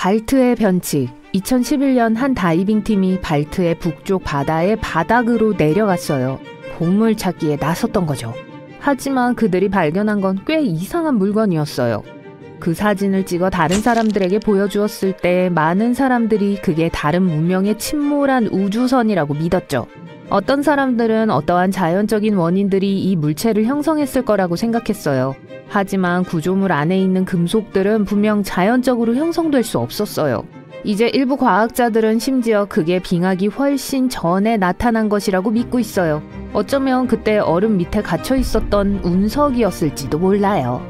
발트해 변칙. 2011년 한 다이빙팀이 발트해 북쪽 바다의 바닥으로 내려갔어요. 보물 찾기에 나섰던 거죠. 하지만 그들이 발견한 건 꽤 이상한 물건이었어요. 그 사진을 찍어 다른 사람들에게 보여주었을 때 많은 사람들이 그게 다른 문명의 침몰한 우주선이라고 믿었죠. 어떤 사람들은 어떠한 자연적인 원인들이 이 물체를 형성했을 거라고 생각했어요. 하지만 구조물 안에 있는 금속들은 분명 자연적으로 형성될 수 없었어요. 이제 일부 과학자들은 심지어 그게 빙하기 훨씬 전에 나타난 것이라고 믿고 있어요. 어쩌면 그때 얼음 밑에 갇혀 있었던 운석이었을지도 몰라요.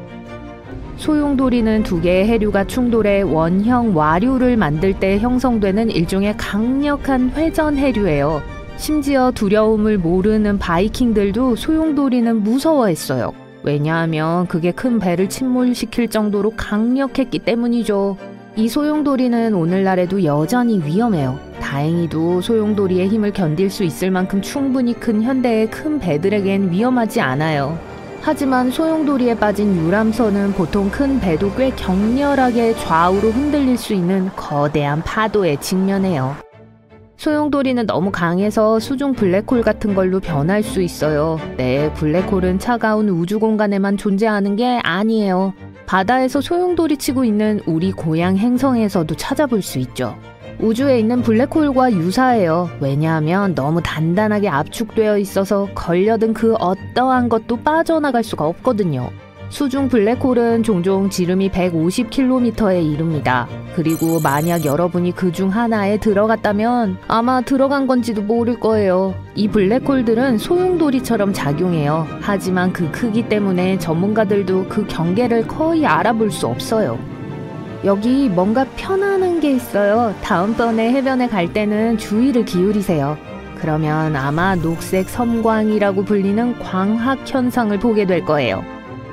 소용돌이는 두 개의 해류가 충돌해 원형 와류를 만들 때 형성되는 일종의 강력한 회전 해류예요. 심지어 두려움을 모르는 바이킹들도 소용돌이는 무서워했어요. 왜냐하면 그게 큰 배를 침몰시킬 정도로 강력했기 때문이죠. 이 소용돌이는 오늘날에도 여전히 위험해요. 다행히도 소용돌이의 힘을 견딜 수 있을 만큼 충분히 큰 현대의 큰 배들에겐 위험하지 않아요. 하지만 소용돌이에 빠진 유람선은 보통 큰 배도 꽤 격렬하게 좌우로 흔들릴 수 있는 거대한 파도에 직면해요. 소용돌이는 너무 강해서 수중 블랙홀 같은 걸로 변할 수 있어요. 네, 블랙홀은 차가운 우주 공간에만 존재하는 게 아니에요. 바다에서 소용돌이 치고 있는 우리 고향 행성에서도 찾아볼 수 있죠. 우주에 있는 블랙홀과 유사해요. 왜냐하면 너무 단단하게 압축되어 있어서 걸려든 그 어떠한 것도 빠져나갈 수가 없거든요. 수중 블랙홀은 종종 지름이 150km에 이릅니다. 그리고 만약 여러분이 그중 하나에 들어갔다면 아마 들어간 건지도 모를 거예요. 이 블랙홀들은 소용돌이처럼 작용해요. 하지만 그 크기 때문에 전문가들도 그 경계를 거의 알아볼 수 없어요. 여기 뭔가 편안한 게 있어요. 다음번에 해변에 갈 때는 주의를 기울이세요. 그러면 아마 녹색 섬광이라고 불리는 광학 현상을 보게 될 거예요.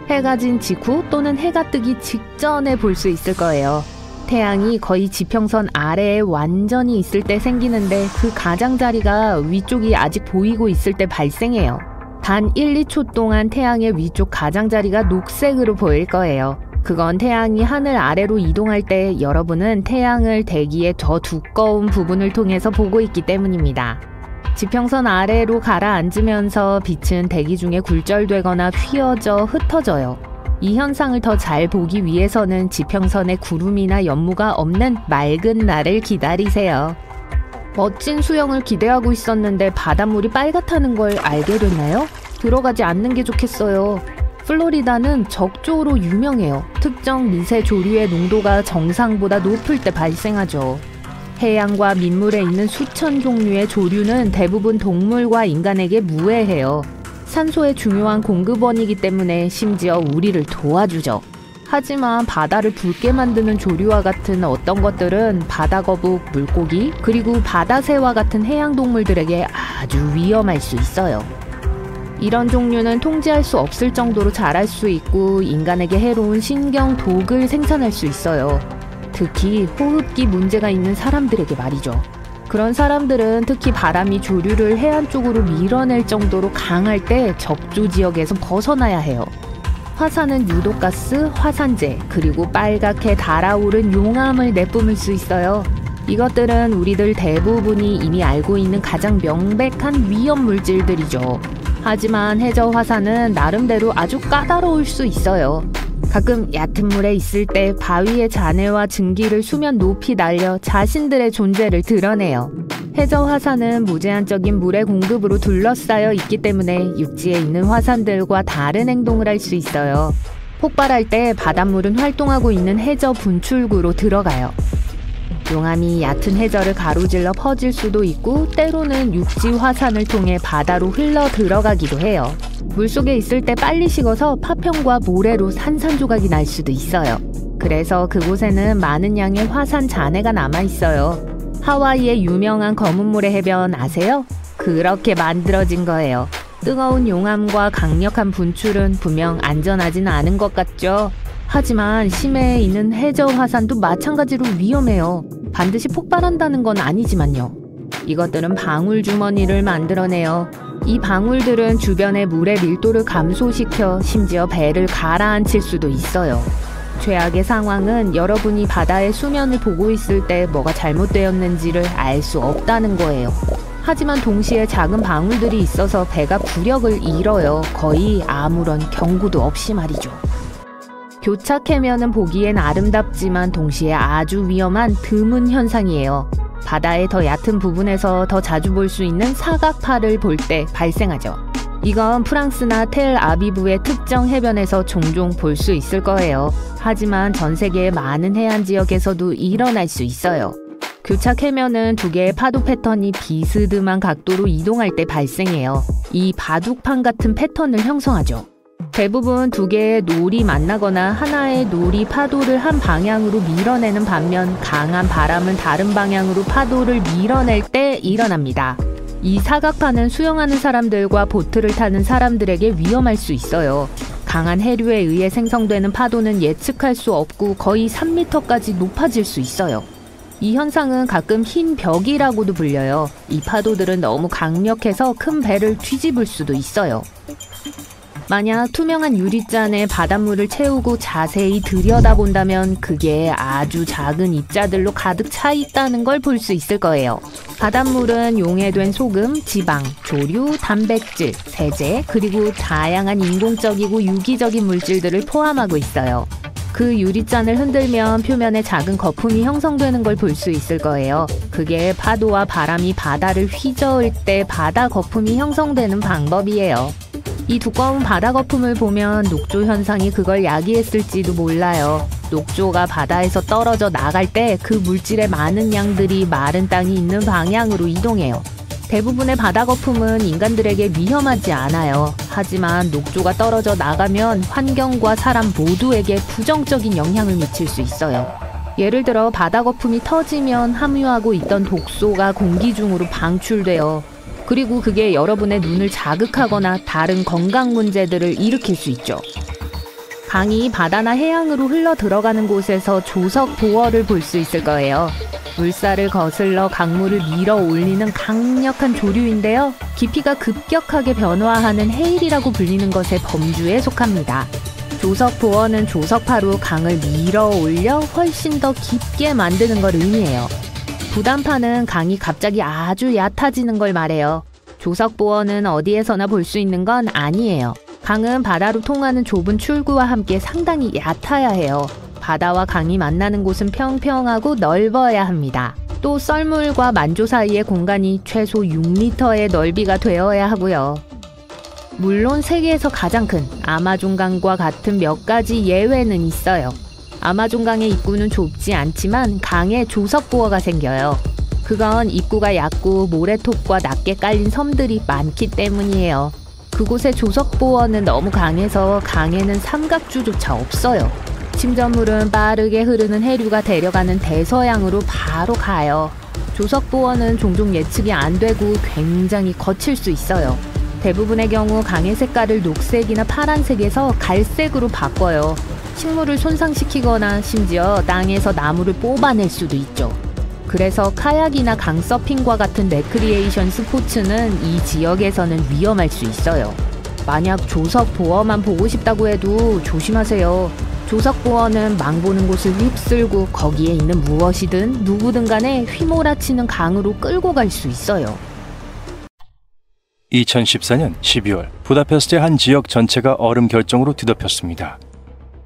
해가 진 직후 또는 해가 뜨기 직전에 볼 수 있을 거예요. 태양이 거의 지평선 아래에 완전히 있을 때 생기는데 그 가장자리가 위쪽이 아직 보이고 있을 때 발생해요. 단 1, 2초 동안 태양의 위쪽 가장자리가 녹색으로 보일 거예요. 그건 태양이 하늘 아래로 이동할 때 여러분은 태양을 대기의 더 두꺼운 부분을 통해서 보고 있기 때문입니다. 지평선 아래로 가라앉으면서 빛은 대기 중에 굴절되거나 휘어져 흩어져요. 이 현상을 더 잘 보기 위해서는 지평선에 구름이나 연무가 없는 맑은 날을 기다리세요. 멋진 수영을 기대하고 있었는데 바닷물이 빨갛다는 걸 알게 됐나요? 들어가지 않는 게 좋겠어요. 플로리다는 적조로 유명해요. 특정 미세 조류의 농도가 정상보다 높을 때 발생하죠. 해양과 민물에 있는 수천 종류의 조류는 대부분 동물과 인간에게 무해해요. 산소의 중요한 공급원이기 때문에 심지어 우리를 도와주죠. 하지만 바다를 붉게 만드는 조류와 같은 어떤 것들은 바다거북, 물고기, 그리고 바다새와 같은 해양동물들에게 아주 위험할 수 있어요. 이런 종류는 통제할 수 없을 정도로 자랄 수 있고 인간에게 해로운 신경독을 생산할 수 있어요. 특히 호흡기 문제가 있는 사람들에게 말이죠. 그런 사람들은 특히 바람이 조류를 해안 쪽으로 밀어낼 정도로 강할 때 적조 지역에서 벗어나야 해요. 화산은 유독가스, 화산재, 그리고 빨갛게 달아오른 용암을 내뿜을 수 있어요. 이것들은 우리들 대부분이 이미 알고 있는 가장 명백한 위험 물질들이죠. 하지만 해저 화산은 나름대로 아주 까다로울 수 있어요. 가끔 얕은 물에 있을 때 바위의 잔해와 증기를 수면 높이 날려 자신들의 존재를 드러내요. 해저 화산은 무제한적인 물의 공급으로 둘러싸여 있기 때문에 육지에 있는 화산들과 다른 행동을 할 수 있어요. 폭발할 때 바닷물은 활동하고 있는 해저 분출구로 들어가요. 용암이 얕은 해저를 가로질러 퍼질 수도 있고 때로는 육지 화산을 통해 바다로 흘러 들어가기도 해요. 물속에 있을 때 빨리 식어서 파편과 모래로 산산조각이 날 수도 있어요. 그래서 그곳에는 많은 양의 화산 잔해가 남아있어요. 하와이의 유명한 검은모래 해변 아세요? 그렇게 만들어진 거예요. 뜨거운 용암과 강력한 분출은 분명 안전하지는 않은 것 같죠? 하지만 심해에 있는 해저 화산도 마찬가지로 위험해요. 반드시 폭발한다는 건 아니지만요. 이것들은 방울주머니를 만들어내요. 이 방울들은 주변의 물의 밀도를 감소시켜 심지어 배를 가라앉힐 수도 있어요. 최악의 상황은 여러분이 바다의 수면을 보고 있을 때 뭐가 잘못되었는지를 알 수 없다는 거예요. 하지만 동시에 작은 방울들이 있어서 배가 구력을 잃어요. 거의 아무런 경고도 없이 말이죠. 교착 해면은 보기엔 아름답지만 동시에 아주 위험한 드문 현상이에요. 바다의 더 얕은 부분에서 더 자주 볼 수 있는 사각파를 볼 때 발생하죠. 이건 프랑스나 텔아비브의 특정 해변에서 종종 볼 수 있을 거예요. 하지만 전 세계의 많은 해안 지역에서도 일어날 수 있어요. 교착 해면은 두 개의 파도 패턴이 비스듬한 각도로 이동할 때 발생해요. 이 바둑판 같은 패턴을 형성하죠. 대부분 두 개의 놀이 만나거나 하나의 놀이 파도를 한 방향으로 밀어내는 반면 강한 바람은 다른 방향으로 파도를 밀어낼 때 일어납니다. 이 사각파는 수영하는 사람들과 보트를 타는 사람들에게 위험할 수 있어요. 강한 해류에 의해 생성되는 파도는 예측할 수 없고 거의 3m까지 높아질 수 있어요. 이 현상은 가끔 흰 벽이라고도 불려요. 이 파도들은 너무 강력해서 큰 배를 뒤집을 수도 있어요. 만약 투명한 유리잔에 바닷물을 채우고 자세히 들여다본다면 그게 아주 작은 입자들로 가득 차 있다는 걸 볼 수 있을 거예요. 바닷물은 용해된 소금, 지방, 조류, 단백질, 세제, 그리고 다양한 인공적이고 유기적인 물질들을 포함하고 있어요. 그 유리잔을 흔들면 표면에 작은 거품이 형성되는 걸 볼 수 있을 거예요. 그게 파도와 바람이 바다를 휘저을 때 바다 거품이 형성되는 방법이에요. 이 두꺼운 바다 거품을 보면 녹조 현상이 그걸 야기했을지도 몰라요. 녹조가 바다에서 떨어져 나갈 때 그 물질의 많은 양들이 마른 땅이 있는 방향으로 이동해요. 대부분의 바다 거품은 인간들에게 위험하지 않아요. 하지만 녹조가 떨어져 나가면 환경과 사람 모두에게 부정적인 영향을 미칠 수 있어요. 예를 들어 바다 거품이 터지면 함유하고 있던 독소가 공기 중으로 방출돼요. 그리고 그게 여러분의 눈을 자극하거나 다른 건강 문제들을 일으킬 수 있죠. 강이 바다나 해양으로 흘러 들어가는 곳에서 조석 보어를 볼 수 있을 거예요. 물살을 거슬러 강물을 밀어 올리는 강력한 조류인데요. 깊이가 급격하게 변화하는 해일이라고 불리는 것의 범주에 속합니다. 조석 보어는 조석파로 강을 밀어 올려 훨씬 더 깊게 만드는 걸 의미해요. 부담파는 강이 갑자기 아주 얕아지는 걸 말해요. 조석 보어는 어디에서나 볼 수 있는 건 아니에요. 강은 바다로 통하는 좁은 출구와 함께 상당히 얕아야 해요. 바다와 강이 만나는 곳은 평평하고 넓어야 합니다. 또 썰물과 만조 사이의 공간이 최소 6m의 넓이가 되어야 하고요. 물론 세계에서 가장 큰 아마존강과 같은 몇 가지 예외는 있어요. 아마존강의 입구는 좁지 않지만 강에 조석보어가 생겨요. 그건 입구가 얕고 모래톱과 낮게 깔린 섬들이 많기 때문이에요. 그곳의 조석보어는 너무 강해서 강에는 삼각주조차 없어요. 침전물은 빠르게 흐르는 해류가 데려가는 대서양으로 바로 가요. 조석보어는 종종 예측이 안 되고 굉장히 거칠 수 있어요. 대부분의 경우 강의 색깔을 녹색이나 파란색에서 갈색으로 바꿔요. 식물을 손상시키거나 심지어 땅에서 나무를 뽑아낼 수도 있죠. 그래서 카약이나 강서핑과 같은 레크리에이션 스포츠는 이 지역에서는 위험할 수 있어요. 만약 조석보어만 보고 싶다고 해도 조심하세요. 조석보어는 망보는 곳을 휩쓸고 거기에 있는 무엇이든 누구든 간에 휘몰아치는 강으로 끌고 갈 수 있어요. 2014년 12월 부다페스트의 한 지역 전체가 얼음 결정으로 뒤덮였습니다.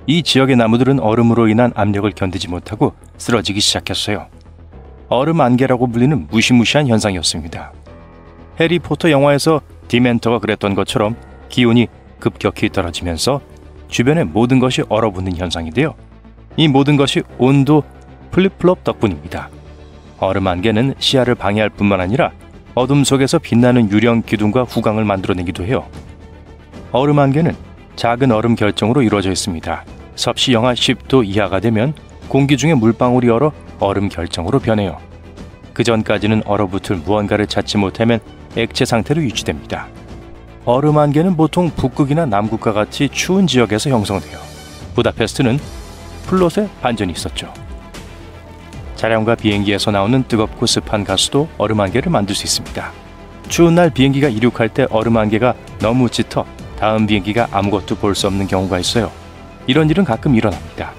이 지역의 나무들은 얼음으로 인한 압력을 견디지 못하고 쓰러지기 시작했어요. 얼음 안개라고 불리는 무시무시한 현상이었습니다. 해리포터 영화에서 디멘터가 그랬던 것처럼 기온이 급격히 떨어지면서 주변의 모든 것이 얼어붙는 현상인데요. 이 모든 것이 온도 플립플롭 덕분입니다. 얼음 안개는 시야를 방해할 뿐만 아니라 어둠 속에서 빛나는 유령 기둥과 후광을 만들어내기도 해요. 얼음 안개는 작은 얼음 결정으로 이루어져 있습니다. 섭씨 영하 10도 이하가 되면 공기 중에 물방울이 얼어 얼음 결정으로 변해요. 그 전까지는 얼어붙을 무언가를 찾지 못하면 액체 상태로 유지됩니다. 얼음 안개는 보통 북극이나 남극과 같이 추운 지역에서 형성돼요. 부다페스트는 플롯에 반전이 있었죠. 차량과 비행기에서 나오는 뜨겁고 습한 가스도 얼음 안개를 만들 수 있습니다. 추운 날 비행기가 이륙할 때 얼음 안개가 너무 짙어 다음 비행기가 아무것도 볼 수 없는 경우가 있어요. 이런 일은 가끔 일어납니다.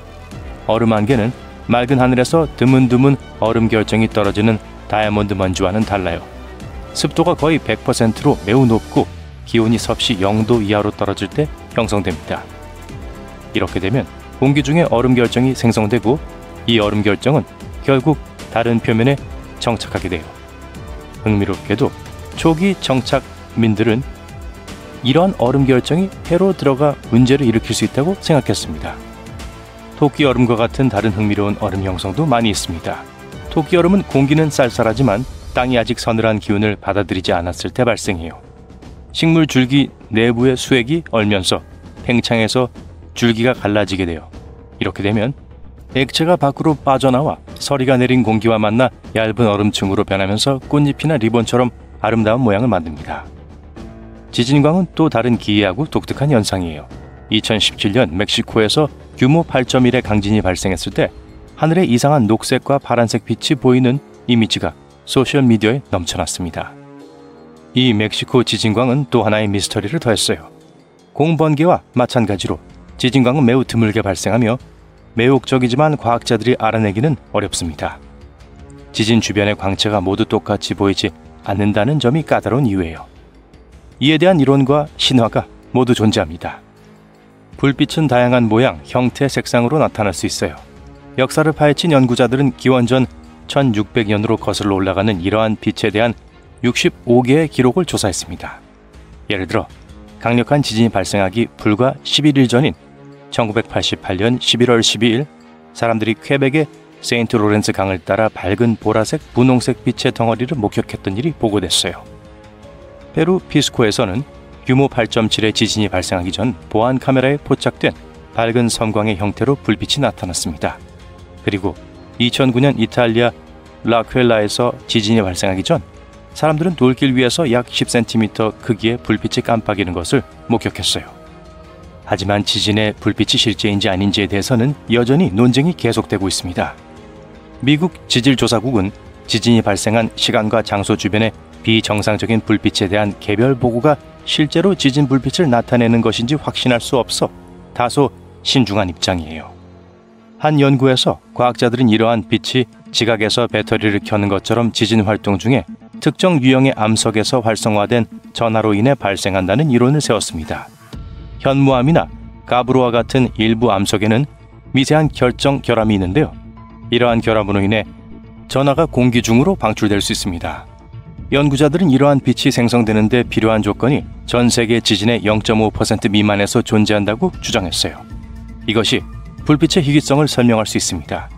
얼음 안개는 맑은 하늘에서 드문드문 얼음 결정이 떨어지는 다이아몬드 먼지와는 달라요. 습도가 거의 100%로 매우 높고 기온이 섭씨 0도 이하로 떨어질 때 형성됩니다. 이렇게 되면 공기 중에 얼음 결정이 생성되고 이 얼음 결정은 결국 다른 표면에 정착하게 돼요. 흥미롭게도 초기 정착민들은 이런 얼음 결정이 해로 들어가 문제를 일으킬 수 있다고 생각했습니다. 토끼 얼음과 같은 다른 흥미로운 얼음 형성도 많이 있습니다. 토끼 얼음은 공기는 쌀쌀하지만 땅이 아직 서늘한 기운을 받아들이지 않았을 때 발생해요. 식물 줄기 내부의 수액이 얼면서 팽창해서 줄기가 갈라지게 돼요. 이렇게 되면 액체가 밖으로 빠져나와 서리가 내린 공기와 만나 얇은 얼음층으로 변하면서 꽃잎이나 리본처럼 아름다운 모양을 만듭니다. 지진광은 또 다른 기이하고 독특한 현상이에요. 2017년 멕시코에서 규모 8.1의 강진이 발생했을 때 하늘에 이상한 녹색과 파란색 빛이 보이는 이미지가 소셜미디어에 넘쳐났습니다. 이 멕시코 지진광은 또 하나의 미스터리를 더했어요. 공번개와 마찬가지로 지진광은 매우 드물게 발생하며 매혹적이지만 과학자들이 알아내기는 어렵습니다. 지진 주변의 광채가 모두 똑같이 보이지 않는다는 점이 까다로운 이유예요. 이에 대한 이론과 신화가 모두 존재합니다. 불빛은 다양한 모양, 형태, 색상으로 나타날 수 있어요. 역사를 파헤친 연구자들은 기원전 1600년으로 거슬러 올라가는 이러한 빛에 대한 65개의 기록을 조사했습니다. 예를 들어 강력한 지진이 발생하기 불과 11일 전인 1988년 11월 12일 사람들이 퀘벡의 세인트 로렌스 강을 따라 밝은 보라색, 분홍색 빛의 덩어리를 목격했던 일이 보고됐어요. 페루 피스코에서는 규모 8.7의 지진이 발생하기 전 보안 카메라에 포착된 밝은 섬광의 형태로 불빛이 나타났습니다. 그리고 2009년 이탈리아 라퀘라에서 지진이 발생하기 전 사람들은 돌길 위에서 약 10cm 크기의 불빛이 깜빡이는 것을 목격했어요. 하지만 지진의 불빛이 실제인지 아닌지에 대해서는 여전히 논쟁이 계속되고 있습니다. 미국 지질조사국은 지진이 발생한 시간과 장소 주변의 비정상적인 불빛에 대한 개별 보고가 실제로 지진 불빛을 나타내는 것인지 확신할 수 없어 다소 신중한 입장이에요. 한 연구에서 과학자들은 이러한 빛이 지각에서 배터리를 켜는 것처럼 지진 활동 중에 특정 유형의 암석에서 활성화된 전하로 인해 발생한다는 이론을 세웠습니다. 현무암이나 가브로와 같은 일부 암석에는 미세한 결정결함이 있는데요. 이러한 결함으로 인해 전하가 공기 중으로 방출될 수 있습니다. 연구자들은 이러한 빛이 생성되는 데 필요한 조건이 전 세계 지진의 0.5% 미만에서 존재한다고 주장했어요. 이것이 불빛의 희귀성을 설명할 수 있습니다.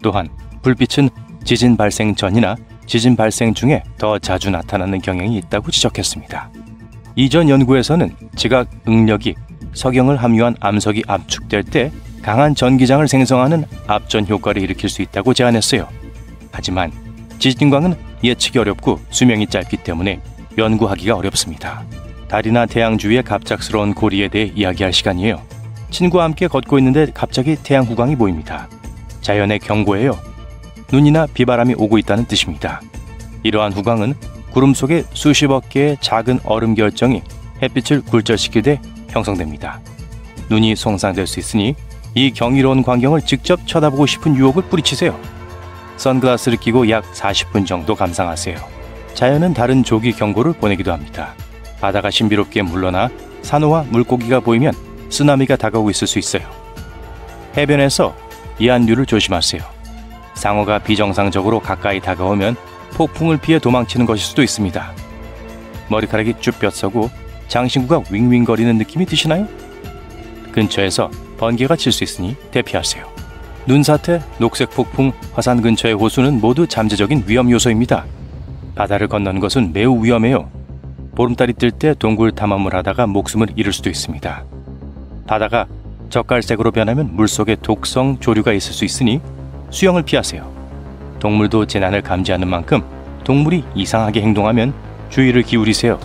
또한 불빛은 지진 발생 전이나 지진 발생 중에 더 자주 나타나는 경향이 있다고 지적했습니다. 이전 연구에서는 지각 응력이 석영을 함유한 암석이 압축될 때 강한 전기장을 생성하는 압전 효과를 일으킬 수 있다고 제안했어요. 하지만 지진광은 예측이 어렵고 수명이 짧기 때문에 연구하기가 어렵습니다. 달이나 태양 주위의 갑작스러운 고리에 대해 이야기할 시간이에요. 친구와 함께 걷고 있는데 갑자기 태양 후광이 보입니다. 자연의 경고예요. 눈이나 비바람이 오고 있다는 뜻입니다. 이러한 후광은 구름 속에 수십억 개의 작은 얼음 결정이 햇빛을 굴절시킬 때 형성됩니다. 눈이 손상될 수 있으니 이 경이로운 광경을 직접 쳐다보고 싶은 유혹을 뿌리치세요. 선글라스를 끼고 약 40분 정도 감상하세요. 자연은 다른 조기 경고를 보내기도 합니다. 바다가 신비롭게 물러나 산호와 물고기가 보이면 쓰나미가 다가오고 있을 수 있어요. 해변에서 이한류를 조심하세요. 상어가 비정상적으로 가까이 다가오면 폭풍을 피해 도망치는 것일 수도 있습니다. 머리카락이 쭉 뼛서고 장신구가 윙윙거리는 느낌이 드시나요? 근처에서 번개가 칠 수 있으니 대피하세요. 눈사태, 녹색 폭풍, 화산 근처의 호수는 모두 잠재적인 위험 요소입니다. 바다를 건너는 것은 매우 위험해요. 보름달이 뜰 때 동굴 탐험을 하다가 목숨을 잃을 수도 있습니다. 바다가 젓갈색으로 변하면 물속에 독성 조류가 있을 수 있으니 수영을 피하세요. 동물도 재난을 감지하는 만큼 동물이 이상하게 행동하면 주의를 기울이세요.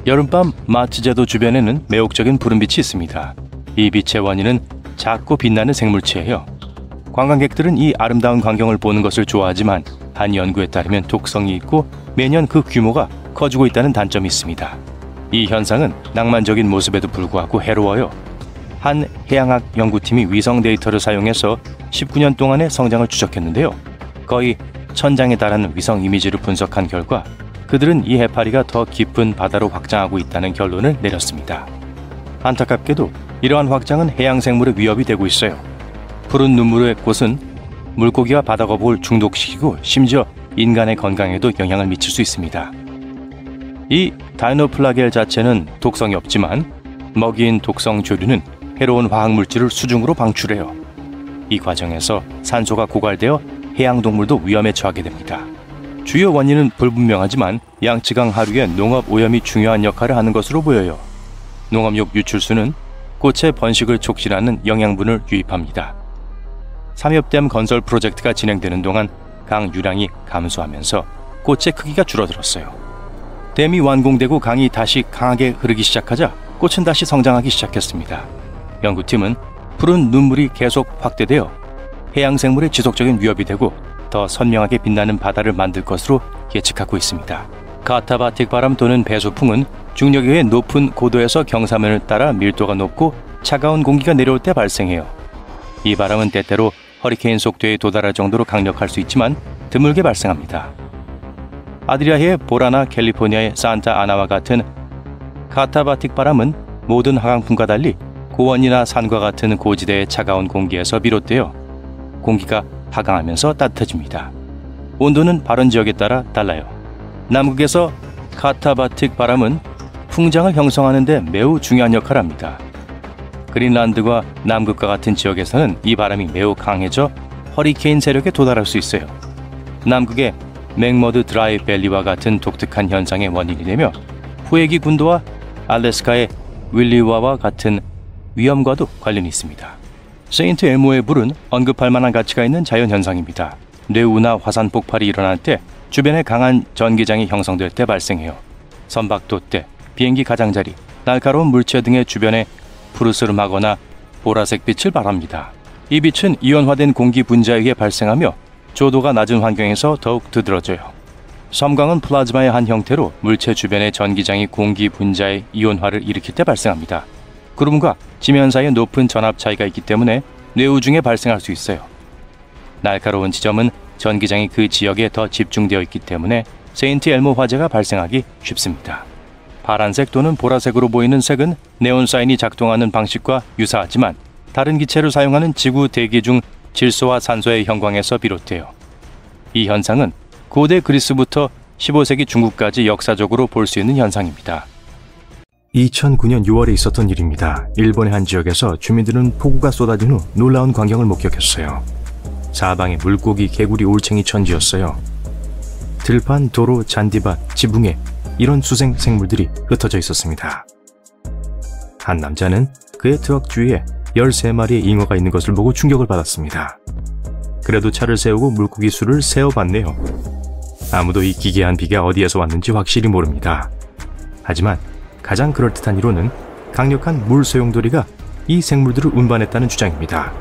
여름밤 마츠제도 주변에는 매혹적인 푸른빛이 있습니다. 이 빛의 원인은 작고 빛나는 생물체예요. 관광객들은 이 아름다운 광경을 보는 것을 좋아하지만 한 연구에 따르면 독성이 있고 매년 그 규모가 커지고 있다는 단점이 있습니다. 이 현상은 낭만적인 모습에도 불구하고 해로워요. 한 해양학 연구팀이 위성 데이터를 사용해서 19년 동안의 성장을 추적했는데요. 거의 1000장에 달하는 위성 이미지를 분석한 결과 그들은 이 해파리가 더 깊은 바다로 확장하고 있다는 결론을 내렸습니다. 안타깝게도 이러한 확장은 해양 생물의 위협이 되고 있어요. 푸른 눈물의 꽃은 물고기와 바다거북을 중독시키고 심지어 인간의 건강에도 영향을 미칠 수 있습니다. 이 다이노플라겔 자체는 독성이 없지만 먹이인 독성 조류는 해로운 화학물질을 수중으로 방출해요. 이 과정에서 산소가 고갈되어 해양동물도 위험에 처하게 됩니다. 주요 원인은 불분명하지만 양쯔강 하류의 농업 오염이 중요한 역할을 하는 것으로 보여요. 농업용 유출수는 꽃의 번식을 촉진하는 영양분을 유입합니다. 삼엽댐 건설 프로젝트가 진행되는 동안 강 유량이 감소하면서 꽃의 크기가 줄어들었어요. 댐이 완공되고 강이 다시 강하게 흐르기 시작하자 꽃은 다시 성장하기 시작했습니다. 연구팀은 푸른 눈물이 계속 확대되어 해양 생물의 지속적인 위협이 되고 더 선명하게 빛나는 바다를 만들 것으로 예측하고 있습니다. 카타바틱 바람 또는 배소풍은 중력에 의해 높은 고도에서 경사면을 따라 밀도가 높고 차가운 공기가 내려올 때 발생해요. 이 바람은 때때로 허리케인 속도에 도달할 정도로 강력할 수 있지만 드물게 발생합니다. 아드리아해의 보라나 캘리포니아의 산타 아나와 같은 카타바틱 바람은 모든 화강풍과 달리 고원이나 산과 같은 고지대의 차가운 공기에서 비롯되어 공기가 하강하면서 따뜻해집니다. 온도는 발원 지역에 따라 달라요. 남극에서 카타바틱 바람은 풍장을 형성하는 데 매우 중요한 역할을 합니다. 그린란드와 남극과 같은 지역에서는 이 바람이 매우 강해져 허리케인 세력에 도달할 수 있어요. 남극의 맥머드 드라이 밸리와 같은 독특한 현상의 원인이 되며 후에기 군도와 알래스카의 윌리와와 같은 위험과도 관련이 있습니다. 세인트 엘모의 불은 언급할 만한 가치가 있는 자연현상입니다. 뇌우나 화산 폭발이 일어날 때 주변에 강한 전기장이 형성될 때 발생해요. 선박도 때, 비행기 가장자리, 날카로운 물체 등의 주변에 푸르스름하거나 보라색 빛을 발합니다. 이 빛은 이온화된 공기 분자에 의해 발생하며 조도가 낮은 환경에서 더욱 두드러져요. 섬광은 플라즈마의 한 형태로 물체 주변의 전기장이 공기 분자의 이온화를 일으킬 때 발생합니다. 구름과 지면 사이에 높은 전압 차이가 있기 때문에 뇌우 중에 발생할 수 있어요. 날카로운 지점은 전기장이 그 지역에 더 집중되어 있기 때문에 세인트 엘모 화재가 발생하기 쉽습니다. 파란색 또는 보라색으로 보이는 색은 네온사인이 작동하는 방식과 유사하지만 다른 기체를 사용하는 지구 대기 중 질소와 산소의 형광에서 비롯돼요. 이 현상은 고대 그리스부터 15세기 중국까지 역사적으로 볼 수 있는 현상입니다. 2009년 6월에 있었던 일입니다. 일본의 한 지역에서 주민들은 폭우가 쏟아진 후 놀라운 광경을 목격했어요. 사방에 물고기, 개구리, 올챙이 천지였어요. 들판, 도로, 잔디밭, 지붕에 이런 수생 생물들이 흩어져 있었습니다. 한 남자는 그의 트럭 주위에 13마리의 잉어가 있는 것을 보고 충격을 받았습니다. 그래도 차를 세우고 물고기 수를 세어봤네요. 아무도 이 기괴한 비가 어디에서 왔는지 확실히 모릅니다. 하지만 가장 그럴듯한 이론은 강력한 물 소용돌이가 이 생물들을 운반했다는 주장입니다.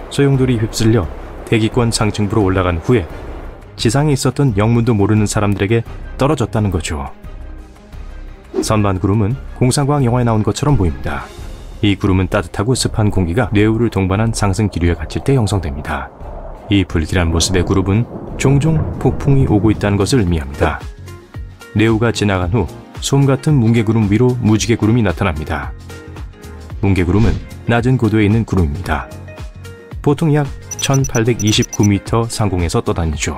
소용돌이 휩쓸려 대기권 상층부로 올라간 후에 지상에 있었던 영문도 모르는 사람들에게 떨어졌다는 거죠. 선반 구름은 공상과학 영화에 나온 것처럼 보입니다. 이 구름은 따뜻하고 습한 공기가 뇌우를 동반한 상승 기류에 갇힐 때 형성됩니다. 이 불길한 모습의 그룹은 종종 폭풍이 오고 있다는 것을 의미합니다. 뇌우가 지나간 후 솜 같은 뭉게구름 위로 무지개구름이 나타납니다. 뭉게구름은 낮은 고도에 있는 구름입니다. 보통 약 1829m 상공에서 떠다니죠.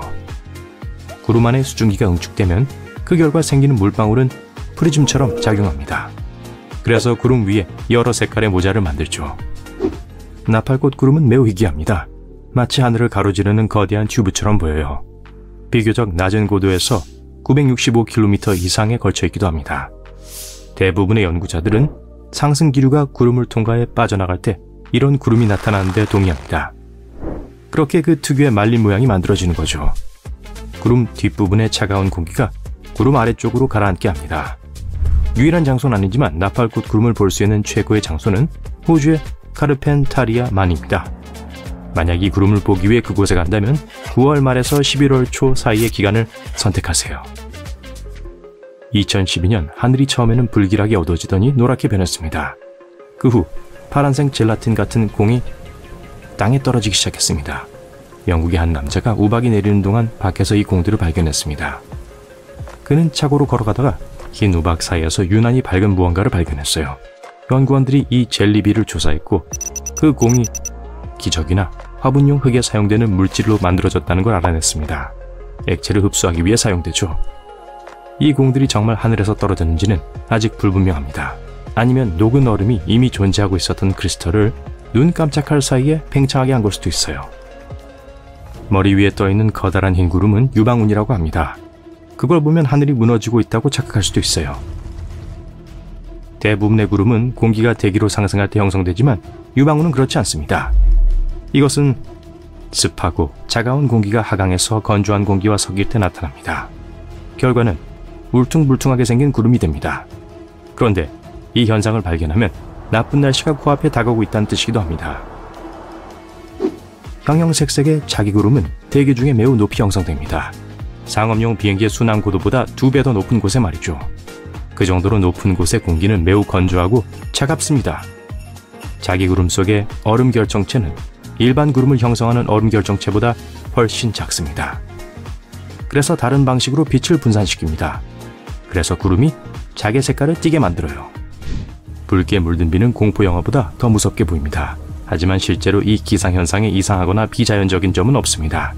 구름 안에 수증기가 응축되면 그 결과 생기는 물방울은 프리즘처럼 작용합니다. 그래서 구름 위에 여러 색깔의 모자를 만들죠. 나팔꽃 구름은 매우 희귀합니다. 마치 하늘을 가로지르는 거대한 튜브처럼 보여요. 비교적 낮은 고도에서 965km 이상에 걸쳐 있기도 합니다. 대부분의 연구자들은 상승 기류가 구름을 통과해 빠져나갈 때 이런 구름이 나타나는 데 동의합니다. 그렇게 그 특유의 말린 모양이 만들어지는 거죠. 구름 뒷부분의 차가운 공기가 구름 아래쪽으로 가라앉게 합니다. 유일한 장소는 아니지만 나팔꽃 구름을 볼 수 있는 최고의 장소는 호주의 카르펜타리아만입니다. 만약 이 구름을 보기 위해 그곳에 간다면 9월 말에서 11월 초 사이의 기간을 선택하세요. 2012년 하늘이 처음에는 불길하게 어두워지더니 노랗게 변했습니다. 그 후 파란색 젤라틴 같은 공이 땅에 떨어지기 시작했습니다. 영국의 한 남자가 우박이 내리는 동안 밖에서 이 공들을 발견했습니다. 그는 차고로 걸어가다가 긴 우박 사이에서 유난히 밝은 무언가를 발견했어요. 연구원들이 이 젤리비를 조사했고 그 공이 기적이나 화분용 흙에 사용되는 물질로 만들어졌다는 걸 알아냈습니다. 액체를 흡수하기 위해 사용되죠. 이 공들이 정말 하늘에서 떨어졌는지는 아직 불분명합니다. 아니면 녹은 얼음이 이미 존재하고 있었던 크리스털을 눈 깜짝할 사이에 팽창하게 한 걸 수도 있어요. 머리 위에 떠있는 커다란 흰 구름은 유방운이라고 합니다. 그걸 보면 하늘이 무너지고 있다고 착각할 수도 있어요. 대부분의 구름은 공기가 대기로 상승할 때 형성되지만 유방운은 그렇지 않습니다. 이것은 습하고 차가운 공기가 하강해서 건조한 공기와 섞일 때 나타납니다. 결과는 울퉁불퉁하게 생긴 구름이 됩니다. 그런데 이 현상을 발견하면 나쁜 날씨가 코앞에 다가오고 있다는 뜻이기도 합니다. 형형색색의 자기구름은 대기 중에 매우 높이 형성됩니다. 상업용 비행기의 순항 고도보다 2배 더 높은 곳에 말이죠. 그 정도로 높은 곳의 공기는 매우 건조하고 차갑습니다. 자기구름 속의 얼음 결정체는 일반 구름을 형성하는 얼음 결정체보다 훨씬 작습니다. 그래서 다른 방식으로 빛을 분산시킵니다. 그래서 구름이 자기 색깔을 띠게 만들어요. 붉게 물든 비는 공포 영화보다 더 무섭게 보입니다. 하지만 실제로 이 기상현상에 이상하거나 비자연적인 점은 없습니다.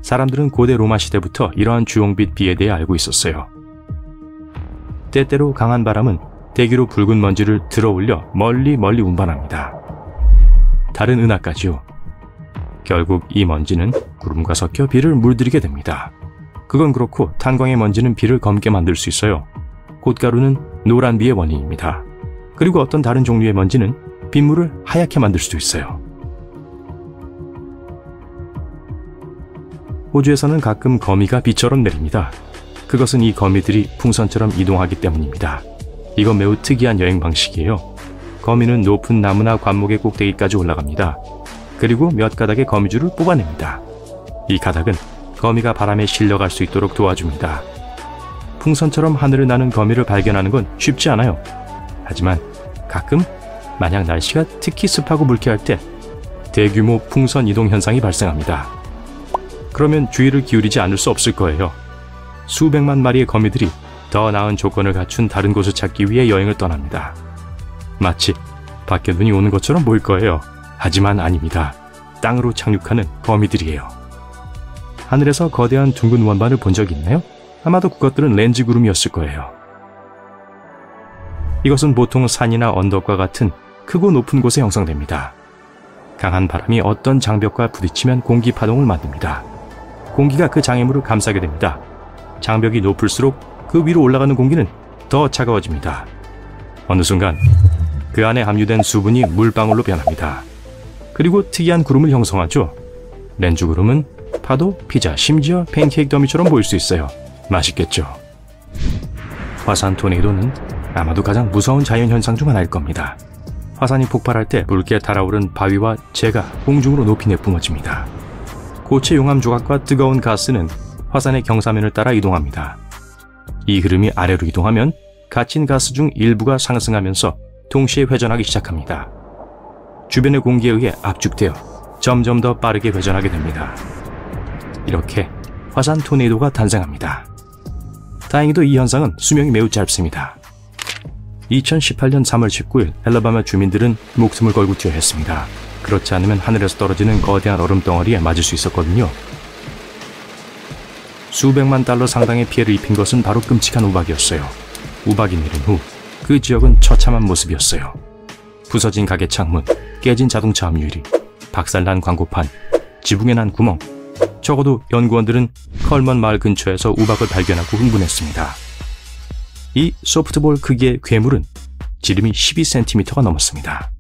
사람들은 고대 로마 시대부터 이러한 주홍빛 비에 대해 알고 있었어요. 때때로 강한 바람은 대기로 붉은 먼지를 들어올려 멀리 운반합니다. 다른 은하까지요. 결국 이 먼지는 구름과 섞여 비를 물들이게 됩니다. 그건 그렇고 탄광의 먼지는 비를 검게 만들 수 있어요. 꽃가루는 노란 비의 원인입니다. 그리고 어떤 다른 종류의 먼지는 빗물을 하얗게 만들 수도 있어요. 호주에서는 가끔 거미가 비처럼 내립니다. 그것은 이 거미들이 풍선처럼 이동하기 때문입니다. 이건 매우 특이한 여행 방식이에요. 거미는 높은 나무나 관목의 꼭대기까지 올라갑니다. 그리고 몇 가닥의 거미줄을 뽑아냅니다. 이 가닥은 거미가 바람에 실려갈 수 있도록 도와줍니다. 풍선처럼 하늘을 나는 거미를 발견하는 건 쉽지 않아요. 하지만 가끔 만약 날씨가 특히 습하고 물쾌할 때 대규모 풍선 이동 현상이 발생합니다. 그러면 주의를 기울이지 않을 수 없을 거예요. 수백만 마리의 거미들이 더 나은 조건을 갖춘 다른 곳을 찾기 위해 여행을 떠납니다. 마치 밖에 눈이 오는 것처럼 보일 거예요. 하지만 아닙니다. 땅으로 착륙하는 거미들이에요. 하늘에서 거대한 둥근 원반을 본 적이 있나요? 아마도 그것들은 렌즈 구름이었을 거예요. 이것은 보통 산이나 언덕과 같은 크고 높은 곳에 형성됩니다. 강한 바람이 어떤 장벽과 부딪히면 공기 파동을 만듭니다. 공기가 그 장애물을 감싸게 됩니다. 장벽이 높을수록 그 위로 올라가는 공기는 더 차가워집니다. 어느 순간 그 안에 함유된 수분이 물방울로 변합니다. 그리고 특이한 구름을 형성하죠. 렌즈 구름은 파도, 피자, 심지어 팬케이크 더미처럼 보일 수 있어요. 맛있겠죠. 화산 토네이도는 아마도 가장 무서운 자연현상 중 하나일 겁니다. 화산이 폭발할 때 붉게 달아오른 바위와 재가 공중으로 높이 내뿜어집니다. 고체 용암 조각과 뜨거운 가스는 화산의 경사면을 따라 이동합니다. 이 흐름이 아래로 이동하면 갇힌 가스 중 일부가 상승하면서 동시에 회전하기 시작합니다. 주변의 공기에 의해 압축되어 점점 더 빠르게 회전하게 됩니다. 이렇게 화산 토네이도가 탄생합니다. 다행히도 이 현상은 수명이 매우 짧습니다. 2018년 3월 19일 엘라바마 주민들은 목숨을 걸고 뛰어했습니다. 그렇지 않으면 하늘에서 떨어지는 거대한 얼음 덩어리에 맞을 수 있었거든요. 수백만 달러 상당의 피해를 입힌 것은 바로 끔찍한 우박이었어요. 우박이 내린 후 그 지역은 처참한 모습이었어요. 부서진 가게 창문, 깨진 자동차 앞유리, 박살난 광고판, 지붕에 난 구멍. 적어도 연구원들은 컬먼 마을 근처에서 우박을 발견하고 흥분했습니다. 이 소프트볼 크기의 괴물은 지름이 12cm가 넘었습니다.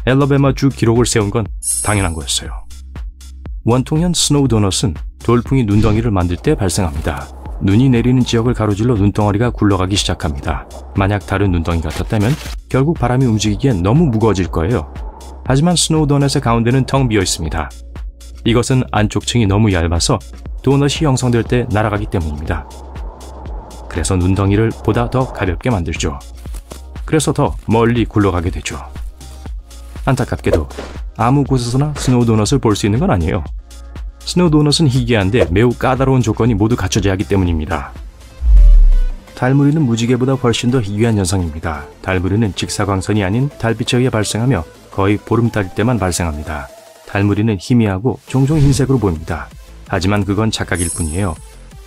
엘라바마주 기록을 세운 건 당연한 거였어요. 원통형 스노우 도넛은 돌풍이 눈덩이를 만들 때 발생합니다. 눈이 내리는 지역을 가로질러 눈덩어리가 굴러가기 시작합니다. 만약 다른 눈덩이 같았다면 결국 바람이 움직이기엔 너무 무거워질 거예요. 하지만 스노우 도넛의 가운데는 텅 비어 있습니다. 이것은 안쪽 층이 너무 얇아서 도넛이 형성될 때 날아가기 때문입니다. 그래서 눈덩이를 보다 더 가볍게 만들죠. 그래서 더 멀리 굴러가게 되죠. 안타깝게도 아무 곳에서나 스노우 도넛을 볼 수 있는 건 아니에요. 스노우 도넛은 희귀한데 매우 까다로운 조건이 모두 갖춰져야 하기 때문입니다. 달무리는 무지개보다 훨씬 더 희귀한 현상입니다. 달무리는 직사광선이 아닌 달빛에 의해 발생하며 거의 보름달일 때만 발생합니다. 달무리는 희미하고 종종 흰색으로 보입니다. 하지만 그건 착각일 뿐이에요.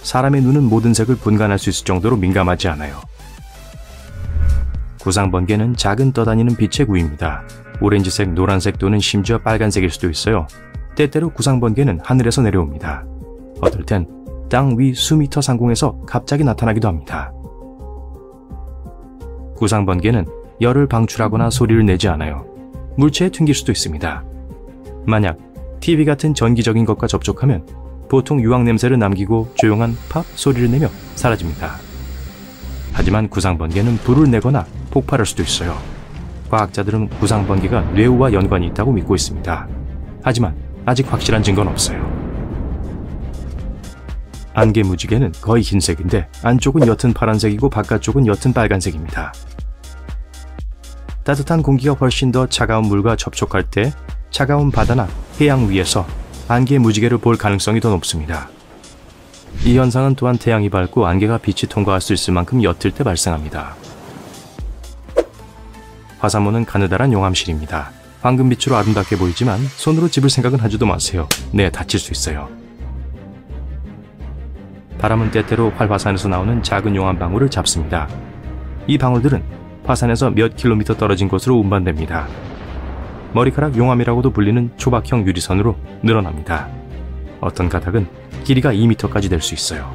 사람의 눈은 모든 색을 분간할 수 있을 정도로 민감하지 않아요. 구상번개는 작은 떠다니는 빛의 구입니다. 오렌지색, 노란색 또는 심지어 빨간색일 수도 있어요. 때때로 구상번개는 하늘에서 내려옵니다. 어떨 땐 땅 위 수미터 상공에서 갑자기 나타나기도 합니다. 구상번개는 열을 방출하거나 소리를 내지 않아요. 물체에 튕길 수도 있습니다. 만약 TV 같은 전기적인 것과 접촉하면 보통 유황 냄새를 남기고 조용한 팝 소리를 내며 사라집니다. 하지만 구상번개는 불을 내거나 폭발할 수도 있어요. 과학자들은 구상번개가 뇌우와 연관이 있다고 믿고 있습니다. 하지만 아직 확실한 증거는 없어요. 안개 무지개는 거의 흰색인데 안쪽은 옅은 파란색이고 바깥쪽은 옅은 빨간색입니다. 따뜻한 공기가 훨씬 더 차가운 물과 접촉할 때 차가운 바다나 해양 위에서 안개 무지개를 볼 가능성이 더 높습니다. 이 현상은 또한 태양이 밝고 안개가 빛이 통과할 수 있을 만큼 옅을 때 발생합니다. 화산모는 가느다란 용암실입니다. 황금빛으로 아름답게 보이지만 손으로 집을 생각은 하지도 마세요. 네, 다칠 수 있어요. 바람은 때때로 활화산에서 나오는 작은 용암방울을 잡습니다. 이 방울들은 화산에서 몇 킬로미터 떨어진 곳으로 운반됩니다. 머리카락 용암이라고도 불리는 초박형 유리선으로 늘어납니다. 어떤 가닥은 길이가 2m까지 될 수 있어요.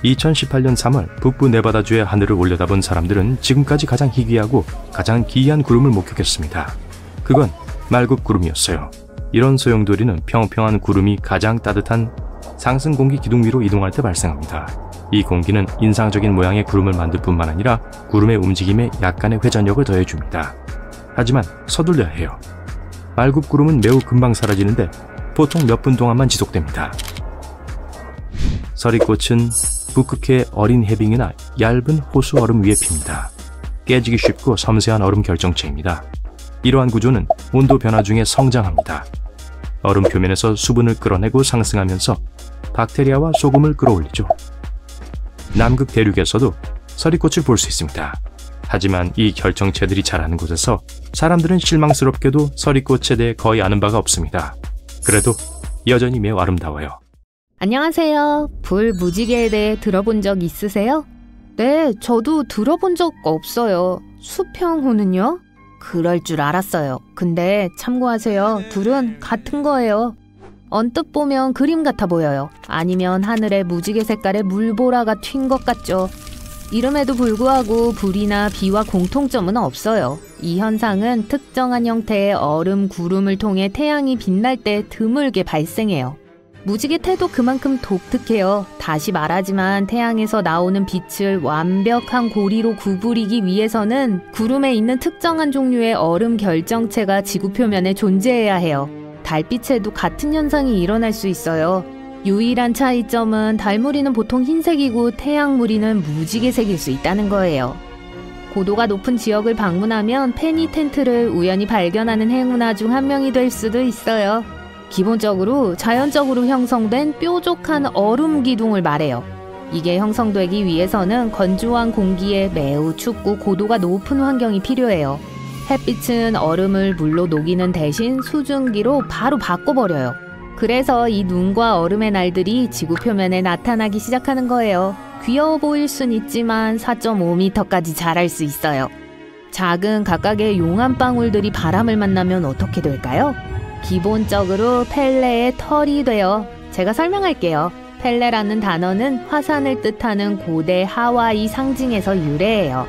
2018년 3월 북부 네바다주의 하늘을 올려다본 사람들은 지금까지 가장 희귀하고 가장 기이한 구름을 목격했습니다. 그건 말굽 구름이었어요. 이런 소용돌이는 평평한 구름이 가장 따뜻한 상승 공기 기둥 위로 이동할 때 발생합니다. 이 공기는 인상적인 모양의 구름을 만들 뿐만 아니라 구름의 움직임에 약간의 회전력을 더해줍니다. 하지만 서둘러야 해요. 말굽 구름은 매우 금방 사라지는데 보통 몇 분 동안만 지속됩니다. 서리꽃은 북극해 어린 해빙이나 얇은 호수 얼음 위에 핍니다. 깨지기 쉽고 섬세한 얼음 결정체입니다. 이러한 구조는 온도 변화 중에 성장합니다. 얼음 표면에서 수분을 끌어내고 상승하면서 박테리아와 소금을 끌어올리죠. 남극 대륙에서도 서리꽃을 볼 수 있습니다. 하지만 이 결정체들이 자라는 곳에서 사람들은 실망스럽게도 서리꽃에 대해 거의 아는 바가 없습니다. 그래도 여전히 매우 아름다워요. 안녕하세요. 불 무지개에 대해 들어본 적 있으세요? 네, 저도 들어본 적 없어요. 수평호는요? 그럴 줄 알았어요. 근데 참고하세요. 둘은 같은 거예요. 언뜻 보면 그림 같아 보여요. 아니면 하늘에 무지개 색깔의 물보라가 튄 것 같죠. 이름에도 불구하고 불이나 비와 공통점은 없어요. 이 현상은 특정한 형태의 얼음 구름을 통해 태양이 빛날 때 드물게 발생해요. 무지개 태도 그만큼 독특해요. 다시 말하지만 태양에서 나오는 빛을 완벽한 고리로 구부리기 위해서는 구름에 있는 특정한 종류의 얼음 결정체가 지구 표면에 존재해야 해요. 달빛에도 같은 현상이 일어날 수 있어요. 유일한 차이점은 달무리는 보통 흰색이고 태양무리는 무지개색일 수 있다는 거예요. 고도가 높은 지역을 방문하면 페니 텐트를 우연히 발견하는 행운아 중 한 명이 될 수도 있어요. 기본적으로 자연적으로 형성된 뾰족한 얼음 기둥을 말해요. 이게 형성되기 위해서는 건조한 공기에 매우 춥고 고도가 높은 환경이 필요해요. 햇빛은 얼음을 물로 녹이는 대신 수증기로 바로 바꿔버려요. 그래서 이 눈과 얼음의 날들이 지구 표면에 나타나기 시작하는 거예요. 귀여워 보일 순 있지만 4.5m까지 자랄 수 있어요. 작은 각각의 용암방울들이 바람을 만나면 어떻게 될까요? 기본적으로 펠레의 털이 돼요. 제가 설명할게요. 펠레라는 단어는 화산을 뜻하는 고대 하와이 상징에서 유래해요.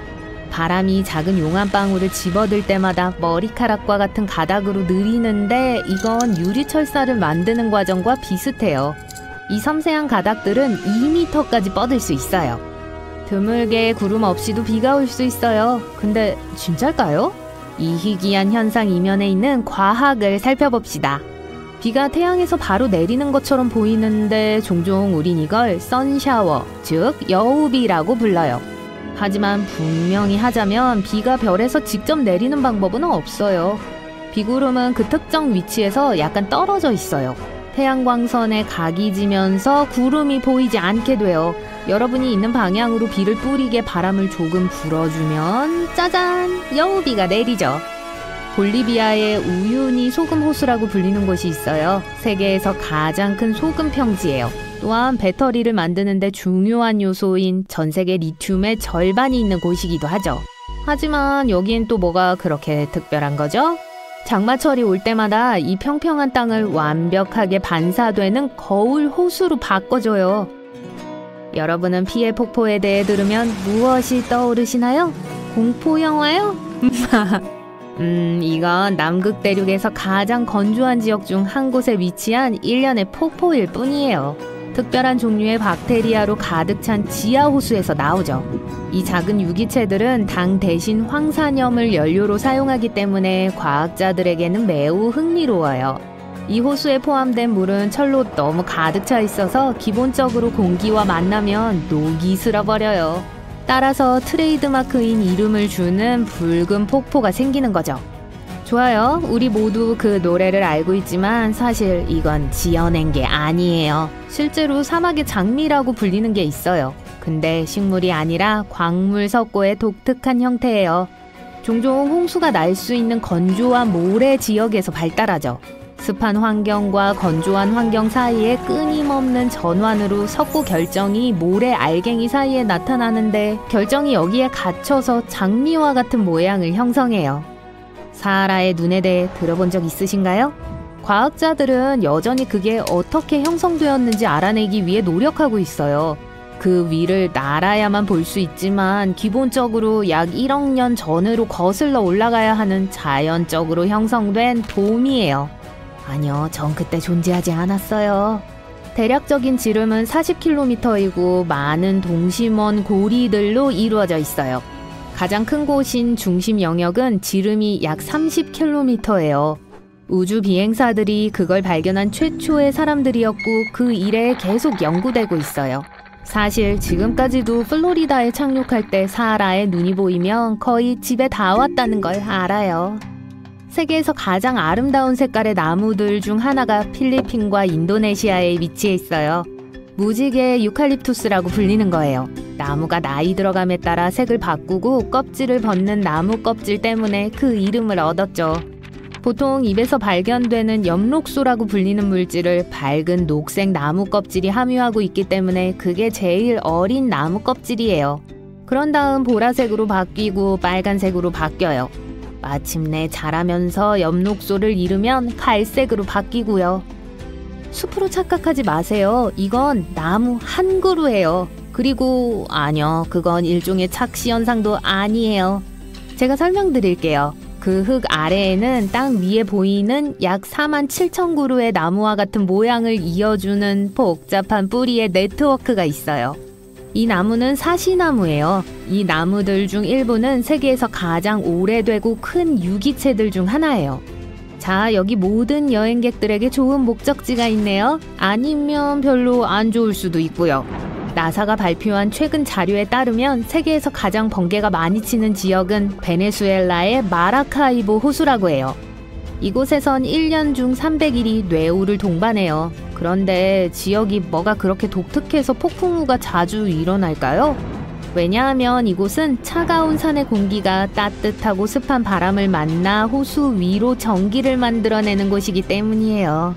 바람이 작은 용암방울을 집어들 때마다 머리카락과 같은 가닥으로 느리는데 이건 유리철사를 만드는 과정과 비슷해요. 이 섬세한 가닥들은 2m까지 뻗을 수 있어요. 드물게 구름 없이도 비가 올 수 있어요. 근데 진짜일까요? 이 희귀한 현상 이면에 있는 과학을 살펴봅시다. 비가 태양에서 바로 내리는 것처럼 보이는데 종종 우린 이걸 선샤워, 즉 여우비라고 불러요. 하지만 분명히 하자면 비가 별에서 직접 내리는 방법은 없어요. 비구름은 그 특정 위치에서 약간 떨어져 있어요. 태양광선에 각이 지면서 구름이 보이지 않게 돼요. 여러분이 있는 방향으로 비를 뿌리게 바람을 조금 불어주면 짜잔! 여우비가 내리죠. 볼리비아의 우유니 소금 호수라고 불리는 곳이 있어요. 세계에서 가장 큰 소금 평지예요. 또한 배터리를 만드는 데 중요한 요소인 전 세계 리튬의 절반이 있는 곳이기도 하죠. 하지만 여기엔 또 뭐가 그렇게 특별한 거죠? 장마철이 올 때마다 이 평평한 땅을 완벽하게 반사되는 거울 호수로 바꿔줘요. 여러분은 피해 폭포에 대해 들으면 무엇이 떠오르시나요? 공포 영화요? 이건 남극 대륙에서 가장 건조한 지역 중 한 곳에 위치한 일련의 폭포일 뿐이에요. 특별한 종류의 박테리아로 가득 찬 지하 호수에서 나오죠. 이 작은 유기체들은 당 대신 황산염을 연료로 사용하기 때문에 과학자들에게는 매우 흥미로워요. 이 호수에 포함된 물은 철로 너무 가득 차 있어서 기본적으로 공기와 만나면 녹이 슬어버려요. 따라서 트레이드마크인 이름을 주는 붉은 폭포가 생기는 거죠. 좋아요. 우리 모두 그 노래를 알고 있지만 사실 이건 지어낸 게 아니에요. 실제로 사막의 장미라고 불리는 게 있어요. 근데 식물이 아니라 광물 석고의 독특한 형태예요. 종종 홍수가 날 수 있는 건조한 모래 지역에서 발달하죠. 습한 환경과 건조한 환경 사이에 끊임없는 전환으로 석고 결정이 모래 알갱이 사이에 나타나는데 결정이 여기에 갇혀서 장미와 같은 모양을 형성해요. 사하라의 눈에 대해 들어본 적 있으신가요? 과학자들은 여전히 그게 어떻게 형성되었는지 알아내기 위해 노력하고 있어요. 그 위를 날아야만 볼 수 있지만 기본적으로 약 1억 년 전으로 거슬러 올라가야 하는 자연적으로 형성된 돔이에요. 아니요, 전 그때 존재하지 않았어요. 대략적인 지름은 40km이고 많은 동심원 고리들로 이루어져 있어요. 가장 큰 곳인 중심 영역은 지름이 약 30km예요. 우주 비행사들이 그걸 발견한 최초의 사람들이었고 그 이래 계속 연구되고 있어요. 사실 지금까지도 플로리다에 착륙할 때 사하라에 눈이 보이면 거의 집에 다 왔다는 걸 알아요. 세계에서 가장 아름다운 색깔의 나무들 중 하나가 필리핀과 인도네시아에 위치해 있어요. 무지개 유칼립투스라고 불리는 거예요. 나무가 나이 들어감에 따라 색을 바꾸고 껍질을 벗는 나무 껍질 때문에 그 이름을 얻었죠. 보통 입에서 발견되는 엽록소라고 불리는 물질을 밝은 녹색 나무 껍질이 함유하고 있기 때문에 그게 제일 어린 나무 껍질이에요. 그런 다음 보라색으로 바뀌고 빨간색으로 바뀌어요. 마침내 자라면서 엽록소를 이루면 갈색으로 바뀌고요. 숲으로 착각하지 마세요. 이건 나무 한 그루예요. 그리고 아니요, 그건 일종의 착시 현상도 아니에요. 제가 설명드릴게요. 그 흙 아래에는 땅 위에 보이는 약 47,000그루의 나무와 같은 모양을 이어주는 복잡한 뿌리의 네트워크가 있어요. 이 나무는 사시나무예요. 이 나무들 중 일부는 세계에서 가장 오래되고 큰 유기체들 중 하나예요. 자, 여기 모든 여행객들에게 좋은 목적지가 있네요. 아니면 별로 안 좋을 수도 있고요. 나사가 발표한 최근 자료에 따르면 세계에서 가장 번개가 많이 치는 지역은 베네수엘라의 마라카이보 호수라고 해요. 이곳에선 1년 중 300일이 뇌우를 동반해요. 그런데 지역이 뭐가 그렇게 독특해서 폭풍우가 자주 일어날까요? 왜냐하면 이곳은 차가운 산의 공기가 따뜻하고 습한 바람을 만나 호수 위로 전기를 만들어내는 곳이기 때문이에요.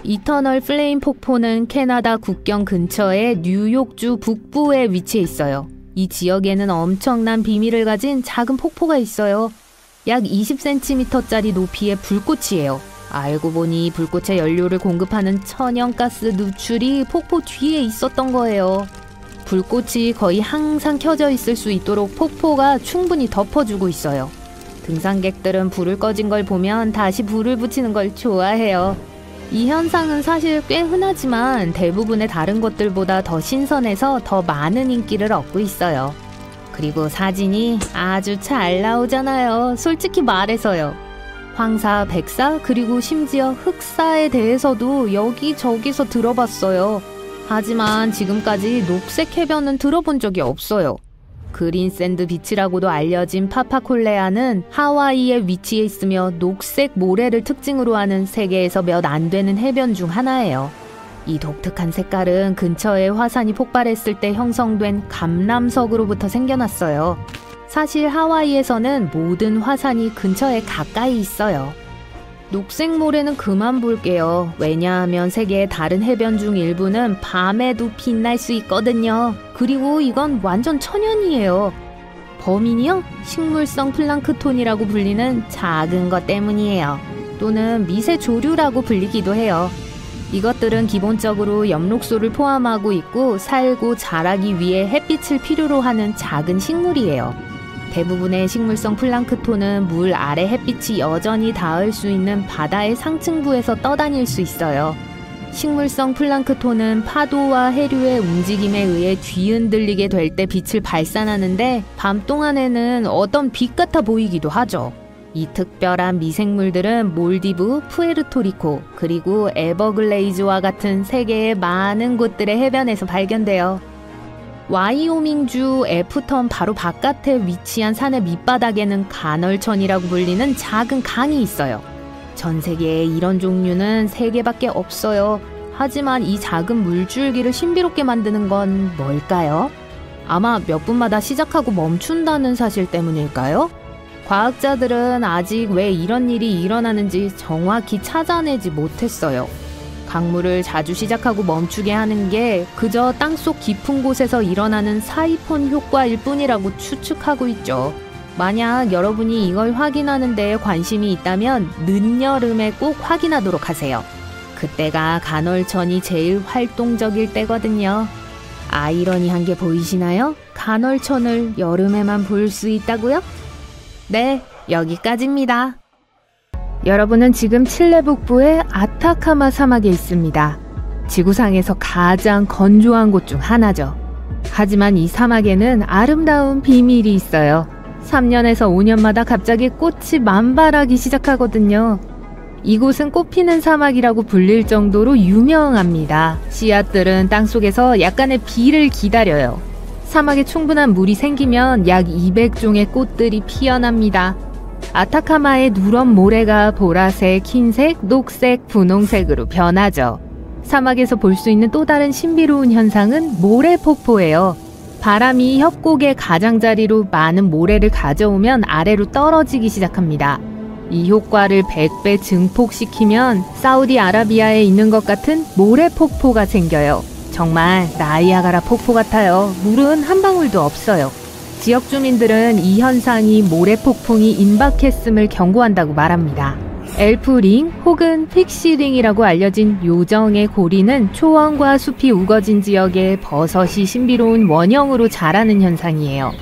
이터널 플레임 폭포는 캐나다 국경 근처의 뉴욕주 북부에 위치해 있어요. 이 지역에는 엄청난 비밀을 가진 작은 폭포가 있어요. 약 20cm짜리 높이의 불꽃이에요. 알고 보니 불꽃의 연료를 공급하는 천연가스 누출이 폭포 뒤에 있었던 거예요. 불꽃이 거의 항상 켜져 있을 수 있도록 폭포가 충분히 덮어주고 있어요. 등산객들은 불을 꺼진 걸 보면 다시 불을 붙이는 걸 좋아해요. 이 현상은 사실 꽤 흔하지만 대부분의 다른 곳들보다 더 신선해서 더 많은 인기를 얻고 있어요. 그리고 사진이 아주 잘 나오잖아요. 솔직히 말해서요. 황사, 백사, 그리고 심지어 흑사에 대해서도 여기저기서 들어봤어요. 하지만 지금까지 녹색 해변은 들어본 적이 없어요. 그린샌드 비치라고도 알려진 파파콜레아는 하와이에 위치해 있으며 녹색 모래를 특징으로 하는 세계에서 몇 안 되는 해변 중 하나예요. 이 독특한 색깔은 근처에 화산이 폭발했을 때 형성된 감람석으로부터 생겨났어요. 사실 하와이에서는 모든 화산이 근처에 가까이 있어요. 녹색 모래는 그만 볼게요. 왜냐하면 세계의 다른 해변 중 일부는 밤에도 빛날 수 있거든요. 그리고 이건 완전 천연이에요. 범인이요? 식물성 플랑크톤이라고 불리는 작은 것 때문이에요. 또는 미세조류라고 불리기도 해요. 이것들은 기본적으로 엽록소를 포함하고 있고 살고 자라기 위해 햇빛을 필요로 하는 작은 식물이에요. 대부분의 식물성 플랑크톤은 물 아래 햇빛이 여전히 닿을 수 있는 바다의 상층부에서 떠다닐 수 있어요. 식물성 플랑크톤은 파도와 해류의 움직임에 의해 뒤흔들리게 될 때 빛을 발산하는데 밤 동안에는 어떤 빛 같아 보이기도 하죠. 이 특별한 미생물들은 몰디브, 푸에르토리코, 그리고 에버글레이즈와 같은 세계의 많은 곳들의 해변에서 발견돼요. 와이오밍주 애프턴 바로 바깥에 위치한 산의 밑바닥에는 간헐천이라고 불리는 작은 강이 있어요. 전 세계에 이런 종류는 3개밖에 없어요. 하지만 이 작은 물줄기를 신비롭게 만드는 건 뭘까요? 아마 몇 분마다 시작하고 멈춘다는 사실 때문일까요? 과학자들은 아직 왜 이런 일이 일어나는지 정확히 찾아내지 못했어요. 강물을 자주 시작하고 멈추게 하는 게 그저 땅속 깊은 곳에서 일어나는 사이폰 효과일 뿐이라고 추측하고 있죠. 만약 여러분이 이걸 확인하는 데에 관심이 있다면 늦여름에 꼭 확인하도록 하세요. 그때가 간헐천이 제일 활동적일 때거든요. 아이러니한 게 보이시나요? 간헐천을 여름에만 볼 수 있다고요? 네, 여기까지입니다. 여러분은 지금 칠레 북부의 아타카마 사막에 있습니다. 지구상에서 가장 건조한 곳 중 하나죠. 하지만 이 사막에는 아름다운 비밀이 있어요. 3년에서 5년마다 갑자기 꽃이 만발하기 시작하거든요. 이곳은 꽃피는 사막이라고 불릴 정도로 유명합니다. 씨앗들은 땅속에서 약간의 비를 기다려요. 사막에 충분한 물이 생기면 약 200종의 꽃들이 피어납니다. 아타카마의 누런 모래가 보라색, 흰색, 녹색, 분홍색으로 변하죠. 사막에서 볼 수 있는 또 다른 신비로운 현상은 모래폭포예요. 바람이 협곡의 가장자리로 많은 모래를 가져오면 아래로 떨어지기 시작합니다. 이 효과를 100배 증폭시키면 사우디아라비아에 있는 것 같은 모래폭포가 생겨요. 정말 나이아가라 폭포 같아요. 물은 한 방울도 없어요. 지역 주민들은 이 현상이 모래폭풍이 임박했음을 경고한다고 말합니다. 엘프링 혹은 픽시링이라고 알려진 요정의 고리는 초원과 숲이 우거진 지역에 버섯이 신비로운 원형으로 자라는 현상이에요.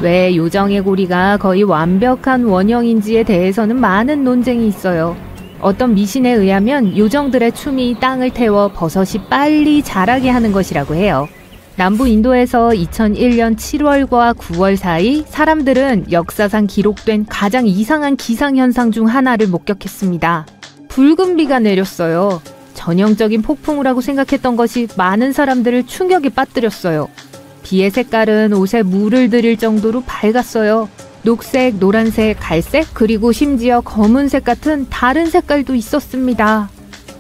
왜 요정의 고리가 거의 완벽한 원형인지에 대해서는 많은 논쟁이 있어요. 어떤 미신에 의하면 요정들의 춤이 땅을 태워 버섯이 빨리 자라게 하는 것이라고 해요. 남부 인도에서 2001년 7월과 9월 사이 사람들은 역사상 기록된 가장 이상한 기상현상 중 하나를 목격했습니다. 붉은 비가 내렸어요. 전형적인 폭풍우라고 생각했던 것이 많은 사람들을 충격에 빠뜨렸어요. 비의 색깔은 옷에 물을 들일 정도로 밝았어요. 녹색, 노란색, 갈색, 그리고 심지어 검은색 같은 다른 색깔도 있었습니다.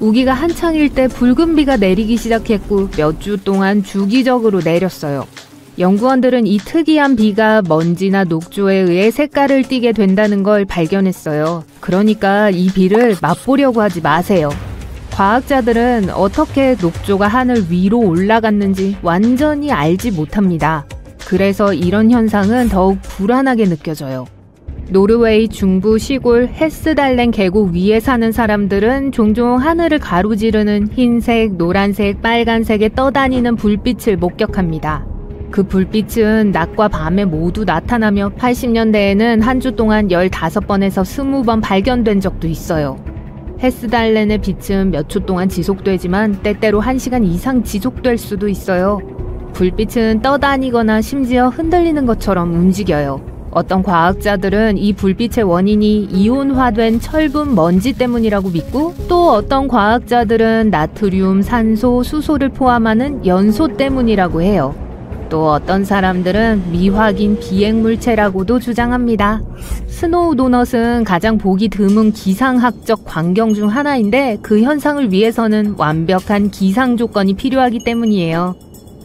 우기가 한창일 때 붉은 비가 내리기 시작했고 몇 주 동안 주기적으로 내렸어요. 연구원들은 이 특이한 비가 먼지나 녹조에 의해 색깔을 띠게 된다는 걸 발견했어요. 그러니까 이 비를 맛보려고 하지 마세요. 과학자들은 어떻게 녹조가 하늘 위로 올라갔는지 완전히 알지 못합니다. 그래서 이런 현상은 더욱 불안하게 느껴져요. 노르웨이 중부 시골 헤스달렌 계곡 위에 사는 사람들은 종종 하늘을 가로지르는 흰색, 노란색, 빨간색에 떠다니는 불빛을 목격합니다. 그 불빛은 낮과 밤에 모두 나타나며 80년대에는 한 주 동안 15번에서 20번 발견된 적도 있어요. 헤스달렌의 빛은 몇 초 동안 지속되지만 때때로 1시간 이상 지속될 수도 있어요. 불빛은 떠다니거나 심지어 흔들리는 것처럼 움직여요. 어떤 과학자들은 이 불빛의 원인이 이온화된 철분 먼지 때문이라고 믿고 또 어떤 과학자들은 나트륨, 산소, 수소를 포함하는 연소 때문이라고 해요. 또 어떤 사람들은 미확인 비행물체라고도 주장합니다. 스노우 도넛은 가장 보기 드문 기상학적 광경 중 하나인데 그 현상을 위해서는 완벽한 기상 조건이 필요하기 때문이에요.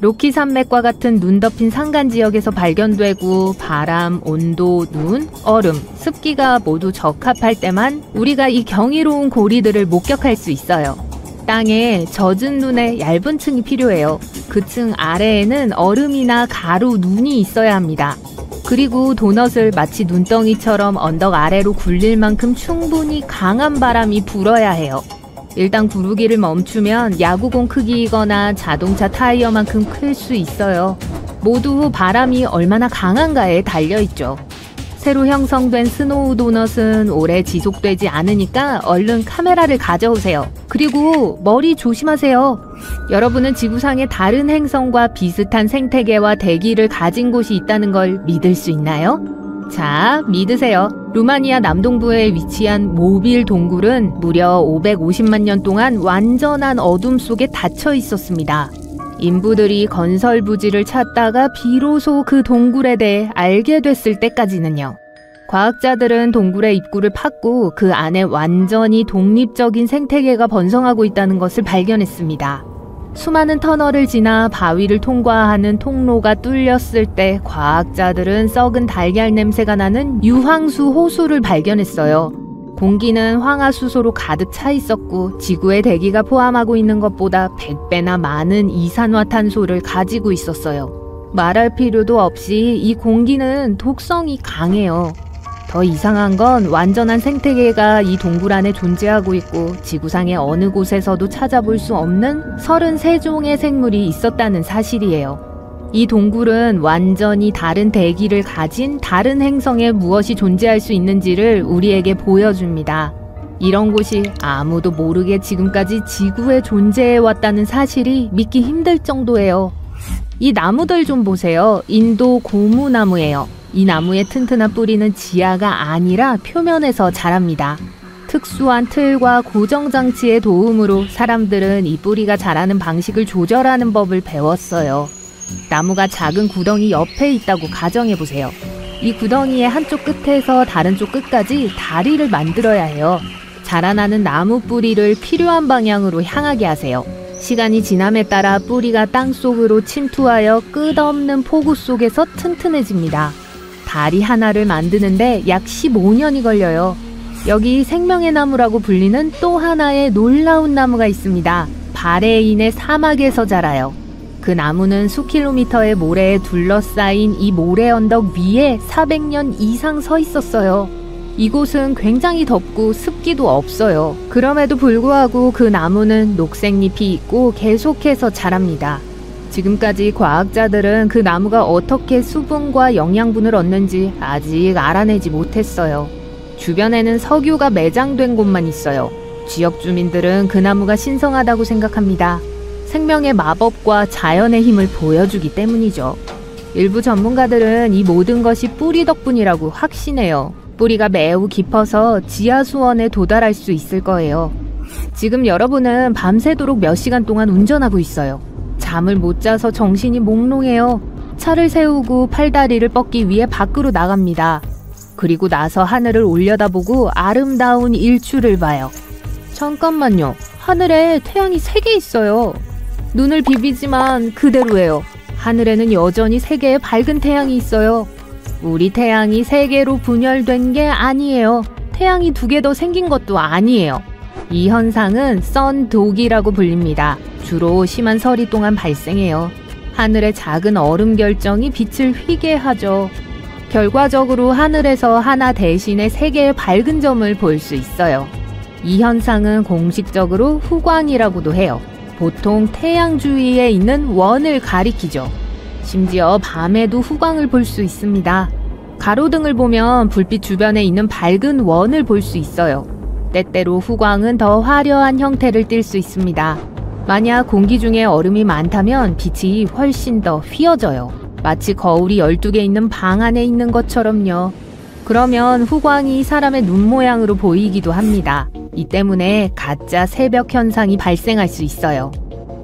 로키 산맥과 같은 눈 덮인 산간 지역에서 발견되고 바람, 온도, 눈, 얼음, 습기가 모두 적합할 때만 우리가 이 경이로운 고리들을 목격할 수 있어요. 땅에 젖은 눈의 얇은 층이 필요해요. 그 층 아래에는 얼음이나 가루, 눈이 있어야 합니다. 그리고 도넛을 마치 눈덩이처럼 언덕 아래로 굴릴 만큼 충분히 강한 바람이 불어야 해요. 일단 구르기를 멈추면 야구공 크기이거나 자동차 타이어만큼 클 수 있어요. 모두 바람이 얼마나 강한가에 달려있죠. 새로 형성된 스노우 도넛은 오래 지속되지 않으니까 얼른 카메라를 가져오세요. 그리고 머리 조심하세요. 여러분은 지구상의 다른 행성과 비슷한 생태계와 대기를 가진 곳이 있다는 걸 믿을 수 있나요? 자, 믿으세요. 루마니아 남동부에 위치한 모빌 동굴은 무려 550만 년 동안 완전한 어둠 속에 닫혀 있었습니다. 인부들이 건설 부지를 찾다가 비로소 그 동굴에 대해 알게 됐을 때까지는요. 과학자들은 동굴의 입구를 팠고 그 안에 완전히 독립적인 생태계가 번성하고 있다는 것을 발견했습니다. 수많은 터널을 지나 바위를 통과하는 통로가 뚫렸을 때 과학자들은 썩은 달걀 냄새가 나는 유황수 호수를 발견했어요. 공기는 황화수소로 가득 차 있었고 지구의 대기가 포함하고 있는 것보다 100배나 많은 이산화탄소를 가지고 있었어요. 말할 필요도 없이 이 공기는 독성이 강해요. 더 이상한 건 완전한 생태계가 이 동굴 안에 존재하고 있고 지구상의 어느 곳에서도 찾아볼 수 없는 33종의 생물이 있었다는 사실이에요. 이 동굴은 완전히 다른 대기를 가진 다른 행성에 무엇이 존재할 수 있는지를 우리에게 보여줍니다. 이런 곳이 아무도 모르게 지금까지 지구에 존재해왔다는 사실이 믿기 힘들 정도예요. 이 나무들 좀 보세요. 인도 고무나무예요. 이 나무의 튼튼한 뿌리는 지하가 아니라 표면에서 자랍니다. 특수한 틀과 고정장치의 도움으로 사람들은 이 뿌리가 자라는 방식을 조절하는 법을 배웠어요. 나무가 작은 구덩이 옆에 있다고 가정해보세요. 이 구덩이의 한쪽 끝에서 다른 쪽 끝까지 다리를 만들어야 해요. 자라나는 나무 뿌리를 필요한 방향으로 향하게 하세요. 시간이 지남에 따라 뿌리가 땅속으로 침투하여 끝없는 폭우 속에서 튼튼해집니다. 다리 하나를 만드는데 약 15년이 걸려요. 여기 생명의 나무라고 불리는 또 하나의 놀라운 나무가 있습니다. 바레인의 사막에서 자라요. 그 나무는 수킬로미터의 모래에 둘러싸인 이 모래 언덕 위에 400년 이상 서 있었어요. 이곳은 굉장히 덥고 습기도 없어요. 그럼에도 불구하고 그 나무는 녹색잎이 있고 계속해서 자랍니다. 지금까지 과학자들은 그 나무가 어떻게 수분과 영양분을 얻는지 아직 알아내지 못했어요. 주변에는 석유가 매장된 곳만 있어요. 지역 주민들은 그 나무가 신성하다고 생각합니다. 생명의 마법과 자연의 힘을 보여주기 때문이죠. 일부 전문가들은 이 모든 것이 뿌리 덕분이라고 확신해요. 뿌리가 매우 깊어서 지하 수원에 도달할 수 있을 거예요. 지금 여러분은 밤새도록 몇 시간 동안 운전하고 있어요. 잠을 못 자서 정신이 몽롱해요. 차를 세우고 팔다리를 뻗기 위해 밖으로 나갑니다. 그리고 나서 하늘을 올려다보고 아름다운 일출을 봐요. 잠깐만요. 하늘에 태양이 3개 있어요. 눈을 비비지만 그대로예요. 하늘에는 여전히 3개의 밝은 태양이 있어요. 우리 태양이 3개로 분열된 게 아니에요. 태양이 2개 더 생긴 것도 아니에요. 이 현상은 선독이라고 불립니다. 주로 심한 서리 동안 발생해요. 하늘의 작은 얼음 결정이 빛을 휘게 하죠. 결과적으로 하늘에서 하나 대신에 3개의 밝은 점을 볼 수 있어요. 이 현상은 공식적으로 후광이라고도 해요. 보통 태양 주위에 있는 원을 가리키죠. 심지어 밤에도 후광을 볼 수 있습니다. 가로등을 보면 불빛 주변에 있는 밝은 원을 볼 수 있어요. 때때로 후광은 더 화려한 형태를 띨 수 있습니다. 만약 공기 중에 얼음이 많다면 빛이 훨씬 더 휘어져요. 마치 거울이 12개 있는 방 안에 있는 것처럼요. 그러면 후광이 사람의 눈 모양으로 보이기도 합니다. 이 때문에 가짜 새벽 현상이 발생할 수 있어요.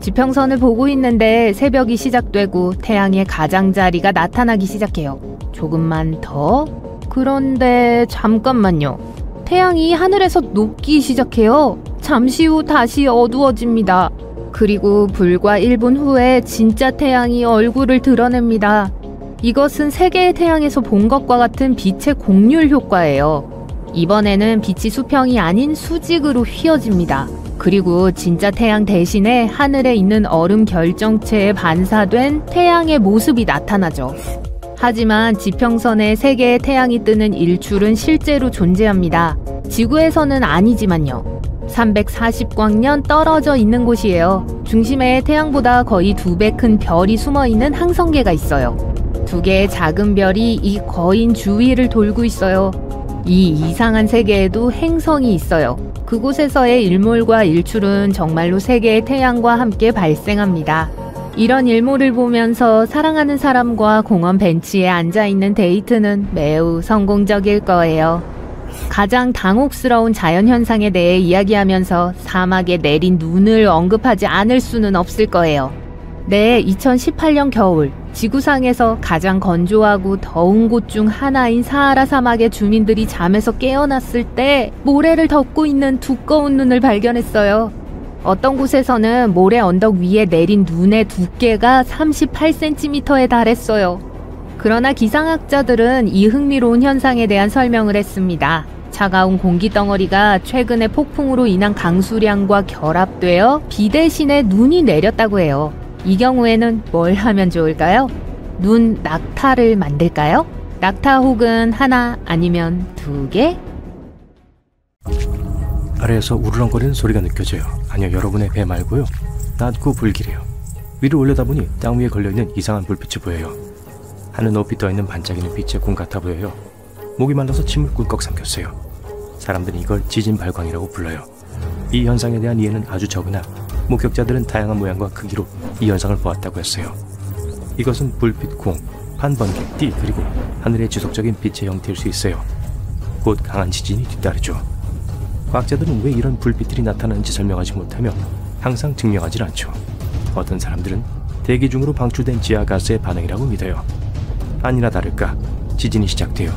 지평선을 보고 있는데 새벽이 시작되고 태양의 가장자리가 나타나기 시작해요. 조금만 더. 그런데 잠깐만요. 태양이 하늘에서 녹기 시작해요. 잠시 후 다시 어두워집니다. 그리고 불과 1분 후에 진짜 태양이 얼굴을 드러냅니다. 이것은 세 개의 태양에서 본 것과 같은 빛의 공률 효과예요. 이번에는 빛이 수평이 아닌 수직으로 휘어집니다. 그리고 진짜 태양 대신에 하늘에 있는 얼음 결정체에 반사된 태양의 모습이 나타나죠. 하지만 지평선에 세 개의 태양이 뜨는 일출은 실제로 존재합니다. 지구에서는 아니지만요. 340광년 떨어져 있는 곳이에요. 중심에 태양보다 거의 2배 큰 별이 숨어있는 항성계가 있어요. 2개의 작은 별이 이 거인 주위를 돌고 있어요. 이 이상한 세계에도 행성이 있어요. 그곳에서의 일몰과 일출은 정말로 세 개의 태양과 함께 발생합니다. 이런 일몰을 보면서 사랑하는 사람과 공원 벤치에 앉아있는 데이트는 매우 성공적일 거예요. 가장 당혹스러운 자연현상에 대해 이야기하면서 사막에 내린 눈을 언급하지 않을 수는 없을 거예요. 네, 2018년 겨울 지구상에서 가장 건조하고 더운 곳 중 하나인 사하라 사막의 주민들이 잠에서 깨어났을 때 모래를 덮고 있는 두꺼운 눈을 발견했어요. 어떤 곳에서는 모래 언덕 위에 내린 눈의 두께가 38cm에 달했어요. 그러나 기상학자들은 이 흥미로운 현상에 대한 설명을 했습니다. 차가운 공기 덩어리가 최근의 폭풍으로 인한 강수량과 결합되어 비 대신에 눈이 내렸다고 해요. 이 경우에는 뭘 하면 좋을까요? 눈 낙타를 만들까요? 낙타 혹은 하나 아니면 2개? 아래에서 우르렁거리는 소리가 느껴져요. 아니요, 여러분의 배 말고요. 낮고 불길해요. 위로 올려다보니 땅 위에 걸려있는 이상한 불빛이 보여요. 하늘 높이 떠있는 반짝이는 빛의 공 같아 보여요. 목이 말라서 침을 꿀꺽 삼켰어요. 사람들은 이걸 지진 발광이라고 불러요. 이 현상에 대한 이해는 아주 적으나 목격자들은 다양한 모양과 크기로 이 현상을 보았다고 했어요. 이것은 불빛 공, 판번개, 띠 그리고 하늘의 지속적인 빛의 형태일 수 있어요. 곧 강한 지진이 뒤따르죠. 과학자들은 왜 이런 불빛들이 나타나는지 설명하지 못하며 항상 증명하지 않죠. 어떤 사람들은 대기 중으로 방출된 지하가스의 반응이라고 믿어요. 아니나 다를까 지진이 시작돼요.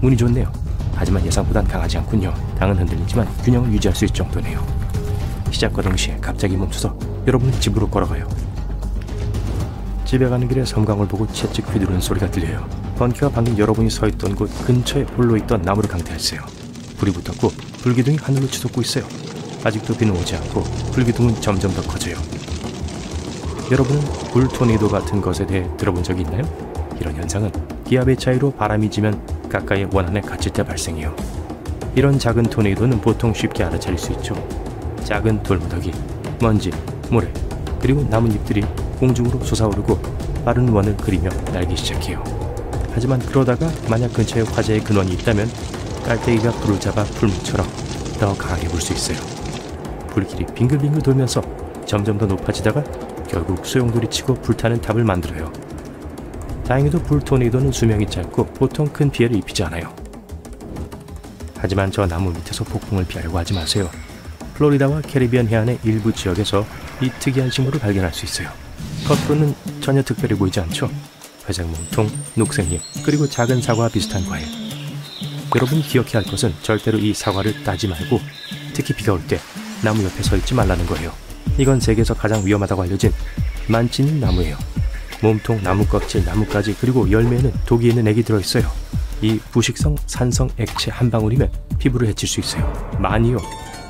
운이 좋네요. 하지만 예상보단 강하지 않군요. 당은 흔들리지만 균형을 유지할 수 있을 정도네요. 시작과 동시에 갑자기 멈춰서 여러분은 집으로 걸어가요. 집에 가는 길에 섬광을 보고 채찍 휘두르는 소리가 들려요. 번개와 방금 여러분이 서 있던 곳 근처에 홀로 있던 나무를 강타했어요. 불이 붙었고 불기둥이 하늘로 치솟고 있어요. 아직도 비는 오지 않고 불기둥은 점점 더 커져요. 여러분은 불 토네이도 같은 것에 대해 들어본 적이 있나요? 이런 현상은 기압의 차이로 바람이 지면 가까이 원안에 갇힐 때 발생해요. 이런 작은 토네이도는 보통 쉽게 알아차릴 수 있죠. 작은 돌무더기, 먼지, 모래, 그리고 나뭇잎들이 공중으로 솟아오르고 빠른 원을 그리며 날기 시작해요. 하지만 그러다가 만약 근처에 화재의 근원이 있다면 깔때기가 불을 잡아 풀무처럼 더 강하게 불 수 있어요. 불길이 빙글빙글 돌면서 점점 더 높아지다가 결국 소용돌이 치고 불타는 탑을 만들어요. 다행히도 불 토네이도는 수명이 짧고 보통 큰 피해를 입히지 않아요. 하지만 저 나무 밑에서 폭풍을 피하려고 하지 마세요. 플로리다와 캐리비안 해안의 일부 지역에서 이 특이한 식물을 발견할 수 있어요. 겉으로는 전혀 특별해 보이지 않죠? 회색 몸통, 녹색잎, 그리고 작은 사과와 비슷한 과일. 여러분이 기억해야 할 것은 절대로 이 사과를 따지 말고 특히 비가 올 때 나무 옆에 서 있지 말라는 거예요. 이건 세계에서 가장 위험하다고 알려진 만치니 나무예요. 몸통, 나무 껍질, 나뭇가지 그리고 열매에는 독이 있는 액이 들어있어요. 이 부식성 산성 액체 한 방울이면 피부를 해칠 수 있어요. 많이요.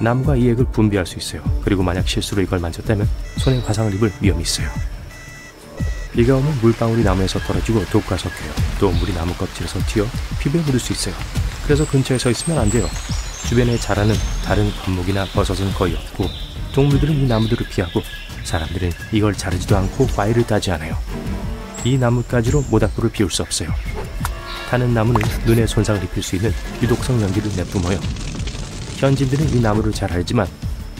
나무가 이 액을 분비할 수 있어요. 그리고 만약 실수로 이걸 만졌다면 손에 화상을 입을 위험이 있어요. 비가 오면 물방울이 나무에서 떨어지고 독과 섞여요. 또 물이 나무 껍질에서 튀어 피부에 묻을 수 있어요. 그래서 근처에 서 있으면 안 돼요. 주변에 자라는 다른 관목이나 버섯은 거의 없고 동물들은 이 나무들을 피하고 사람들은 이걸 자르지도 않고 과일을 따지 않아요. 이 나뭇가지로 모닥불을 피울 수 없어요. 타는 나무는 눈에 손상을 입힐 수 있는 유독성 연기를 내뿜어요. 현지인들은 이 나무를 잘 알지만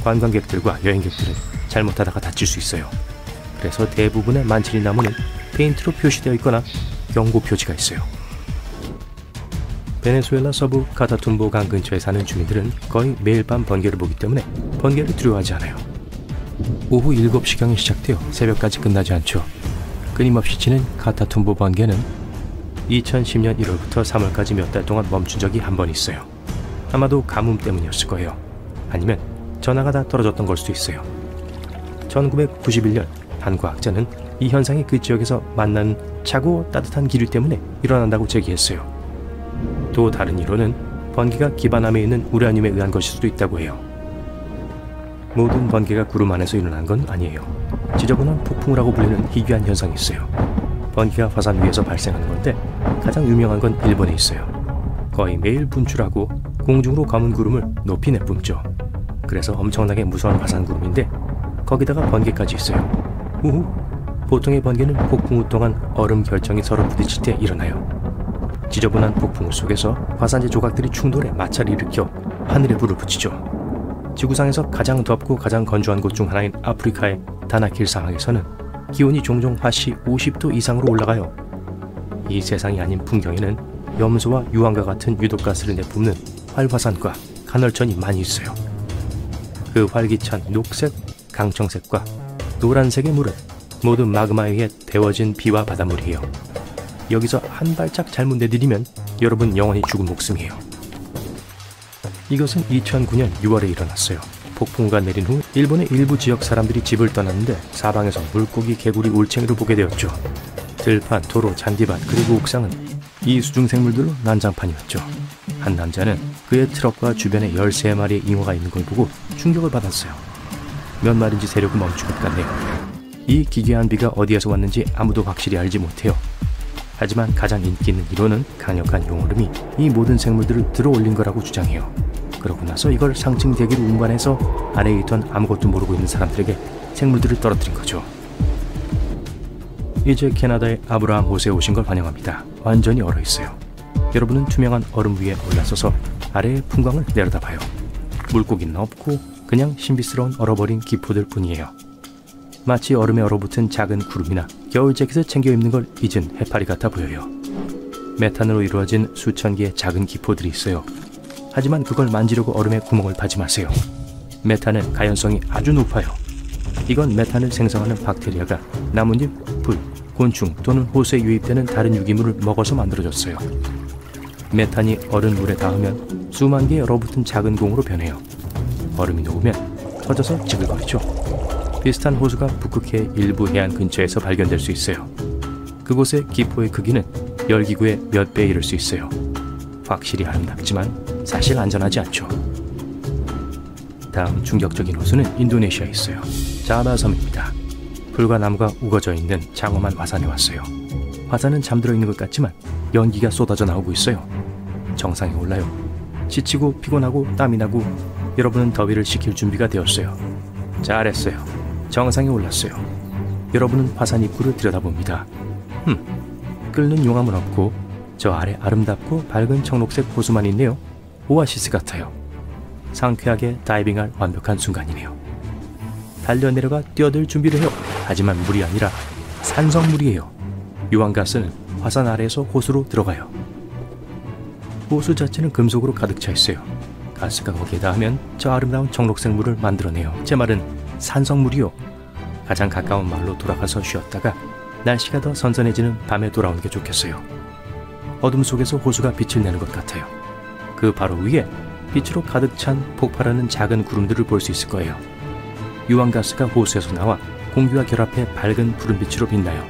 관광객들과 여행객들은 잘못하다가 다칠 수 있어요. 그래서 대부분의 만치니 나무는 페인트로 표시되어 있거나 경고 표지가 있어요. 베네수엘라 서부 카타툼보 강 근처에 사는 주민들은 거의 매일 밤 번개를 보기 때문에 번개를 두려워하지 않아요. 오후 7시경에 시작되어 새벽까지 끝나지 않죠. 끊임없이 치는 카타툼보 번개는 2010년 1월부터 3월까지 몇 달 동안 멈춘 적이 한 번 있어요. 아마도 가뭄 때문이었을 거예요. 아니면 전화가 다 떨어졌던 걸 수도 있어요. 1991년 한 과학자는 이 현상이 그 지역에서 만나는 차고 따뜻한 기류 때문에 일어난다고 제기했어요. 또 다른 이론은 번개가 기반함에 있는 우라늄에 의한 것일 수도 있다고 해요. 모든 번개가 구름 안에서 일어난 건 아니에요. 지저분한 폭풍우라고 불리는 희귀한 현상이 있어요. 번개가 화산 위에서 발생하는 건데 가장 유명한 건 일본에 있어요. 거의 매일 분출하고 공중으로 검은 구름을 높이 내뿜죠. 그래서 엄청나게 무서운 화산 구름인데 거기다가 번개까지 있어요. 우후! 보통의 번개는 폭풍우 동안 얼음 결정이 서로 부딪힐 때 일어나요. 지저분한 폭풍우 속에서 화산재 조각들이 충돌해 마찰을 일으켜 하늘에 불을 붙이죠. 지구상에서 가장 덥고 가장 건조한 곳 중 하나인 아프리카의 다나킬 상황에서는 기온이 종종 화씨 50도 이상으로 올라가요. 이 세상이 아닌 풍경에는 염소와 유황과 같은 유독가스를 내뿜는 활화산과 간헐천이 많이 있어요. 그 활기찬 녹색, 강청색과 노란색의 물은 모두 마그마에 의해 데워진 비와 바닷물이에요. 여기서 한 발짝 잘못 내디디면 여러분 영원히 죽은 목숨이에요. 이것은 2009년 6월에 일어났어요. 폭풍우가 내린 후 일본의 일부 지역 사람들이 집을 떠났는데 사방에서 물고기, 개구리, 올챙이를 보게 되었죠. 들판, 도로, 잔디밭 그리고 옥상은 이 수중생물들로 난장판이었죠. 한 남자는 그의 트럭과 주변에 13마리의 잉어가 있는 걸 보고 충격을 받았어요. 몇 마리인지 세력이 멈춘 것 같네요. 이 기괴한 비가 어디에서 왔는지 아무도 확실히 알지 못해요. 하지만 가장 인기 있는 이론은 강력한 용얼음이 이 모든 생물들을 들어올린 거라고 주장해요. 그러고 나서 이걸 상층 대기로 운반해서 아래에 있던 아무것도 모르고 있는 사람들에게 생물들을 떨어뜨린 거죠. 이제 캐나다의 아브라함 호수에 오신 걸 환영합니다. 완전히 얼어있어요. 여러분은 투명한 얼음 위에 올라서서 아래의 풍광을 내려다봐요. 물고기는 없고 그냥 신비스러운 얼어버린 기포들 뿐이에요. 마치 얼음에 얼어붙은 작은 구름이나 겨울 재킷을 챙겨 입는 걸 잊은 해파리 같아 보여요. 메탄으로 이루어진 수천 개의 작은 기포들이 있어요. 하지만 그걸 만지려고 얼음에 구멍을 파지 마세요. 메탄은 가연성이 아주 높아요. 이건 메탄을 생성하는 박테리아가 나뭇잎, 풀, 곤충 또는 호수에 유입되는 다른 유기물을 먹어서 만들어졌어요. 메탄이 얼음 물에 닿으면 수만 개의 얼어붙은 작은 공으로 변해요. 얼음이 녹으면 터져서 지글거리죠. 비슷한 호수가 북극해의 일부 해안 근처에서 발견될 수 있어요. 그곳의 기포의 크기는 열기구의 몇 배에 이를 수 있어요. 확실히 아름답지만 사실 안전하지 않죠. 다음 충격적인 호수는 인도네시아에 있어요. 자바 섬입니다. 풀과 나무가 우거져 있는 장엄한 화산에 왔어요. 화산은 잠들어 있는 것 같지만 연기가 쏟아져 나오고 있어요. 정상에 올라요. 지치고 피곤하고 땀이 나고 여러분은 더위를 식힐 준비가 되었어요. 잘했어요. 정상에 올랐어요. 여러분은 화산 입구를 들여다봅니다. 끓는 용암은 없고 저 아래 아름답고 밝은 청록색 호수만 있네요. 오아시스 같아요. 상쾌하게 다이빙할 완벽한 순간이네요. 달려내려가 뛰어들 준비를 해요. 하지만 물이 아니라 산성물이에요. 유황가스는 화산 아래에서 호수로 들어가요. 호수 자체는 금속으로 가득 차 있어요. 가스가 거기에 닿으면 저 아름다운 청록색 물을 만들어내요. 제 말은 산성물이요. 가장 가까운 마을로 돌아가서 쉬었다가 날씨가 더 선선해지는 밤에 돌아오는 게 좋겠어요. 어둠 속에서 호수가 빛을 내는 것 같아요. 그 바로 위에 빛으로 가득 찬 폭발하는 작은 구름들을 볼 수 있을 거예요. 유황가스가 호수에서 나와 공기와 결합해 밝은 푸른빛으로 빛나요.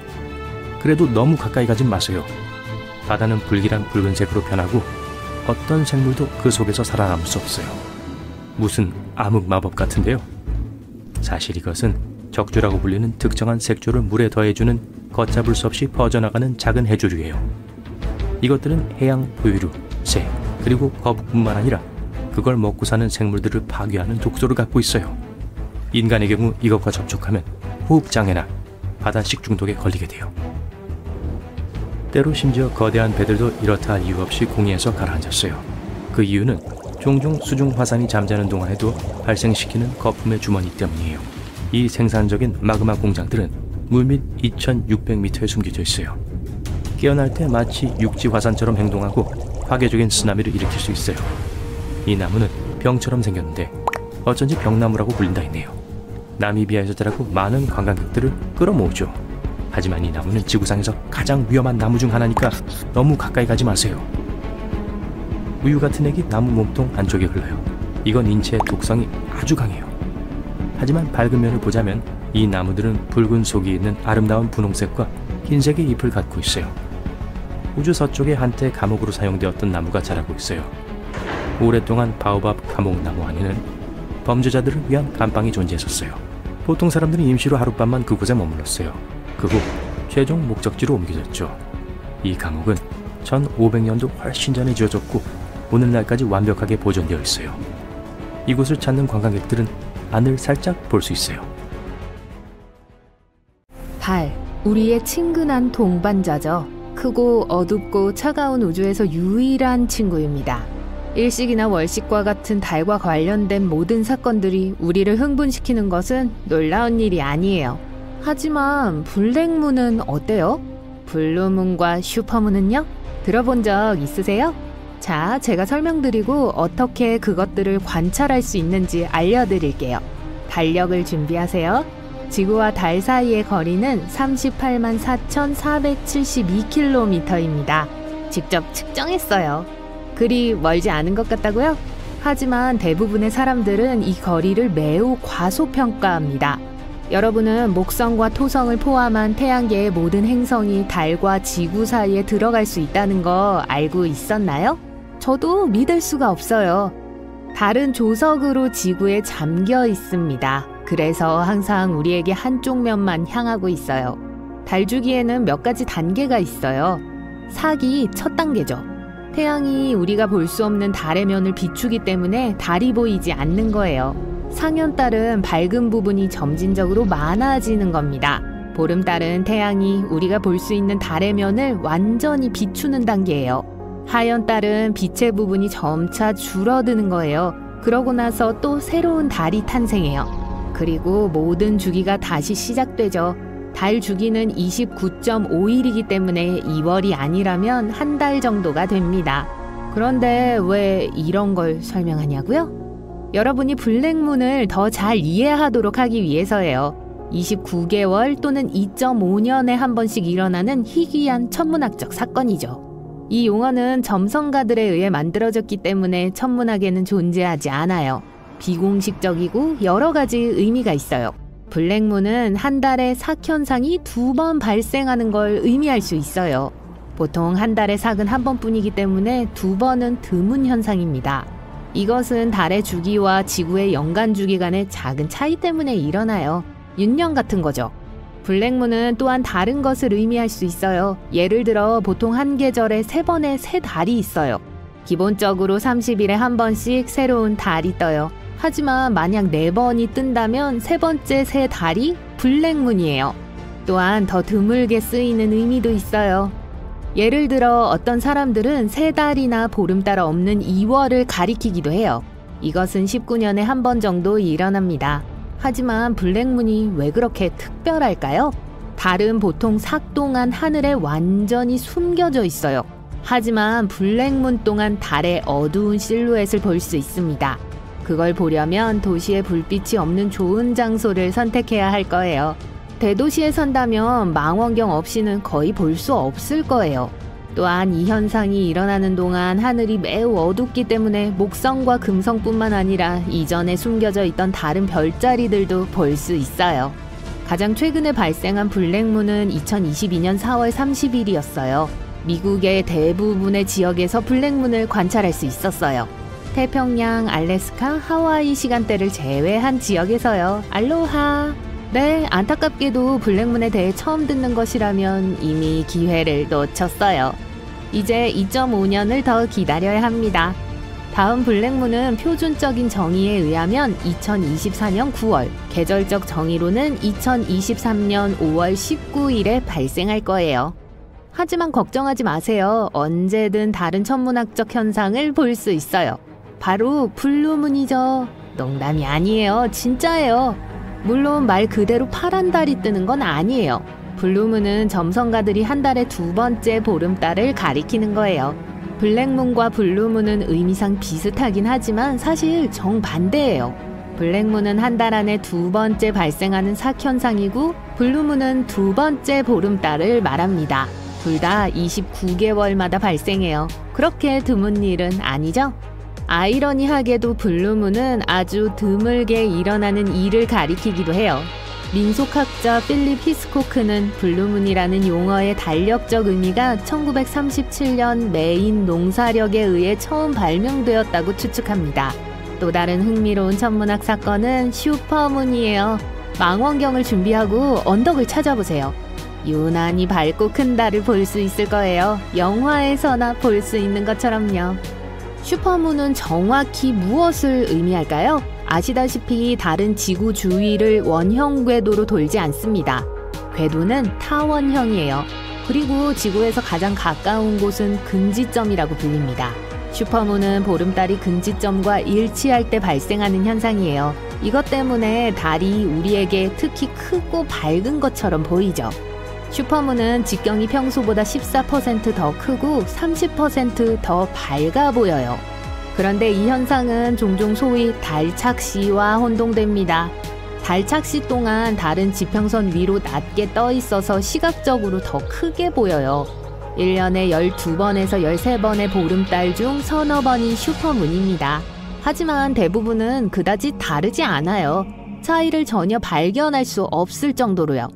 그래도 너무 가까이 가진 마세요. 바다는 불길한 붉은색으로 변하고 어떤 생물도 그 속에서 살아남을 수 없어요. 무슨 암흑 마법 같은데요. 사실 이것은 적조라고 불리는 특정한 색조를 물에 더해주는 걷잡을 수 없이 퍼져나가는 작은 해조류예요. 이것들은 해양 포유류, 새, 그리고 거북뿐만 아니라 그걸 먹고 사는 생물들을 파괴하는 독소를 갖고 있어요. 인간의 경우 이것과 접촉하면 호흡장애나 바다 식중독에 걸리게 돼요. 때로 심지어 거대한 배들도 이렇다 할 이유 없이 공해에서 가라앉았어요. 그 이유는 종종 수중 화산이 잠자는 동안에도 발생시키는 거품의 주머니 때문이에요. 이 생산적인 마그마 공장들은 물밑 2600m에 숨겨져 있어요. 깨어날 때 마치 육지 화산처럼 행동하고 파괴적인 쓰나미를 일으킬 수 있어요. 이 나무는 병처럼 생겼는데 어쩐지 병나무라고 불린다 했네요. 나미비아에서 자라고 많은 관광객들을 끌어모으죠. 하지만 이 나무는 지구상에서 가장 위험한 나무 중 하나니까 너무 가까이 가지 마세요. 우유 같은 액이 나무 몸통 안쪽에 흘러요. 이건 인체의 독성이 아주 강해요. 하지만 밝은 면을 보자면 이 나무들은 붉은 속이 있는 아름다운 분홍색과 흰색의 잎을 갖고 있어요. 우주 서쪽에 한때 감옥으로 사용되었던 나무가 자라고 있어요. 오랫동안 바오밥 감옥나무 안에는 범죄자들을 위한 감방이 존재했었어요. 보통 사람들은 임시로 하룻밤만 그곳에 머물렀어요. 그 후 최종 목적지로 옮겨졌죠. 이 감옥은 1500년도 훨씬 전에 지어졌고 오늘날까지 완벽하게 보존되어 있어요. 이곳을 찾는 관광객들은 안을 살짝 볼 수 있어요. 달, 우리의 친근한 동반자죠. 크고 어둡고 차가운 우주에서 유일한 친구입니다. 일식이나 월식과 같은 달과 관련된 모든 사건들이 우리를 흥분시키는 것은 놀라운 일이 아니에요. 하지만 블랙문은 어때요? 블루문과 슈퍼문은요? 들어본 적 있으세요? 자, 제가 설명드리고 어떻게 그것들을 관찰할 수 있는지 알려드릴게요. 달력을 준비하세요. 지구와 달 사이의 거리는 38만 4,472km입니다. 직접 측정했어요. 그리 멀지 않은 것 같다고요? 하지만 대부분의 사람들은 이 거리를 매우 과소평가합니다. 여러분은 목성과 토성을 포함한 태양계의 모든 행성이 달과 지구 사이에 들어갈 수 있다는 거 알고 있었나요? 저도 믿을 수가 없어요. 달은 조석으로 지구에 잠겨 있습니다. 그래서 항상 우리에게 한쪽 면만 향하고 있어요. 달 주기에는 몇 가지 단계가 있어요. 사기 첫 단계죠. 태양이 우리가 볼 수 없는 달의 면을 비추기 때문에 달이 보이지 않는 거예요. 상현달은 밝은 부분이 점진적으로 많아지는 겁니다. 보름달은 태양이 우리가 볼 수 있는 달의 면을 완전히 비추는 단계예요. 하현달은 빛의 부분이 점차 줄어드는 거예요. 그러고 나서 또 새로운 달이 탄생해요. 그리고 모든 주기가 다시 시작되죠. 달 주기는 29.5일이기 때문에 2월이 아니라면 한 달 정도가 됩니다. 그런데 왜 이런 걸 설명하냐고요? 여러분이 블랙문을 더 잘 이해하도록 하기 위해서예요. 29개월 또는 2.5년에 한 번씩 일어나는 희귀한 천문학적 사건이죠. 이 용어는 점성가들에 의해 만들어졌기 때문에 천문학에는 존재하지 않아요. 비공식적이고 여러 가지 의미가 있어요. 블랙문은 한 달에 삭 현상이 2번 발생하는 걸 의미할 수 있어요. 보통 한 달에 삭은 한 번뿐이기 때문에 2번은 드문 현상입니다. 이것은 달의 주기와 지구의 연간 주기 간의 작은 차이 때문에 일어나요. 윤년 같은 거죠. 블랙문은 또한 다른 것을 의미할 수 있어요. 예를 들어 보통 한 계절에 3번의 새 달이 있어요. 기본적으로 30일에 한 번씩 새로운 달이 떠요. 하지만 만약 4번이 뜬다면 세 번째 새 달이 블랙문이에요. 또한 더 드물게 쓰이는 의미도 있어요. 예를 들어 어떤 사람들은 새 달이나 보름달 없는 2월을 가리키기도 해요. 이것은 19년에 한 번 정도 일어납니다. 하지만 블랙문이 왜 그렇게 특별할까요? 달은 보통 삭 동안 하늘에 완전히 숨겨져 있어요. 하지만 블랙문 동안 달의 어두운 실루엣을 볼 수 있습니다. 그걸 보려면 도시에 불빛이 없는 좋은 장소를 선택해야 할 거예요. 대도시에 산다면 망원경 없이는 거의 볼 수 없을 거예요. 또한 이 현상이 일어나는 동안 하늘이 매우 어둡기 때문에 목성과 금성뿐만 아니라 이전에 숨겨져 있던 다른 별자리들도 볼 수 있어요. 가장 최근에 발생한 블랙문은 2022년 4월 30일이었어요. 미국의 대부분의 지역에서 블랙문을 관찰할 수 있었어요. 태평양, 알래스카, 하와이 시간대를 제외한 지역에서요. 알로하! 네, 안타깝게도 블랙문에 대해 처음 듣는 것이라면 이미 기회를 놓쳤어요. 이제 2.5년을 더 기다려야 합니다. 다음 블랙문은 표준적인 정의에 의하면 2024년 9월, 계절적 정의로는 2023년 5월 19일에 발생할 거예요. 하지만 걱정하지 마세요. 언제든 다른 천문학적 현상을 볼 수 있어요. 바로 블루문이죠. 농담이 아니에요. 진짜예요. 물론 말 그대로 파란 달이 뜨는 건 아니에요. 블루문은 점성가들이 한 달에 2번째 보름달을 가리키는 거예요. 블랙문과 블루문은 의미상 비슷하긴 하지만 사실 정반대예요. 블랙문은 한 달 안에 2번째 발생하는 사현상이고 블루문은 2번째 보름달을 말합니다. 둘 다 29개월마다 발생해요. 그렇게 드문 일은 아니죠? 아이러니하게도 블루문은 아주 드물게 일어나는 일을 가리키기도 해요. 민속학자 필립 히스코크는 블루문이라는 용어의 달력적 의미가 1937년 메인 농사력에 의해 처음 발명되었다고 추측합니다. 또 다른 흥미로운 천문학 사건은 슈퍼문이에요. 망원경을 준비하고 언덕을 찾아보세요. 유난히 밝고 큰 달을 볼 수 있을 거예요. 영화에서나 볼 수 있는 것처럼요. 슈퍼문은 정확히 무엇을 의미할까요? 아시다시피 달은 지구 주위를 원형 궤도로 돌지 않습니다. 궤도는 타원형이에요. 그리고 지구에서 가장 가까운 곳은 근지점이라고 불립니다. 슈퍼문은 보름달이 근지점과 일치할 때 발생하는 현상이에요. 이것 때문에 달이 우리에게 특히 크고 밝은 것처럼 보이죠. 슈퍼문은 직경이 평소보다 14% 더 크고 30% 더 밝아 보여요. 그런데 이 현상은 종종 소위 달착시와 혼동됩니다. 달착시 동안 달은 지평선 위로 낮게 떠 있어서 시각적으로 더 크게 보여요. 1년에 12번에서 13번의 보름달 중 서너 번이 슈퍼문입니다. 하지만 대부분은 그다지 다르지 않아요. 차이를 전혀 발견할 수 없을 정도로요.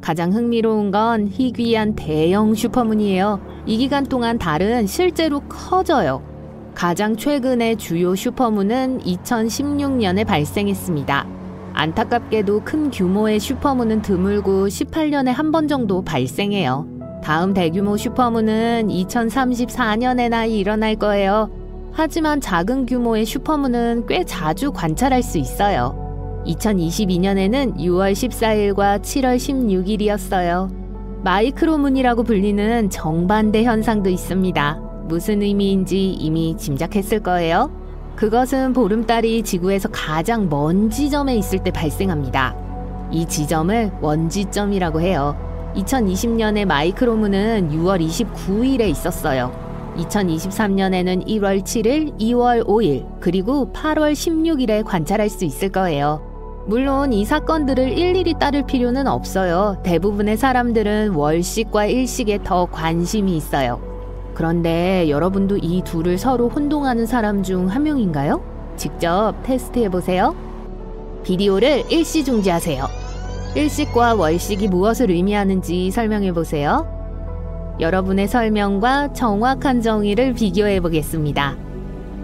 가장 흥미로운 건 희귀한 대형 슈퍼문이에요. 이 기간 동안 달은 실제로 커져요. 가장 최근의 주요 슈퍼문은 2016년에 발생했습니다. 안타깝게도 큰 규모의 슈퍼문은 드물고 18년에 한 번 정도 발생해요. 다음 대규모 슈퍼문은 2034년에나 일어날 거예요. 하지만 작은 규모의 슈퍼문은 꽤 자주 관찰할 수 있어요. 2022년에는 6월 14일과 7월 16일이었어요. 마이크로문이라고 불리는 정반대 현상도 있습니다. 무슨 의미인지 이미 짐작했을 거예요. 그것은 보름달이 지구에서 가장 먼 지점에 있을 때 발생합니다. 이 지점을 원지점이라고 해요. 2020년에 마이크로문은 6월 29일에 있었어요. 2023년에는 1월 7일, 2월 5일, 그리고 8월 16일에 관찰할 수 있을 거예요. 물론 이 사건들을 일일이 따를 필요는 없어요. 대부분의 사람들은 월식과 일식에 더 관심이 있어요. 그런데 여러분도 이 둘을 서로 혼동하는 사람 중 한 명인가요? 직접 테스트해보세요. 비디오를 일시 중지하세요. 일식과 월식이 무엇을 의미하는지 설명해보세요. 여러분의 설명과 정확한 정의를 비교해보겠습니다.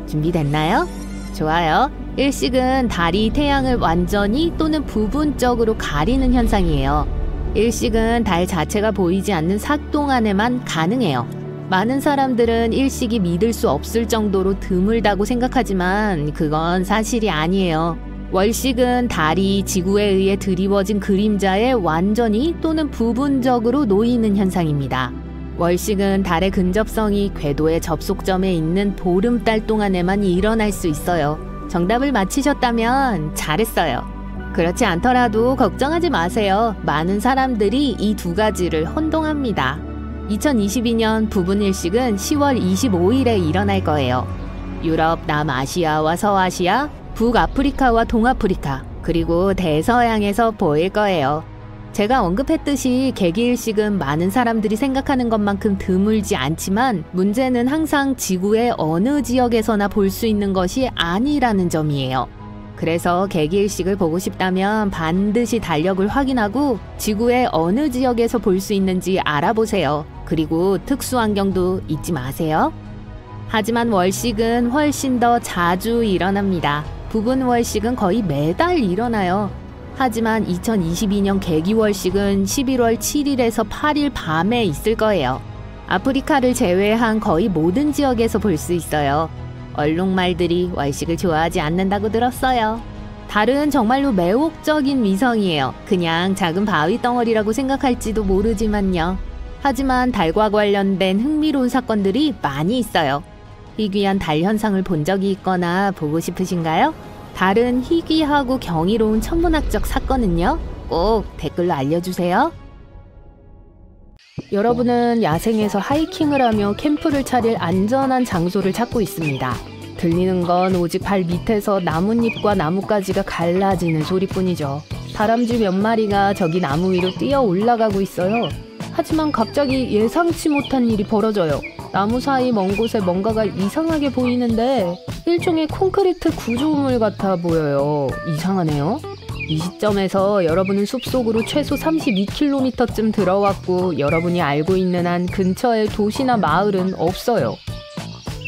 준비됐나요? 좋아요. 일식은 달이 태양을 완전히 또는 부분적으로 가리는 현상이에요. 일식은 달 자체가 보이지 않는 삭 동안에만 가능해요. 많은 사람들은 일식이 믿을 수 없을 정도로 드물다고 생각하지만 그건 사실이 아니에요. 월식은 달이 지구에 의해 드리워진 그림자에 완전히 또는 부분적으로 놓이는 현상입니다. 월식은 달의 근접성이 궤도의 접속점에 있는 보름달 동안에만 일어날 수 있어요. 정답을 맞히셨다면 잘했어요. 그렇지 않더라도 걱정하지 마세요. 많은 사람들이 이 두 가지를 혼동합니다. 2022년 부분일식은 10월 25일에 일어날 거예요. 유럽, 남아시아와 서아시아, 북아프리카와 동아프리카, 그리고 대서양에서 보일 거예요. 제가 언급했듯이 개기일식은 많은 사람들이 생각하는 것만큼 드물지 않지만 문제는 항상 지구의 어느 지역에서나 볼 수 있는 것이 아니라는 점이에요. 그래서 개기일식을 보고 싶다면 반드시 달력을 확인하고 지구의 어느 지역에서 볼 수 있는지 알아보세요. 그리고 특수환경도 잊지 마세요. 하지만 월식은 훨씬 더 자주 일어납니다. 부분 월식은 거의 매달 일어나요. 하지만 2022년 개기월식은 11월 7일에서 8일 밤에 있을 거예요. 아프리카를 제외한 거의 모든 지역에서 볼 수 있어요. 얼룩말들이 월식을 좋아하지 않는다고 들었어요. 달은 정말로 매혹적인 위성이에요. 그냥 작은 바위 덩어리라고 생각할지도 모르지만요. 하지만 달과 관련된 흥미로운 사건들이 많이 있어요. 희귀한 달 현상을 본 적이 있거나 보고 싶으신가요? 다른 희귀하고 경이로운 천문학적 사건은요? 꼭 댓글로 알려주세요. 여러분은 야생에서 하이킹을 하며 캠프를 차릴 안전한 장소를 찾고 있습니다. 들리는 건 오직 발 밑에서 나뭇잎과 나뭇가지가 갈라지는 소리뿐이죠. 다람쥐 몇 마리가 저기 나무 위로 뛰어 올라가고 있어요. 하지만 갑자기 예상치 못한 일이 벌어져요. 나무 사이 먼 곳에 뭔가가 이상하게 보이는데 일종의 콘크리트 구조물 같아 보여요. 이상하네요. 이 시점에서 여러분은 숲속으로 최소 32km쯤 들어왔고 여러분이 알고 있는 한 근처에 도시나 마을은 없어요.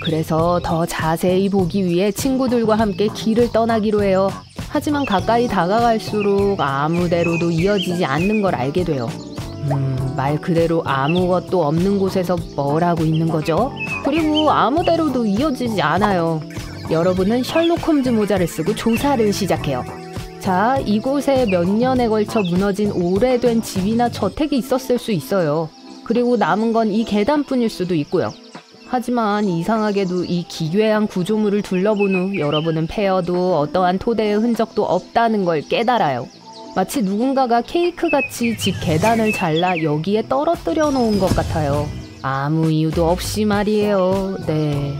그래서 더 자세히 보기 위해 친구들과 함께 길을 떠나기로 해요. 하지만 가까이 다가갈수록 아무데로도 이어지지 않는 걸 알게 돼요. 말 그대로 아무것도 없는 곳에서 뭘 하고 있는 거죠? 그리고 아무데로도 이어지지 않아요. 여러분은 셜록 홈즈 모자를 쓰고 조사를 시작해요. 자, 이곳에 몇 년에 걸쳐 무너진 오래된 집이나 저택이 있었을 수 있어요. 그리고 남은 건 이 계단뿐일 수도 있고요. 하지만 이상하게도 이 기괴한 구조물을 둘러본 후 여러분은 패여도 어떠한 토대의 흔적도 없다는 걸 깨달아요. 마치 누군가가 케이크같이 집 계단을 잘라 여기에 떨어뜨려 놓은 것 같아요. 아무 이유도 없이 말이에요. 네.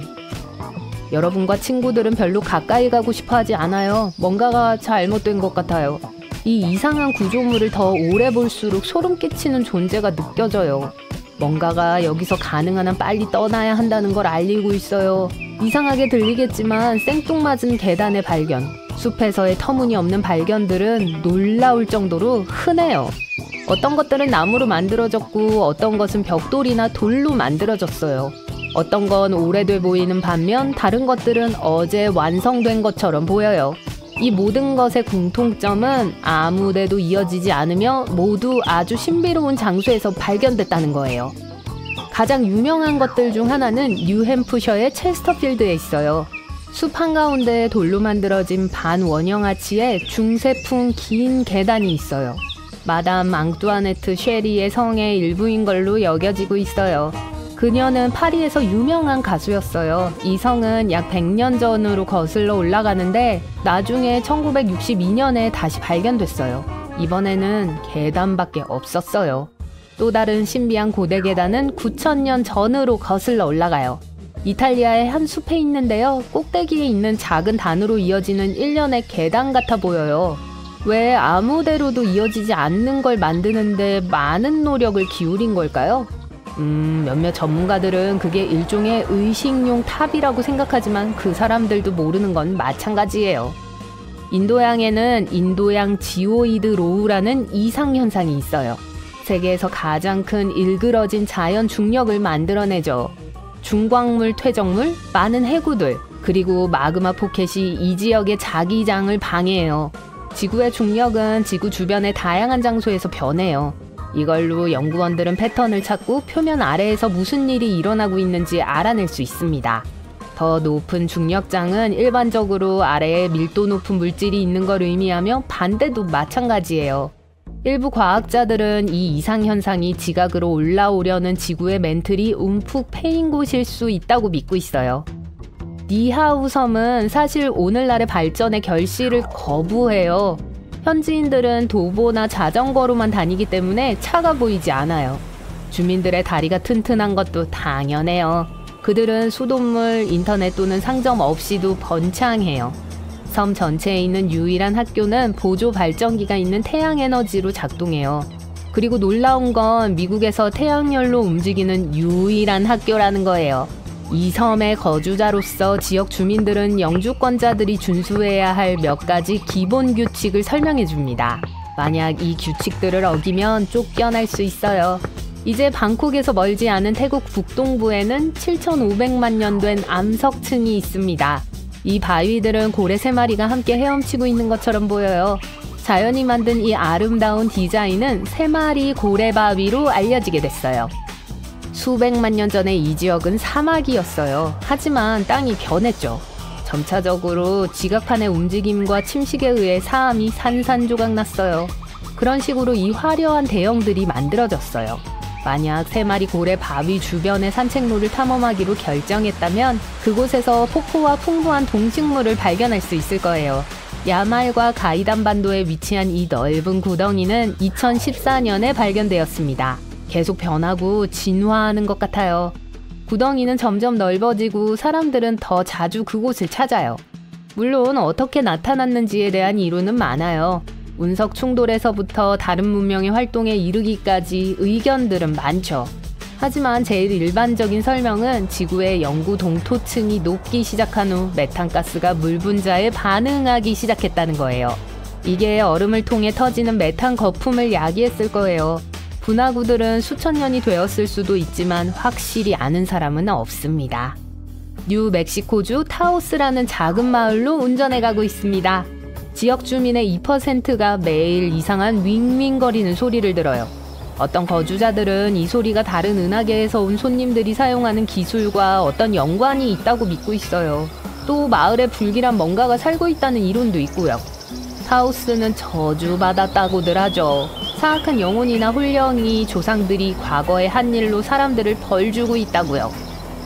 여러분과 친구들은 별로 가까이 가고 싶어 하지 않아요. 뭔가가 잘못된 것 같아요. 이 이상한 구조물을 더 오래 볼수록 소름 끼치는 존재가 느껴져요. 뭔가가 여기서 가능한 한 빨리 떠나야 한다는 걸 알리고 있어요. 이상하게 들리겠지만 생뚱맞은 계단의 발견, 숲에서의 터무니없는 발견들은 놀라울 정도로 흔해요. 어떤 것들은 나무로 만들어졌고 어떤 것은 벽돌이나 돌로 만들어졌어요. 어떤 건 오래돼 보이는 반면 다른 것들은 어제 완성된 것처럼 보여요. 이 모든 것의 공통점은 아무데도 이어지지 않으며 모두 아주 신비로운 장소에서 발견됐다는 거예요. 가장 유명한 것들 중 하나는 뉴햄프셔의 체스터필드에 있어요. 숲 한가운데 돌로 만들어진 반원형 아치에 중세풍 긴 계단이 있어요. 마담 앙뚜아네트 쉐리의 성의 일부인 걸로 여겨지고 있어요. 그녀는 파리에서 유명한 가수였어요. 이 성은 약 100년 전으로 거슬러 올라가는데 나중에 1962년에 다시 발견됐어요. 이번에는 계단밖에 없었어요. 또 다른 신비한 고대 계단은 9000년 전으로 거슬러 올라가요. 이탈리아의 한 숲에 있는데요. 꼭대기에 있는 작은 단으로 이어지는 일련의 계단 같아 보여요. 왜 아무데로도 이어지지 않는 걸 만드는데 많은 노력을 기울인 걸까요? 몇몇 전문가들은 그게 일종의 의식용 탑이라고 생각하지만 그 사람들도 모르는 건 마찬가지예요. 인도양에는 인도양 지오이드 로우라는 이상현상이 있어요. 세계에서 가장 큰 일그러진 자연 중력을 만들어내죠. 중광물 퇴적물, 많은 해구들, 그리고 마그마 포켓이 이 지역의 자기장을 방해해요. 지구의 중력은 지구 주변의 다양한 장소에서 변해요. 이걸로 연구원들은 패턴을 찾고 표면 아래에서 무슨 일이 일어나고 있는지 알아낼 수 있습니다. 더 높은 중력장은 일반적으로 아래에 밀도 높은 물질이 있는 걸 의미하며 반대도 마찬가지예요. 일부 과학자들은 이 이상현상이 지각으로 올라오려는 지구의 멘틀이 움푹 패인 곳일 수 있다고 믿고 있어요. 니하우 섬은 사실 오늘날의 발전의 결실을 거부해요. 현지인들은 도보나 자전거로만 다니기 때문에 차가 보이지 않아요. 주민들의 다리가 튼튼한 것도 당연해요. 그들은 수돗물, 인터넷 또는 상점 없이도 번창해요. 섬 전체에 있는 유일한 학교는 보조 발전기가 있는 태양에너지로 작동해요. 그리고 놀라운 건 미국에서 태양열로 움직이는 유일한 학교라는 거예요. 이 섬의 거주자로서 지역 주민들은 영주권자들이 준수해야 할 몇 가지 기본 규칙을 설명해 줍니다. 만약 이 규칙들을 어기면 쫓겨날 수 있어요. 이제 방콕에서 멀지 않은 태국 북동부에는 7,500만 년 된 암석층이 있습니다. 이 바위들은 고래 3마리가 함께 헤엄치고 있는 것처럼 보여요. 자연이 만든 이 아름다운 디자인은 3마리 고래 바위로 알려지게 됐어요. 수백만 년 전에 이 지역은 사막이었어요. 하지만 땅이 변했죠. 점차적으로 지각판의 움직임과 침식에 의해 사암이 산산조각 났어요. 그런 식으로 이 화려한 대형들이 만들어졌어요. 만약 3마리 고래 바위 주변의 산책로를 탐험하기로 결정했다면 그곳에서 폭포와 풍부한 동식물을 발견할 수 있을 거예요. 야말과 가이단 반도에 위치한 이 넓은 구덩이는 2014년에 발견되었습니다. 계속 변하고 진화하는 것 같아요. 구덩이는 점점 넓어지고 사람들은 더 자주 그곳을 찾아요. 물론 어떻게 나타났는지에 대한 이론은 많아요. 운석 충돌에서부터 다른 문명의 활동에 이르기까지 의견들은 많죠. 하지만 제일 일반적인 설명은 지구의 영구 동토층이 녹기 시작한 후 메탄가스가 물 분자에 반응하기 시작했다는 거예요. 이게 얼음을 통해 터지는 메탄 거품을 야기했을 거예요. 분화구들은 수천 년이 되었을 수도 있지만 확실히 아는 사람은 없습니다. 뉴멕시코주 타오스라는 작은 마을로 운전해 가고 있습니다. 지역 주민의 2%가 매일 이상한 윙윙거리는 소리를 들어요. 어떤 거주자들은 이 소리가 다른 은하계에서 온 손님들이 사용하는 기술과 어떤 연관이 있다고 믿고 있어요. 또 마을에 불길한 뭔가가 살고 있다는 이론도 있고요. 타오스는 저주받았다고들 하죠. 사악한 영혼이나 혼령이 조상들이 과거의 한 일로 사람들을 벌주고 있다고요.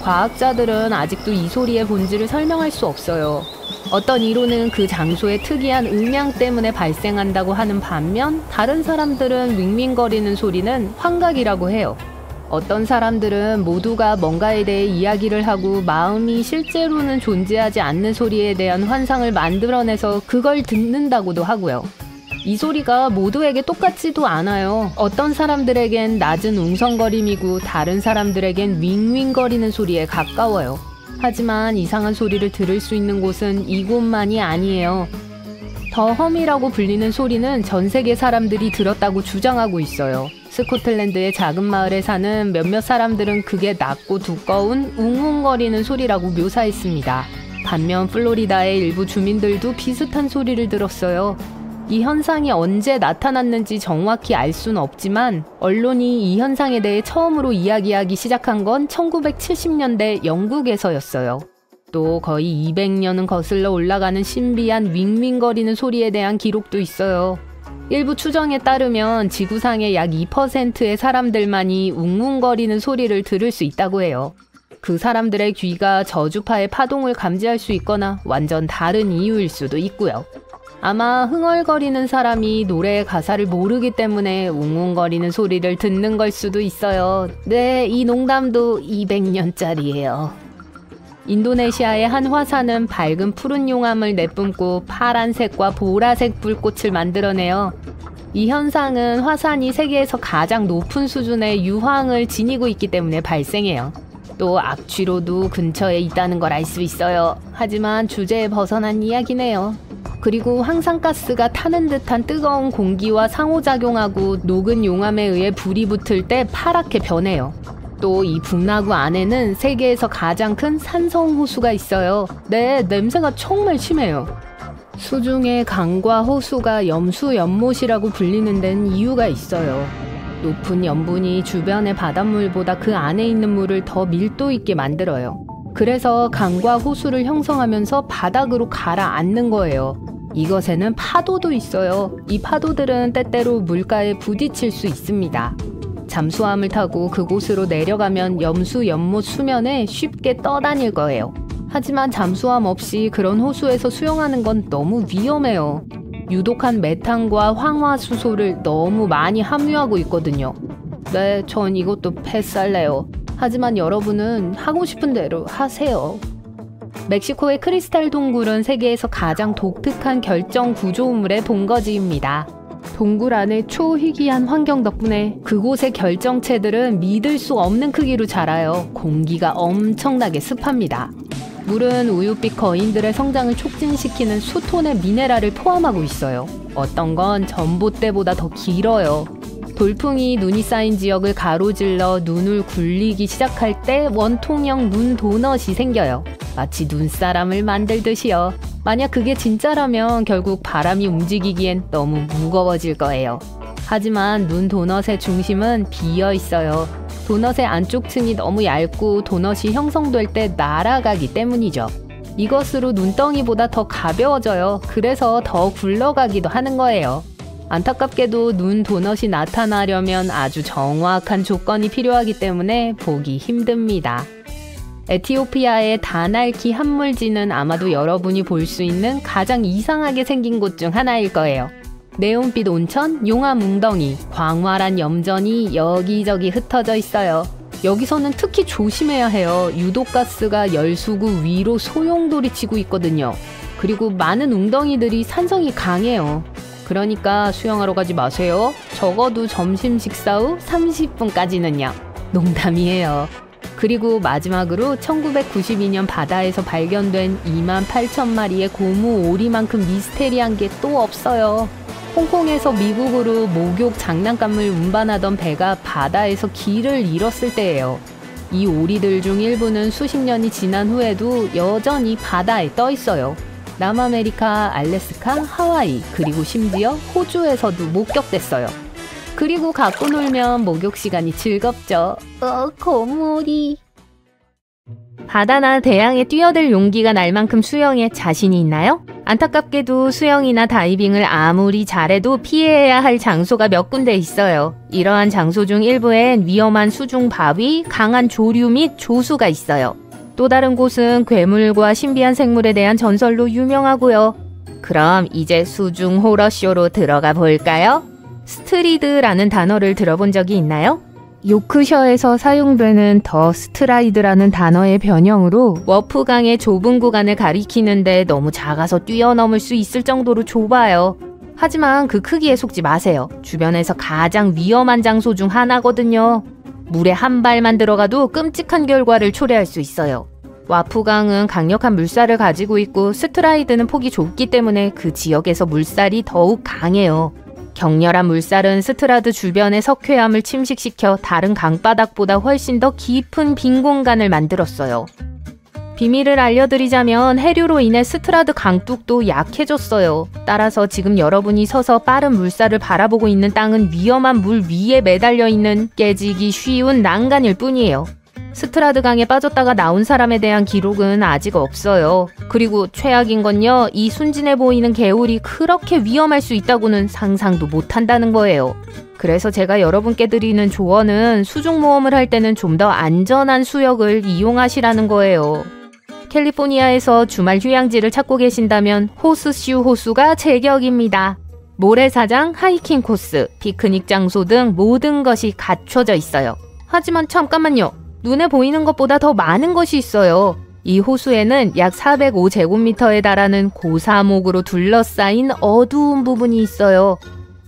과학자들은 아직도 이 소리의 본질을 설명할 수 없어요. 어떤 이론은 그 장소의 특이한 음향 때문에 발생한다고 하는 반면 다른 사람들은 윙윙거리는 소리는 환각이라고 해요. 어떤 사람들은 모두가 뭔가에 대해 이야기를 하고 마음이 실제로는 존재하지 않는 소리에 대한 환상을 만들어내서 그걸 듣는다고도 하고요. 이 소리가 모두에게 똑같지도 않아요. 어떤 사람들에겐 낮은 웅성거림이고 다른 사람들에겐 윙윙거리는 소리에 가까워요. 하지만 이상한 소리를 들을 수 있는 곳은 이곳만이 아니에요. 더 험이라고 불리는 소리는 전 세계 사람들이 들었다고 주장하고 있어요. 스코틀랜드의 작은 마을에 사는 몇몇 사람들은 그게 낮고 두꺼운 웅웅거리는 소리라고 묘사했습니다. 반면 플로리다의 일부 주민들도 비슷한 소리를 들었어요. 이 현상이 언제 나타났는지 정확히 알 수는 없지만 언론이 이 현상에 대해 처음으로 이야기하기 시작한 건 1970년대 영국에서였어요. 또 거의 200년은 거슬러 올라가는 신비한 윙윙거리는 소리에 대한 기록도 있어요. 일부 추정에 따르면 지구상의 약 2%의 사람들만이 웅웅거리는 소리를 들을 수 있다고 해요. 그 사람들의 귀가 저주파의 파동을 감지할 수 있거나 완전 다른 이유일 수도 있고요. 아마 흥얼거리는 사람이 노래의 가사를 모르기 때문에 웅웅거리는 소리를 듣는 걸 수도 있어요. 네, 이 농담도 200년짜리예요. 인도네시아의 한 화산은 밝은 푸른 용암을 내뿜고 파란색과 보라색 불꽃을 만들어내요. 이 현상은 화산이 세계에서 가장 높은 수준의 유황을 지니고 있기 때문에 발생해요. 또 악취로도 근처에 있다는 걸 알 수 있어요. 하지만 주제에 벗어난 이야기네요. 그리고 황산가스가 타는 듯한 뜨거운 공기와 상호작용하고 녹은 용암에 의해 불이 붙을 때 파랗게 변해요. 또 이 분화구 안에는 세계에서 가장 큰 산성호수가 있어요. 네, 냄새가 정말 심해요. 수중의 강과 호수가 염수연못이라고 불리는 데는 이유가 있어요. 높은 염분이 주변의 바닷물보다 그 안에 있는 물을 더 밀도 있게 만들어요. 그래서 강과 호수를 형성하면서 바닥으로 가라앉는 거예요. 이것에는 파도도 있어요. 이 파도들은 때때로 물가에 부딪힐 수 있습니다. 잠수함을 타고 그곳으로 내려가면 염수 연못 수면에 쉽게 떠다닐 거예요. 하지만 잠수함 없이 그런 호수에서 수영하는 건 너무 위험해요. 유독한 메탄과 황화수소를 너무 많이 함유하고 있거든요. 네, 전 이것도 패스할래요. 하지만 여러분은 하고 싶은 대로 하세요. 멕시코의 크리스탈 동굴은 세계에서 가장 독특한 결정 구조물의 본거지입니다. 동굴 안의 초희귀한 환경 덕분에 그곳의 결정체들은 믿을 수 없는 크기로 자라요. 공기가 엄청나게 습합니다. 물은 우유빛 거인들의 성장을 촉진시키는 수톤의 미네랄을 포함하고 있어요. 어떤 건 전봇대보다 더 길어요. 돌풍이 눈이 쌓인 지역을 가로질러 눈을 굴리기 시작할 때 원통형 눈 도넛이 생겨요. 마치 눈사람을 만들듯이요. 만약 그게 진짜라면 결국 바람이 움직이기엔 너무 무거워질 거예요. 하지만 눈 도넛의 중심은 비어 있어요. 도넛의 안쪽 층이 너무 얇고 도넛이 형성될 때 날아가기 때문이죠. 이것으로 눈덩이보다 더 가벼워져요. 그래서 더 굴러가기도 하는 거예요. 안타깝게도 눈 도넛이 나타나려면 아주 정확한 조건이 필요하기 때문에 보기 힘듭니다. 에티오피아의 다날키 한물지는 아마도 여러분이 볼 수 있는 가장 이상하게 생긴 곳 중 하나일 거예요. 네온빛 온천, 용암 웅덩이, 광활한 염전이 여기저기 흩어져 있어요. 여기서는 특히 조심해야 해요. 유독가스가 열수구 위로 소용돌이 치고 있거든요. 그리고 많은 웅덩이들이 산성이 강해요. 그러니까 수영하러 가지 마세요. 적어도 점심 식사 후 30분까지는요. 농담이에요. 그리고 마지막으로 1992년 바다에서 발견된 28,000마리의 고무 오리만큼 미스테리한 게 또 없어요. 홍콩에서 미국으로 목욕 장난감을 운반하던 배가 바다에서 길을 잃었을 때예요. 이 오리들 중 일부는 수십 년이 지난 후에도 여전히 바다에 떠 있어요. 남아메리카, 알래스카, 하와이, 그리고 심지어 호주에서도 목격됐어요. 그리고 갖고 놀면 목욕 시간이 즐겁죠. 고무오리. 바다나 대양에 뛰어들 용기가 날 만큼 수영에 자신이 있나요? 안타깝게도 수영이나 다이빙을 아무리 잘해도 피해야 할 장소가 몇 군데 있어요. 이러한 장소 중 일부엔 위험한 수중 바위, 강한 조류 및 조수가 있어요. 또 다른 곳은 괴물과 신비한 생물에 대한 전설로 유명하고요. 그럼 이제 수중 호러쇼로 들어가 볼까요? 스트리드라는 단어를 들어본 적이 있나요? 요크셔에서 사용되는 더 스트라이드라는 단어의 변형으로 워프강의 좁은 구간을 가리키는데 너무 작아서 뛰어넘을 수 있을 정도로 좁아요. 하지만 그 크기에 속지 마세요. 주변에서 가장 위험한 장소 중 하나거든요. 물에 한 발만 들어가도 끔찍한 결과를 초래할 수 있어요. 와프강은 강력한 물살을 가지고 있고 스트라이드는 폭이 좁기 때문에 그 지역에서 물살이 더욱 강해요. 격렬한 물살은 스트라드 주변의 석회암을 침식시켜 다른 강바닥보다 훨씬 더 깊은 빈 공간을 만들었어요. 비밀을 알려드리자면 해류로 인해 스트라드 강둑도 약해졌어요. 따라서 지금 여러분이 서서 빠른 물살을 바라보고 있는 땅은 위험한 물 위에 매달려 있는 깨지기 쉬운 난간일 뿐이에요. 스트라드 강에 빠졌다가 나온 사람에 대한 기록은 아직 없어요. 그리고 최악인 건요, 이 순진해 보이는 개울이 그렇게 위험할 수 있다고는 상상도 못한다는 거예요. 그래서 제가 여러분께 드리는 조언은 수중 모험을 할 때는 좀 더 안전한 수역을 이용하시라는 거예요. 캘리포니아에서 주말 휴양지를 찾고 계신다면 호스슈 호수가 제격입니다. 모래사장, 하이킹 코스, 피크닉 장소 등 모든 것이 갖춰져 있어요. 하지만 잠깐만요. 눈에 보이는 것보다 더 많은 것이 있어요. 이 호수에는 약 405제곱미터에 달하는 고사목으로 둘러싸인 어두운 부분이 있어요.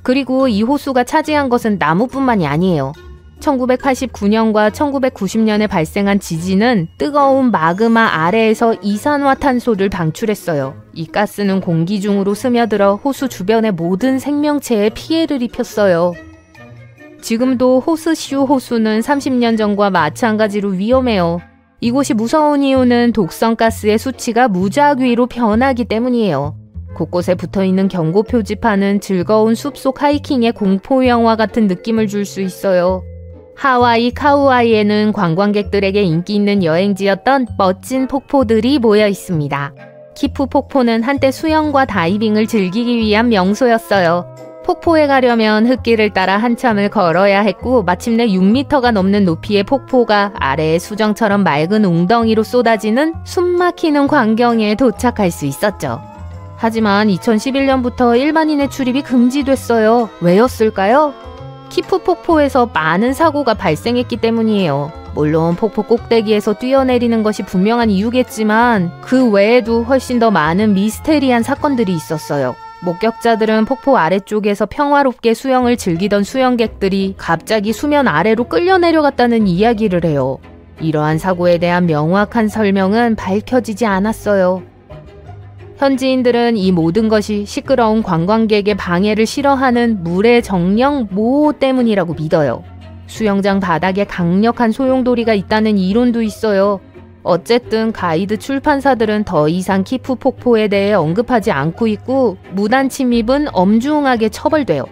그리고 이 호수가 차지한 것은 나무뿐만이 아니에요. 1989년과 1990년에 발생한 지진은 뜨거운 마그마 아래에서 이산화탄소를 방출했어요. 이 가스는 공기 중으로 스며들어 호수 주변의 모든 생명체에 피해를 입혔어요. 지금도 호스슈 호수는 30년 전과 마찬가지로 위험해요. 이곳이 무서운 이유는 독성가스의 수치가 무작위로 변하기 때문이에요. 곳곳에 붙어있는 경고 표지판은 즐거운 숲속 하이킹의 공포영화 같은 느낌을 줄 수 있어요. 하와이 카우아이에는 관광객들에게 인기 있는 여행지였던 멋진 폭포들이 모여 있습니다. 키푸 폭포는 한때 수영과 다이빙을 즐기기 위한 명소였어요. 폭포에 가려면 흙길을 따라 한참을 걸어야 했고 마침내 6m가 넘는 높이의 폭포가 아래의 수정처럼 맑은 웅덩이로 쏟아지는 숨막히는 광경에 도착할 수 있었죠. 하지만 2011년부터 일반인의 출입이 금지됐어요. 왜였을까요? 키푸 폭포에서 많은 사고가 발생했기 때문이에요. 물론 폭포 꼭대기에서 뛰어내리는 것이 분명한 이유겠지만 그 외에도 훨씬 더 많은 미스테리한 사건들이 있었어요. 목격자들은 폭포 아래쪽에서 평화롭게 수영을 즐기던 수영객들이 갑자기 수면 아래로 끌려 내려갔다는 이야기를 해요. 이러한 사고에 대한 명확한 설명은 밝혀지지 않았어요. 현지인들은 이 모든 것이 시끄러운 관광객의 방해를 싫어하는 물의 정령 모호 때문이라고 믿어요. 수영장 바닥에 강력한 소용돌이가 있다는 이론도 있어요. 어쨌든 가이드 출판사들은 더 이상 키푸 폭포에 대해 언급하지 않고 있고 무단 침입은 엄중하게 처벌돼요.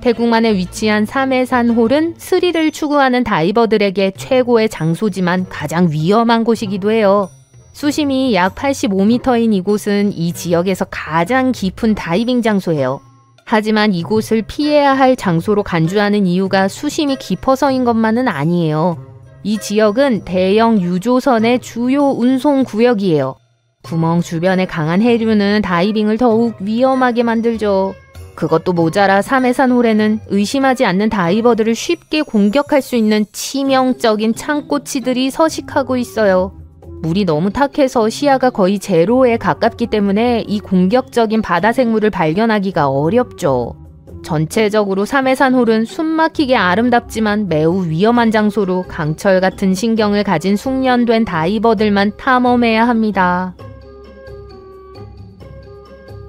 태국만에 위치한 삼해산홀은 스릴을 추구하는 다이버들에게 최고의 장소지만 가장 위험한 곳이기도 해요. 수심이 약 85m인 이곳은 이 지역에서 가장 깊은 다이빙 장소예요. 하지만 이곳을 피해야 할 장소로 간주하는 이유가 수심이 깊어서인 것만은 아니에요. 이 지역은 대형 유조선의 주요 운송 구역이에요. 구멍 주변의 강한 해류는 다이빙을 더욱 위험하게 만들죠. 그것도 모자라 사메산홀에는 의심하지 않는 다이버들을 쉽게 공격할 수 있는 치명적인 창꼬치들이 서식하고 있어요. 물이 너무 탁해서 시야가 거의 제로에 가깝기 때문에 이 공격적인 바다 생물을 발견하기가 어렵죠. 전체적으로 사메산홀은 숨막히게 아름답지만 매우 위험한 장소로 강철 같은 신경을 가진 숙련된 다이버들만 탐험해야 합니다.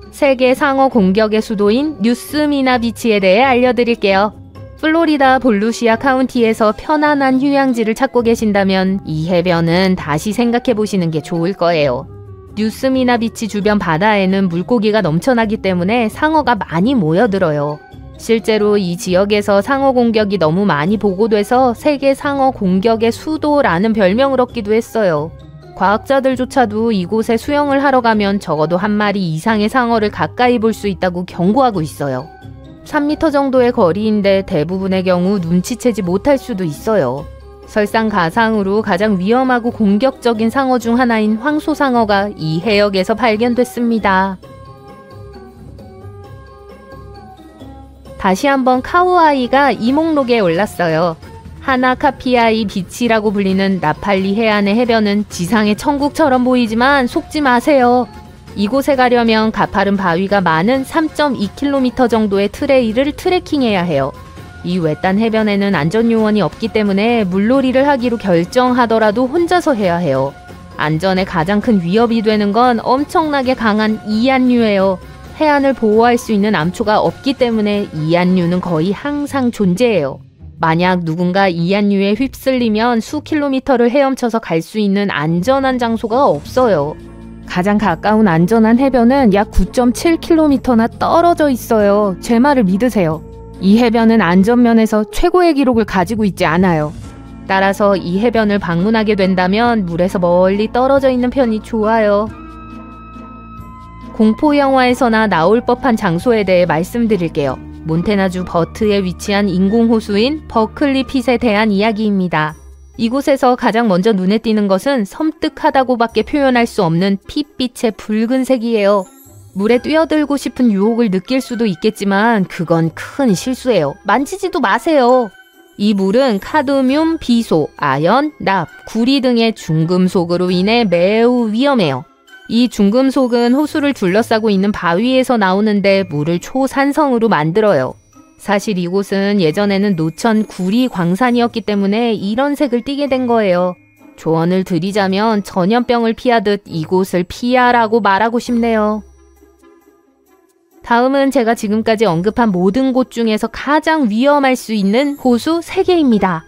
세계 상어 공격의 수도인 뉴스미나 비치에 대해 알려드릴게요. 플로리다 볼루시아 카운티에서 편안한 휴양지를 찾고 계신다면 이 해변은 다시 생각해보시는 게 좋을 거예요. 뉴스미나 비치 주변 바다에는 물고기가 넘쳐나기 때문에 상어가 많이 모여들어요. 실제로 이 지역에서 상어 공격이 너무 많이 보고돼서 세계 상어 공격의 수도라는 별명을 얻기도 했어요. 과학자들조차도 이곳에 수영을 하러 가면 적어도 한 마리 이상의 상어를 가까이 볼 수 있다고 경고하고 있어요. 3m 정도의 거리인데 대부분의 경우 눈치채지 못할 수도 있어요. 설상가상으로 가장 위험하고 공격적인 상어 중 하나인 황소상어가 이 해역에서 발견됐습니다. 다시 한번 카우아이가 이목록에 올랐어요. 하나카피아이 비치라고 불리는 나팔리 해안의 해변은 지상의 천국처럼 보이지만 속지 마세요. 이곳에 가려면 가파른 바위가 많은 3.2km 정도의 트레일을 트레킹해야 해요. 이 외딴 해변에는 안전요원이 없기 때문에 물놀이를 하기로 결정하더라도 혼자서 해야 해요. 안전에 가장 큰 위협이 되는 건 엄청나게 강한 이안류예요. 해안을 보호할 수 있는 암초가 없기 때문에 이안류는 거의 항상 존재해요. 만약 누군가 이안류에 휩쓸리면 수 킬로미터를 헤엄쳐서 갈 수 있는 안전한 장소가 없어요. 가장 가까운 안전한 해변은 약 9.7km나 떨어져 있어요. 제 말을 믿으세요. 이 해변은 안전면에서 최고의 기록을 가지고 있지 않아요. 따라서 이 해변을 방문하게 된다면 물에서 멀리 떨어져 있는 편이 좋아요. 공포영화에서나 나올 법한 장소에 대해 말씀드릴게요. 몬태나주 버트에 위치한 인공호수인 버클리 핏에 대한 이야기입니다. 이곳에서 가장 먼저 눈에 띄는 것은 섬뜩하다고밖에 표현할 수 없는 핏빛의 붉은색이에요. 물에 뛰어들고 싶은 유혹을 느낄 수도 있겠지만 그건 큰 실수예요. 만지지도 마세요. 이 물은 카드뮴, 비소, 아연, 납, 구리 등의 중금속으로 인해 매우 위험해요. 이 중금속은 호수를 둘러싸고 있는 바위에서 나오는데 물을 초산성으로 만들어요. 사실 이곳은 예전에는 노천 구리 광산이었기 때문에 이런 색을 띠게 된 거예요. 조언을 드리자면 전염병을 피하듯 이곳을 피하라고 말하고 싶네요. 다음은 제가 지금까지 언급한 모든 곳 중에서 가장 위험할 수 있는 호수 3개입니다.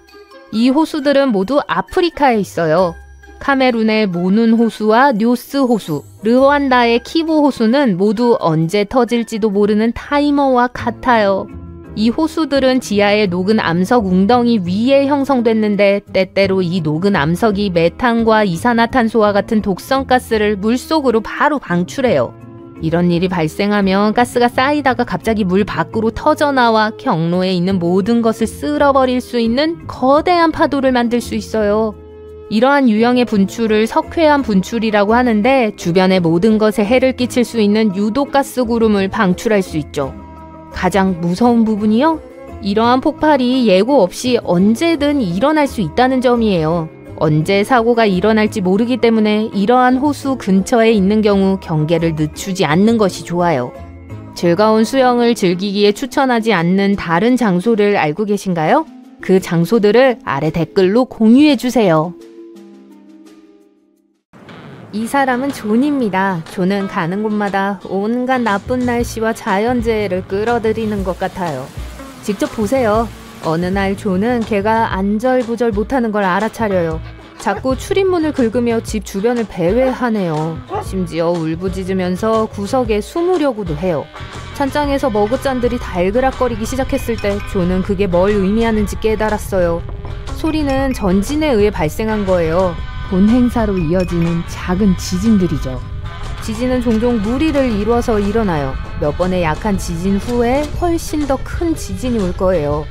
이 호수들은 모두 아프리카에 있어요. 카메룬의 모눈 호수와 뇨스 호수, 르완다의 키보 호수는 모두 언제 터질지도 모르는 타이머와 같아요. 이 호수들은 지하의 녹은 암석 웅덩이 위에 형성됐는데 때때로 이 녹은 암석이 메탄과 이산화탄소와 같은 독성가스를 물속으로 바로 방출해요. 이런 일이 발생하면 가스가 쌓이다가 갑자기 물 밖으로 터져나와 경로에 있는 모든 것을 쓸어버릴 수 있는 거대한 파도를 만들 수 있어요. 이러한 유형의 분출을 석회암 분출이라고 하는데 주변의 모든 것에 해를 끼칠 수 있는 유독가스 구름을 방출할 수 있죠. 가장 무서운 부분이요? 이러한 폭발이 예고 없이 언제든 일어날 수 있다는 점이에요. 언제 사고가 일어날지 모르기 때문에 이러한 호수 근처에 있는 경우 경계를 늦추지 않는 것이 좋아요. 즐거운 수영을 즐기기에 추천하지 않는 다른 장소를 알고 계신가요? 그 장소들을 아래 댓글로 공유해주세요. 이 사람은 존입니다. 존은 가는 곳마다 온갖 나쁜 날씨와 자연재해를 끌어들이는 것 같아요. 직접 보세요. 어느 날 존은 걔가 안절부절 못하는 걸 알아차려요. 자꾸 출입문을 긁으며 집 주변을 배회하네요. 심지어 울부짖으면서 구석에 숨으려고도 해요. 찬장에서 머그잔들이 달그락거리기 시작했을 때 존은 그게 뭘 의미하는지 깨달았어요. 소리는 전진에 의해 발생한 거예요. 본행사로 이어지는 작은 지진들이죠. 지진은 종종 무리를 이루어서 일어나요. 몇 번의 약한 지진 후에 훨씬 더 큰 지진이 올 거예요.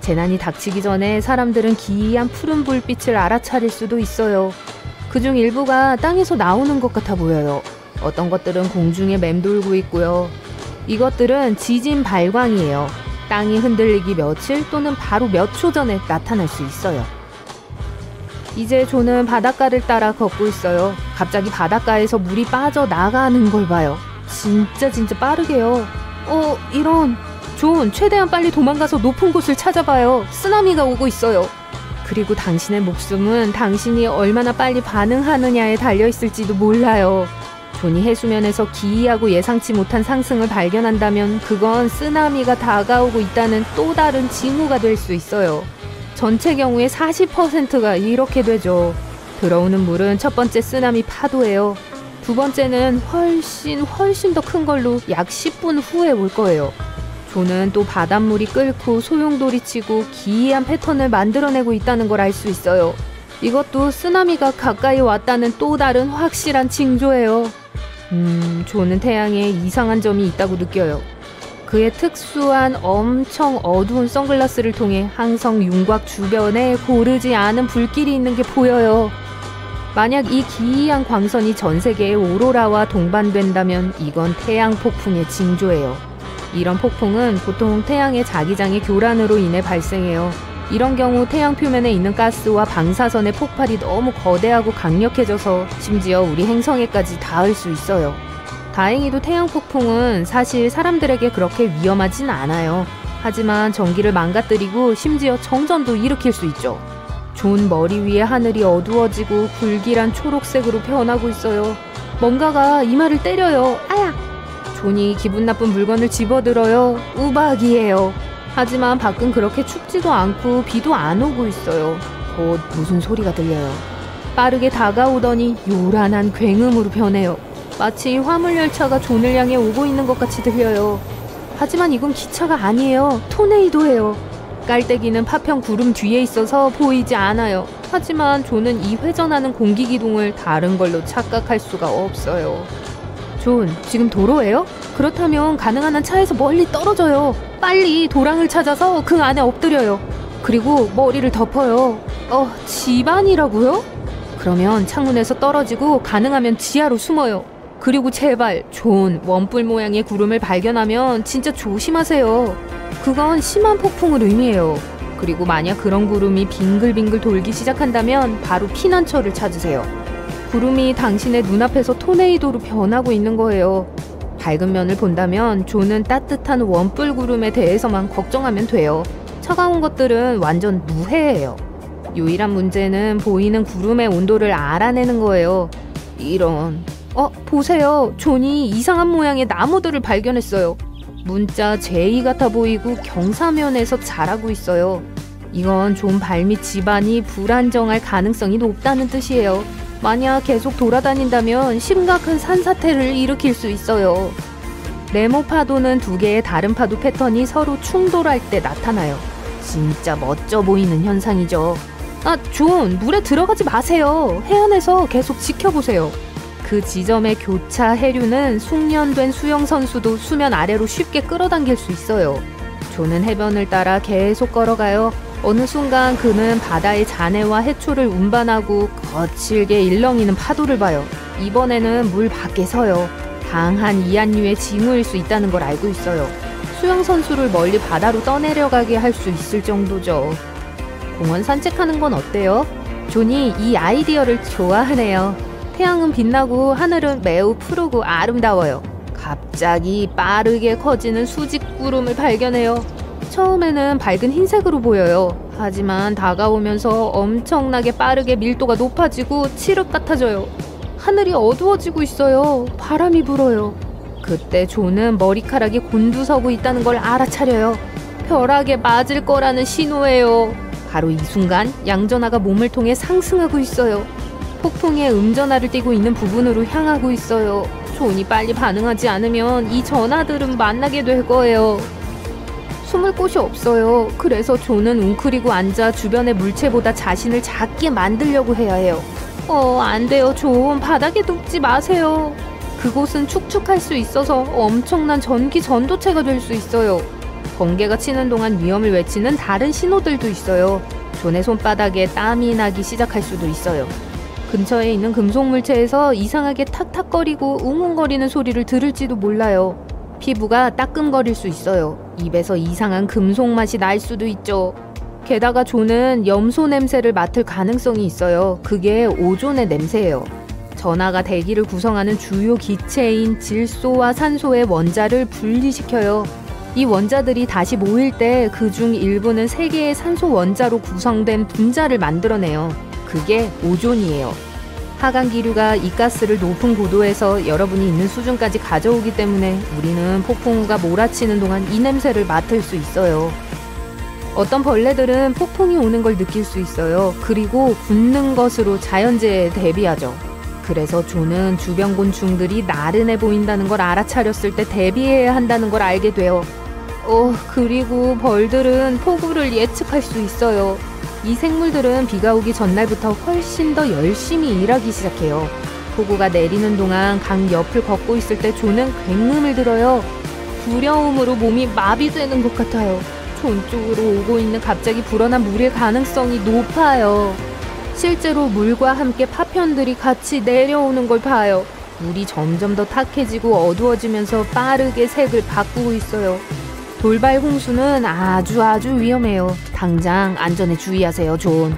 재난이 닥치기 전에 사람들은 기이한 푸른 불빛을 알아차릴 수도 있어요. 그중 일부가 땅에서 나오는 것 같아 보여요. 어떤 것들은 공중에 맴돌고 있고요. 이것들은 지진 발광이에요. 땅이 흔들리기 며칠 또는 바로 몇 초 전에 나타날 수 있어요. 이제 존은 바닷가를 따라 걷고 있어요. 갑자기 바닷가에서 물이 빠져나가는 걸 봐요. 진짜 빠르게요. 이런. 존, 최대한 빨리 도망가서 높은 곳을 찾아봐요. 쓰나미가 오고 있어요. 그리고 당신의 목숨은 당신이 얼마나 빨리 반응하느냐에 달려있을지도 몰라요. 존이 해수면에서 기이하고 예상치 못한 상승을 발견한다면 그건 쓰나미가 다가오고 있다는 또 다른 징후가 될 수 있어요. 전체 경우의 40%가 이렇게 되죠. 들어오는 물은 첫 번째 쓰나미 파도예요. 두 번째는 훨씬 더 큰 걸로 약 10분 후에 올 거예요. 존은 또 바닷물이 끓고 소용돌이 치고 기이한 패턴을 만들어내고 있다는 걸 알 수 있어요. 이것도 쓰나미가 가까이 왔다는 또 다른 확실한 징조예요. 존은 태양에 이상한 점이 있다고 느껴요. 그의 특수한 엄청 어두운 선글라스를 통해 항성 윤곽 주변에 고르지 않은 불길이 있는 게 보여요. 만약 이 기이한 광선이 전 세계의 오로라와 동반된다면 이건 태양 폭풍의 징조예요. 이런 폭풍은 보통 태양의 자기장의 교란으로 인해 발생해요. 이런 경우 태양 표면에 있는 가스와 방사선의 폭발이 너무 거대하고 강력해져서 심지어 우리 행성에까지 닿을 수 있어요. 다행히도 태양 폭풍은 사실 사람들에게 그렇게 위험하진 않아요. 하지만 전기를 망가뜨리고 심지어 정전도 일으킬 수 있죠. 존 머리 위에 하늘이 어두워지고 불길한 초록색으로 변하고 있어요. 뭔가가 이마를 때려요. 아야! 존이 기분 나쁜 물건을 집어들어요. 우박이에요. 하지만 밖은 그렇게 춥지도 않고 비도 안 오고 있어요. 곧 무슨 소리가 들려요. 빠르게 다가오더니 요란한 굉음으로 변해요. 마치 화물열차가 존을 향해 오고 있는 것 같이 들려요. 하지만 이건 기차가 아니에요. 토네이도예요. 깔때기는 파편 구름 뒤에 있어서 보이지 않아요. 하지만 존은 이 회전하는 공기기둥을 다른 걸로 착각할 수가 없어요. 존, 지금 도로예요? 그렇다면 가능한 한 차에서 멀리 떨어져요. 빨리 도랑을 찾아서 그 안에 엎드려요. 그리고 머리를 덮어요. 집안이라고요? 그러면 창문에서 떨어지고 가능하면 지하로 숨어요. 그리고 제발 존, 원뿔 모양의 구름을 발견하면 진짜 조심하세요. 그건 심한 폭풍을 의미해요. 그리고 만약 그런 구름이 빙글빙글 돌기 시작한다면 바로 피난처를 찾으세요. 구름이 당신의 눈앞에서 토네이도로 변하고 있는 거예요. 밝은 면을 본다면 존은 따뜻한 원뿔 구름에 대해서만 걱정하면 돼요. 차가운 것들은 완전 무해예요. 유일한 문제는 보이는 구름의 온도를 알아내는 거예요. 이런... 보세요. 존이 이상한 모양의 나무들을 발견했어요. 문자 J 같아 보이고 경사면에서 자라고 있어요. 이건 존 발밑 집안이 불안정할 가능성이 높다는 뜻이에요. 만약 계속 돌아다닌다면 심각한 산사태를 일으킬 수 있어요. 네모 파도는 두 개의 다른 파도 패턴이 서로 충돌할 때 나타나요. 진짜 멋져 보이는 현상이죠. 존, 물에 들어가지 마세요. 해안에서 계속 지켜보세요. 그 지점의 교차 해류는 숙련된 수영선수도 수면 아래로 쉽게 끌어당길 수 있어요. 존은 해변을 따라 계속 걸어가요. 어느 순간 그는 바다의 잔해와 해초를 운반하고 거칠게 일렁이는 파도를 봐요. 이번에는 물 밖에 서요. 강한 이한류의 징후일 수 있다는 걸 알고 있어요. 수영선수를 멀리 바다로 떠내려가게 할 수 있을 정도죠. 공원 산책하는 건 어때요? 존이 이 아이디어를 좋아하네요. 태양은 빛나고 하늘은 매우 푸르고 아름다워요. 갑자기 빠르게 커지는 수직구름을 발견해요. 처음에는 밝은 흰색으로 보여요. 하지만 다가오면서 엄청나게 빠르게 밀도가 높아지고 칠흑 같아져요. 하늘이 어두워지고 있어요. 바람이 불어요. 그때 존은 머리카락이 곤두서고 있다는 걸 알아차려요. 벼락에 맞을 거라는 신호예요. 바로 이 순간 양전하가 몸을 통해 상승하고 있어요. 폭풍의 음전하를 띠고 있는 부분으로 향하고 있어요. 존이 빨리 반응하지 않으면 이 전하들은 만나게 될 거예요. 숨을 곳이 없어요. 그래서 존은 웅크리고 앉아 주변의 물체보다 자신을 작게 만들려고 해야 해요. 안 돼요, 존. 바닥에 눕지 마세요. 그곳은 축축할 수 있어서 엄청난 전기 전도체가 될 수 있어요. 번개가 치는 동안 위험을 외치는 다른 신호들도 있어요. 존의 손바닥에 땀이 나기 시작할 수도 있어요. 근처에 있는 금속 물체에서 이상하게 탁탁거리고 웅웅거리는 소리를 들을지도 몰라요. 피부가 따끔거릴 수 있어요. 입에서 이상한 금속 맛이 날 수도 있죠. 게다가 존은 염소 냄새를 맡을 가능성이 있어요. 그게 오존의 냄새예요. 전하가 대기를 구성하는 주요 기체인 질소와 산소의 원자를 분리시켜요. 이 원자들이 다시 모일 때 그중 일부는 3개의 산소 원자로 구성된 분자를 만들어내요. 그게 오존이에요. 하강 기류가 이 가스를 높은 고도에서 여러분이 있는 수준까지 가져오기 때문에 우리는 폭풍우가 몰아치는 동안 이 냄새를 맡을 수 있어요. 어떤 벌레들은 폭풍이 오는 걸 느낄 수 있어요. 그리고 굳는 것으로 자연재해에 대비하죠. 그래서 존은 주변 곤충들이 나른해 보인다는 걸 알아차렸을 때 대비해야 한다는 걸 알게 돼요. 그리고 벌들은 폭우를 예측할 수 있어요. 이 생물들은 비가 오기 전날부터 훨씬 더 열심히 일하기 시작해요. 폭우가 내리는 동안 강 옆을 걷고 있을 때 존은 굉음을 들어요. 두려움으로 몸이 마비되는 것 같아요. 존 쪽으로 오고 있는 갑자기 불어난 물일 가능성이 높아요. 실제로 물과 함께 파편들이 같이 내려오는 걸 봐요. 물이 점점 더 탁해지고 어두워지면서 빠르게 색을 바꾸고 있어요. 돌발 홍수는 아주 위험해요. 당장 안전에 주의하세요, 존.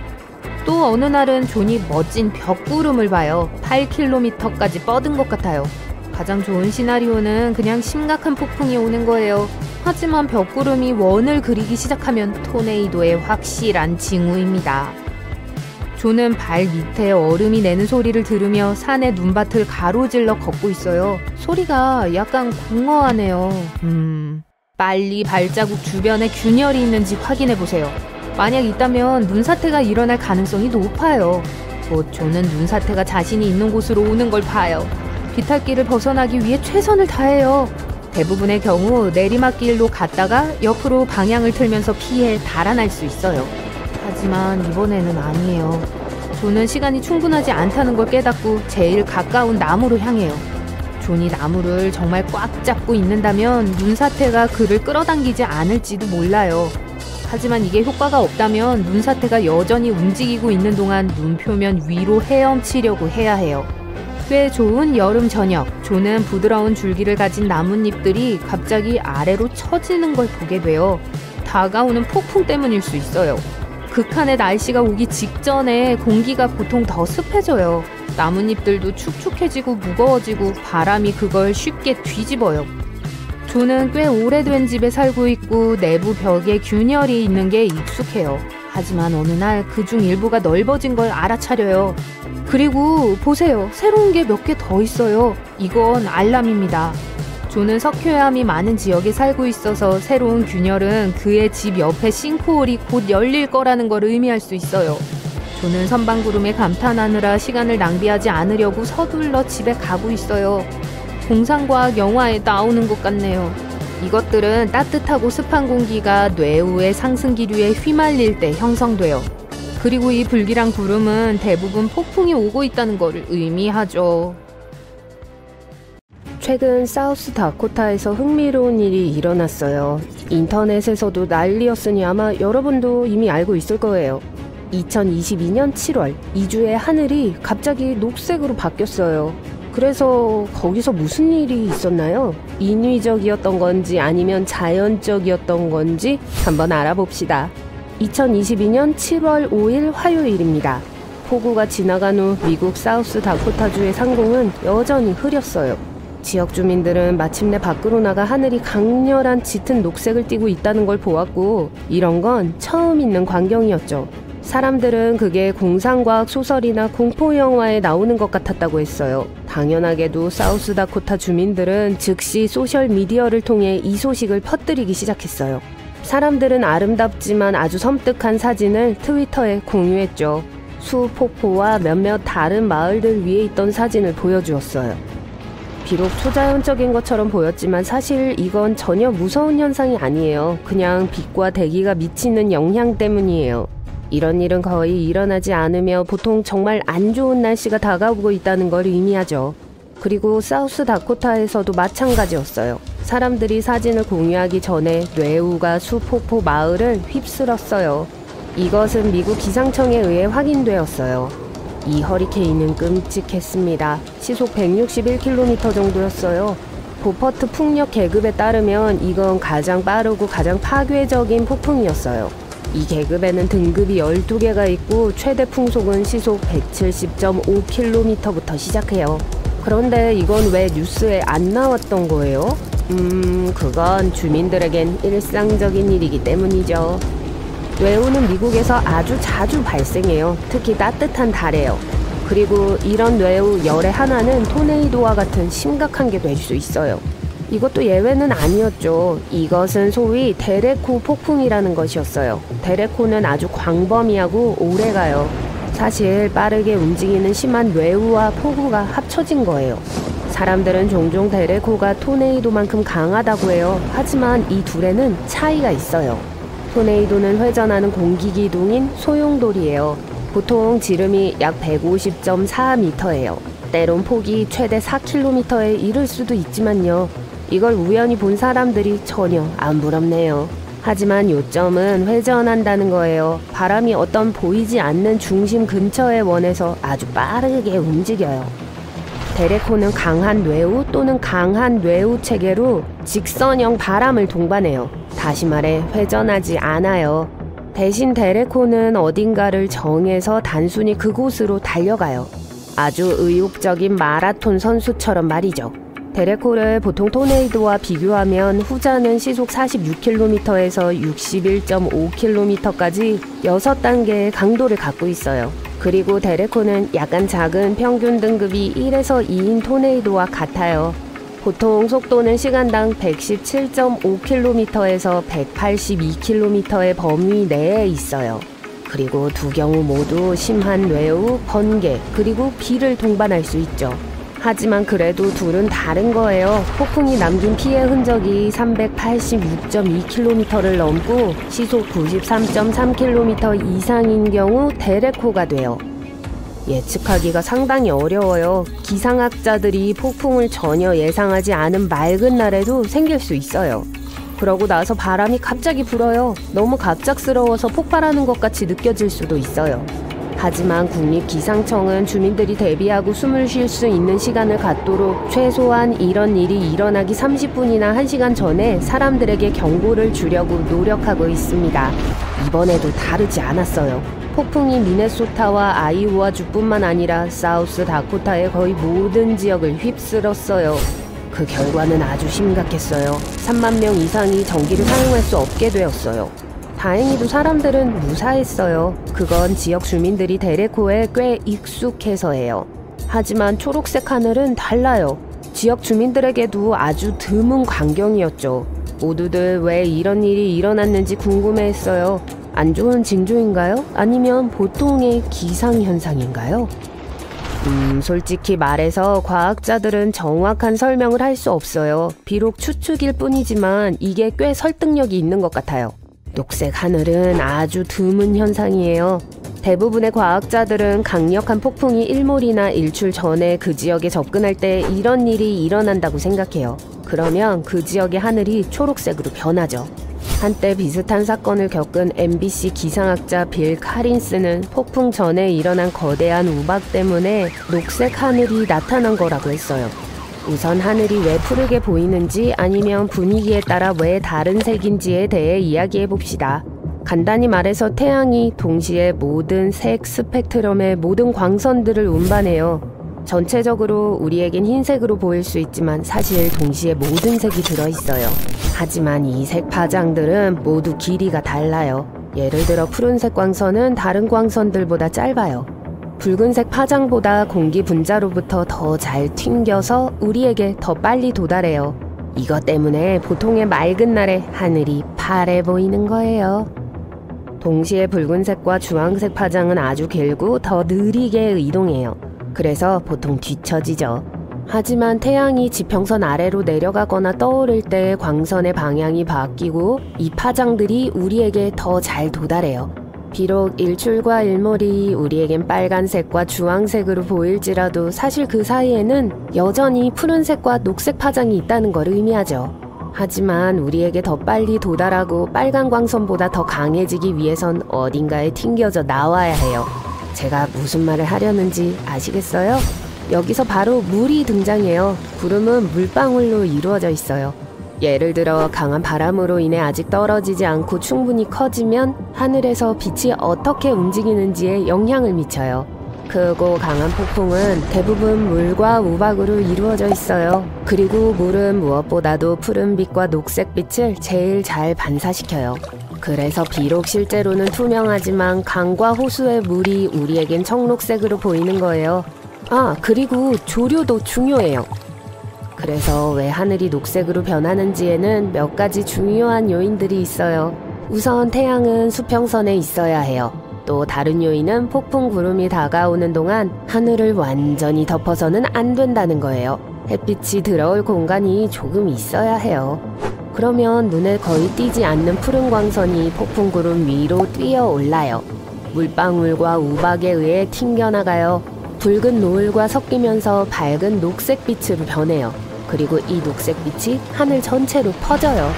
또 어느 날은 존이 멋진 벽구름을 봐요. 8km까지 뻗은 것 같아요. 가장 좋은 시나리오는 그냥 심각한 폭풍이 오는 거예요. 하지만 벽구름이 원을 그리기 시작하면 토네이도의 확실한 징후입니다. 존은 발 밑에 얼음이 내는 소리를 들으며 산의 눈밭을 가로질러 걷고 있어요. 소리가 약간 공허하네요. 빨리 발자국 주변에 균열이 있는지 확인해보세요. 만약 있다면 눈사태가 일어날 가능성이 높아요. 곧 존은 눈사태가 자신이 있는 곳으로 오는 걸 봐요. 비탈길을 벗어나기 위해 최선을 다해요. 대부분의 경우 내리막길로 갔다가 옆으로 방향을 틀면서 피해 달아날 수 있어요. 하지만 이번에는 아니에요. 존은 시간이 충분하지 않다는 걸 깨닫고 제일 가까운 나무로 향해요. 존이 나무를 정말 꽉 잡고 있는다면 눈사태가 그를 끌어당기지 않을지도 몰라요. 하지만 이게 효과가 없다면 눈사태가 여전히 움직이고 있는 동안 눈 표면 위로 헤엄치려고 해야 해요. 꽤 좋은 여름 저녁, 존은 부드러운 줄기를 가진 나뭇잎들이 갑자기 아래로 처지는 걸 보게 돼요. 다가오는 폭풍 때문일 수 있어요. 극한의 날씨가 오기 직전에 공기가 보통 더 습해져요. 나뭇잎들도 축축해지고 무거워지고 바람이 그걸 쉽게 뒤집어요. 존은 꽤 오래된 집에 살고 있고 내부 벽에 균열이 있는 게 익숙해요. 하지만 어느 날 그중 일부가 넓어진 걸 알아차려요. 그리고 보세요. 새로운 게 몇 개 더 있어요. 이건 알람입니다. 존은 석회암이 많은 지역에 살고 있어서 새로운 균열은 그의 집 옆에 싱크홀이 곧 열릴 거라는 걸 의미할 수 있어요. 존은 선방구름에 감탄하느라 시간을 낭비하지 않으려고 서둘러 집에 가고 있어요. 공상과학 영화에 나오는 것 같네요. 이것들은 따뜻하고 습한 공기가 뇌우의 상승 기류에 휘말릴 때 형성돼요. 그리고 이 불길한 구름은 대부분 폭풍이 오고 있다는 것을 의미하죠. 최근 사우스 다코타에서 흥미로운 일이 일어났어요. 인터넷에서도 난리였으니 아마 여러분도 이미 알고 있을 거예요. 2022년 7월, 이주의 하늘이 갑자기 녹색으로 바뀌었어요. 그래서 거기서 무슨 일이 있었나요? 인위적이었던 건지 아니면 자연적이었던 건지 한번 알아봅시다. 2022년 7월 5일 화요일입니다. 폭우가 지나간 후 미국 사우스 다코타주의 상공은 여전히 흐렸어요. 지역 주민들은 마침내 밖으로 나가 하늘이 강렬한 짙은 녹색을 띠고 있다는 걸 보았고, 이런 건 처음 있는 광경이었죠. 사람들은 그게 공상과학 소설이나 공포영화에 나오는 것 같았다고 했어요. 당연하게도 사우스다코타 주민들은 즉시 소셜미디어를 통해 이 소식을 퍼뜨리기 시작했어요. 사람들은 아름답지만 아주 섬뜩한 사진을 트위터에 공유했죠. 수폭포와 몇몇 다른 마을들 위에 있던 사진을 보여주었어요. 비록 초자연적인 것처럼 보였지만 사실 이건 전혀 무서운 현상이 아니에요. 그냥 빛과 대기가 미치는 영향 때문이에요. 이런 일은 거의 일어나지 않으며 보통 정말 안 좋은 날씨가 다가오고 있다는 걸 의미하죠. 그리고 사우스 다코타에서도 마찬가지였어요. 사람들이 사진을 공유하기 전에 뇌우가 수폭포 마을을 휩쓸었어요. 이것은 미국 기상청에 의해 확인되었어요. 이 허리케인은 끔찍했습니다. 시속 161km 정도였어요. 보퍼트 풍력 계급에 따르면 이건 가장 빠르고 가장 파괴적인 폭풍이었어요. 이 계급에는 등급이 12개가 있고 최대 풍속은 시속 170.5km부터 시작해요. 그런데 이건 왜 뉴스에 안 나왔던 거예요? 그건 주민들에겐 일상적인 일이기 때문이죠. 뇌우는 미국에서 아주 자주 발생해요. 특히 따뜻한 달에요. 그리고 이런 뇌우 열의 하나는 토네이도와 같은 심각한 게 될 수 있어요. 이것도 예외는 아니었죠. 이것은 소위 데레코 폭풍이라는 것이었어요. 데레코는 아주 광범위하고 오래가요. 사실 빠르게 움직이는 심한 뇌우와 폭우가 합쳐진 거예요. 사람들은 종종 데레코가 토네이도만큼 강하다고 해요. 하지만 이 둘에는 차이가 있어요. 토네이도는 회전하는 공기기둥인 소용돌이에요. 보통 지름이 약 150.4m예요. 때론 폭이 최대 4km에 이를 수도 있지만요. 이걸 우연히 본 사람들이 전혀 안 부럽네요. 하지만 요점은 회전한다는 거예요. 바람이 어떤 보이지 않는 중심 근처의 원에서 아주 빠르게 움직여요. 데레코는 강한 뇌우 또는 강한 뇌우 체계로 직선형 바람을 동반해요. 다시 말해 회전하지 않아요. 대신 데레코는 어딘가를 정해서 단순히 그곳으로 달려가요. 아주 의욕적인 마라톤 선수처럼 말이죠. 데레코를 보통 토네이도와 비교하면 후자는 시속 46km에서 61.5km까지 6단계의 강도를 갖고 있어요. 그리고 데레코는 약간 작은 평균 등급이 1에서 2인 토네이도와 같아요. 보통 속도는 시간당 117.5km에서 182km의 범위 내에 있어요. 그리고 두 경우 모두 심한 뇌우, 번개, 그리고 비를 동반할 수 있죠. 하지만 그래도 둘은 다른 거예요. 폭풍이 남긴 피해 흔적이 386.2km를 넘고 시속 93.3km 이상인 경우 데레코가 돼요. 예측하기가 상당히 어려워요. 기상학자들이 폭풍을 전혀 예상하지 않은 맑은 날에도 생길 수 있어요. 그러고 나서 바람이 갑자기 불어요. 너무 갑작스러워서 폭발하는 것 같이 느껴질 수도 있어요. 하지만 국립기상청은 주민들이 대비하고 숨을 쉴 수 있는 시간을 갖도록 최소한 이런 일이 일어나기 30분이나 1시간 전에 사람들에게 경고를 주려고 노력하고 있습니다. 이번에도 다르지 않았어요. 폭풍이 미네소타와 아이오와주뿐만 아니라 사우스 다코타의 거의 모든 지역을 휩쓸었어요. 그 결과는 아주 심각했어요. 3만 명 이상이 전기를 사용할 수 없게 되었어요. 다행히도 사람들은 무사했어요. 그건 지역 주민들이 데레코에 꽤 익숙해서예요. 하지만 초록색 하늘은 달라요. 지역 주민들에게도 아주 드문 광경이었죠. 모두들 왜 이런 일이 일어났는지 궁금해했어요. 안 좋은 징조인가요? 아니면 보통의 기상현상인가요? 솔직히 말해서 과학자들은 정확한 설명을 할 수 없어요. 비록 추측일 뿐이지만 이게 꽤 설득력이 있는 것 같아요. 녹색 하늘은 아주 드문 현상이에요. 대부분의 과학자들은 강력한 폭풍이 일몰이나 일출 전에 그 지역에 접근할 때 이런 일이 일어난다고 생각해요. 그러면 그 지역의 하늘이 초록색으로 변하죠. 한때 비슷한 사건을 겪은 MBC 기상학자 빌 카린스는 폭풍 전에 일어난 거대한 우박 때문에 녹색 하늘이 나타난 거라고 했어요. 우선 하늘이 왜 푸르게 보이는지 아니면 분위기에 따라 왜 다른 색인지에 대해 이야기해봅시다. 간단히 말해서 태양이 동시에 모든 색 스펙트럼의 모든 광선들을 운반해요. 전체적으로 우리에겐 흰색으로 보일 수 있지만 사실 동시에 모든 색이 들어있어요. 하지만 이 색 파장들은 모두 길이가 달라요. 예를 들어 푸른색 광선은 다른 광선들보다 짧아요. 붉은색 파장보다 공기 분자로부터 더 잘 튕겨서 우리에게 더 빨리 도달해요. 이것 때문에 보통의 맑은 날에 하늘이 파래 보이는 거예요. 동시에 붉은색과 주황색 파장은 아주 길고 더 느리게 이동해요. 그래서 보통 뒤처지죠. 하지만 태양이 지평선 아래로 내려가거나 떠오를 때 광선의 방향이 바뀌고 이 파장들이 우리에게 더 잘 도달해요. 비록 일출과 일몰이 우리에겐 빨간색과 주황색으로 보일지라도 사실 그 사이에는 여전히 푸른색과 녹색 파장이 있다는 걸 의미하죠. 하지만 우리에게 더 빨리 도달하고 빨간 광선보다 더 강해지기 위해선 어딘가에 튕겨져 나와야 해요. 제가 무슨 말을 하려는지 아시겠어요? 여기서 바로 물이 등장해요. 구름은 물방울로 이루어져 있어요. 예를 들어 강한 바람으로 인해 아직 떨어지지 않고 충분히 커지면 하늘에서 빛이 어떻게 움직이는지에 영향을 미쳐요. 크고 강한 폭풍은 대부분 물과 우박으로 이루어져 있어요. 그리고 물은 무엇보다도 푸른빛과 녹색빛을 제일 잘 반사시켜요. 그래서 비록 실제로는 투명하지만 강과 호수의 물이 우리에겐 청록색으로 보이는 거예요. 아, 그리고 조류도 중요해요. 그래서 왜 하늘이 녹색으로 변하는지에는 몇 가지 중요한 요인들이 있어요. 우선 태양은 수평선에 있어야 해요. 또 다른 요인은 폭풍 구름이 다가오는 동안 하늘을 완전히 덮어서는 안 된다는 거예요. 햇빛이 들어올 공간이 조금 있어야 해요. 그러면 눈에 거의 띄지 않는 푸른 광선이 폭풍 구름 위로 뛰어 올라요. 물방울과 우박에 의해 튕겨나가요. 붉은 노을과 섞이면서 밝은 녹색빛으로 변해요. 그리고 이 녹색빛이 하늘 전체로 퍼져요.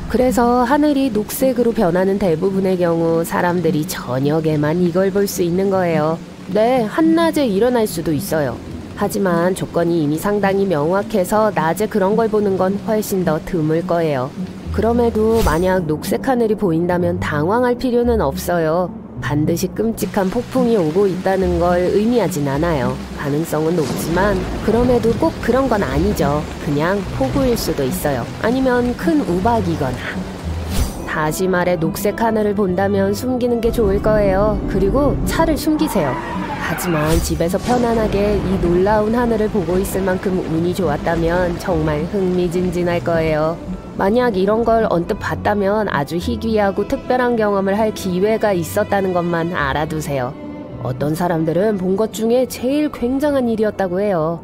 그래서 하늘이 녹색으로 변하는 대부분의 경우 사람들이 저녁에만 이걸 볼 수 있는 거예요. 네, 한낮에 일어날 수도 있어요. 하지만 조건이 이미 상당히 명확해서 낮에 그런 걸 보는 건 훨씬 더 드물 거예요. 그럼에도 만약 녹색 하늘이 보인다면 당황할 필요는 없어요. 반드시 끔찍한 폭풍이 오고 있다는 걸 의미하진 않아요. 가능성은 높지만 그럼에도 꼭 그런 건 아니죠. 그냥 폭우일 수도 있어요. 아니면 큰 우박이거나. 다시 말해 녹색 하늘을 본다면 숨기는 게 좋을 거예요. 그리고 차를 숨기세요. 하지만 집에서 편안하게 이 놀라운 하늘을 보고 있을 만큼 운이 좋았다면 정말 흥미진진할 거예요. 만약 이런 걸 언뜻 봤다면 아주 희귀하고 특별한 경험을 할 기회가 있었다는 것만 알아두세요. 어떤 사람들은 본 것 중에 제일 굉장한 일이었다고 해요.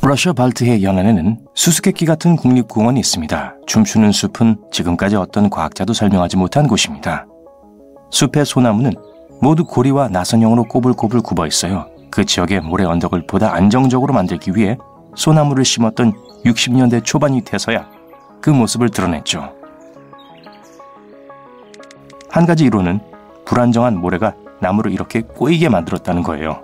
러시아 발트해 연안에는 수수께끼 같은 국립공원이 있습니다. 춤추는 숲은 지금까지 어떤 과학자도 설명하지 못한 곳입니다. 숲의 소나무는 모두 고리와 나선형으로 꼬불꼬불 굽어 있어요. 그 지역의 모래 언덕을 보다 안정적으로 만들기 위해 소나무를 심었던 60년대 초반이 돼서야 그 모습을 드러냈죠. 한 가지 이론은 불안정한 모래가 나무를 이렇게 꼬이게 만들었다는 거예요.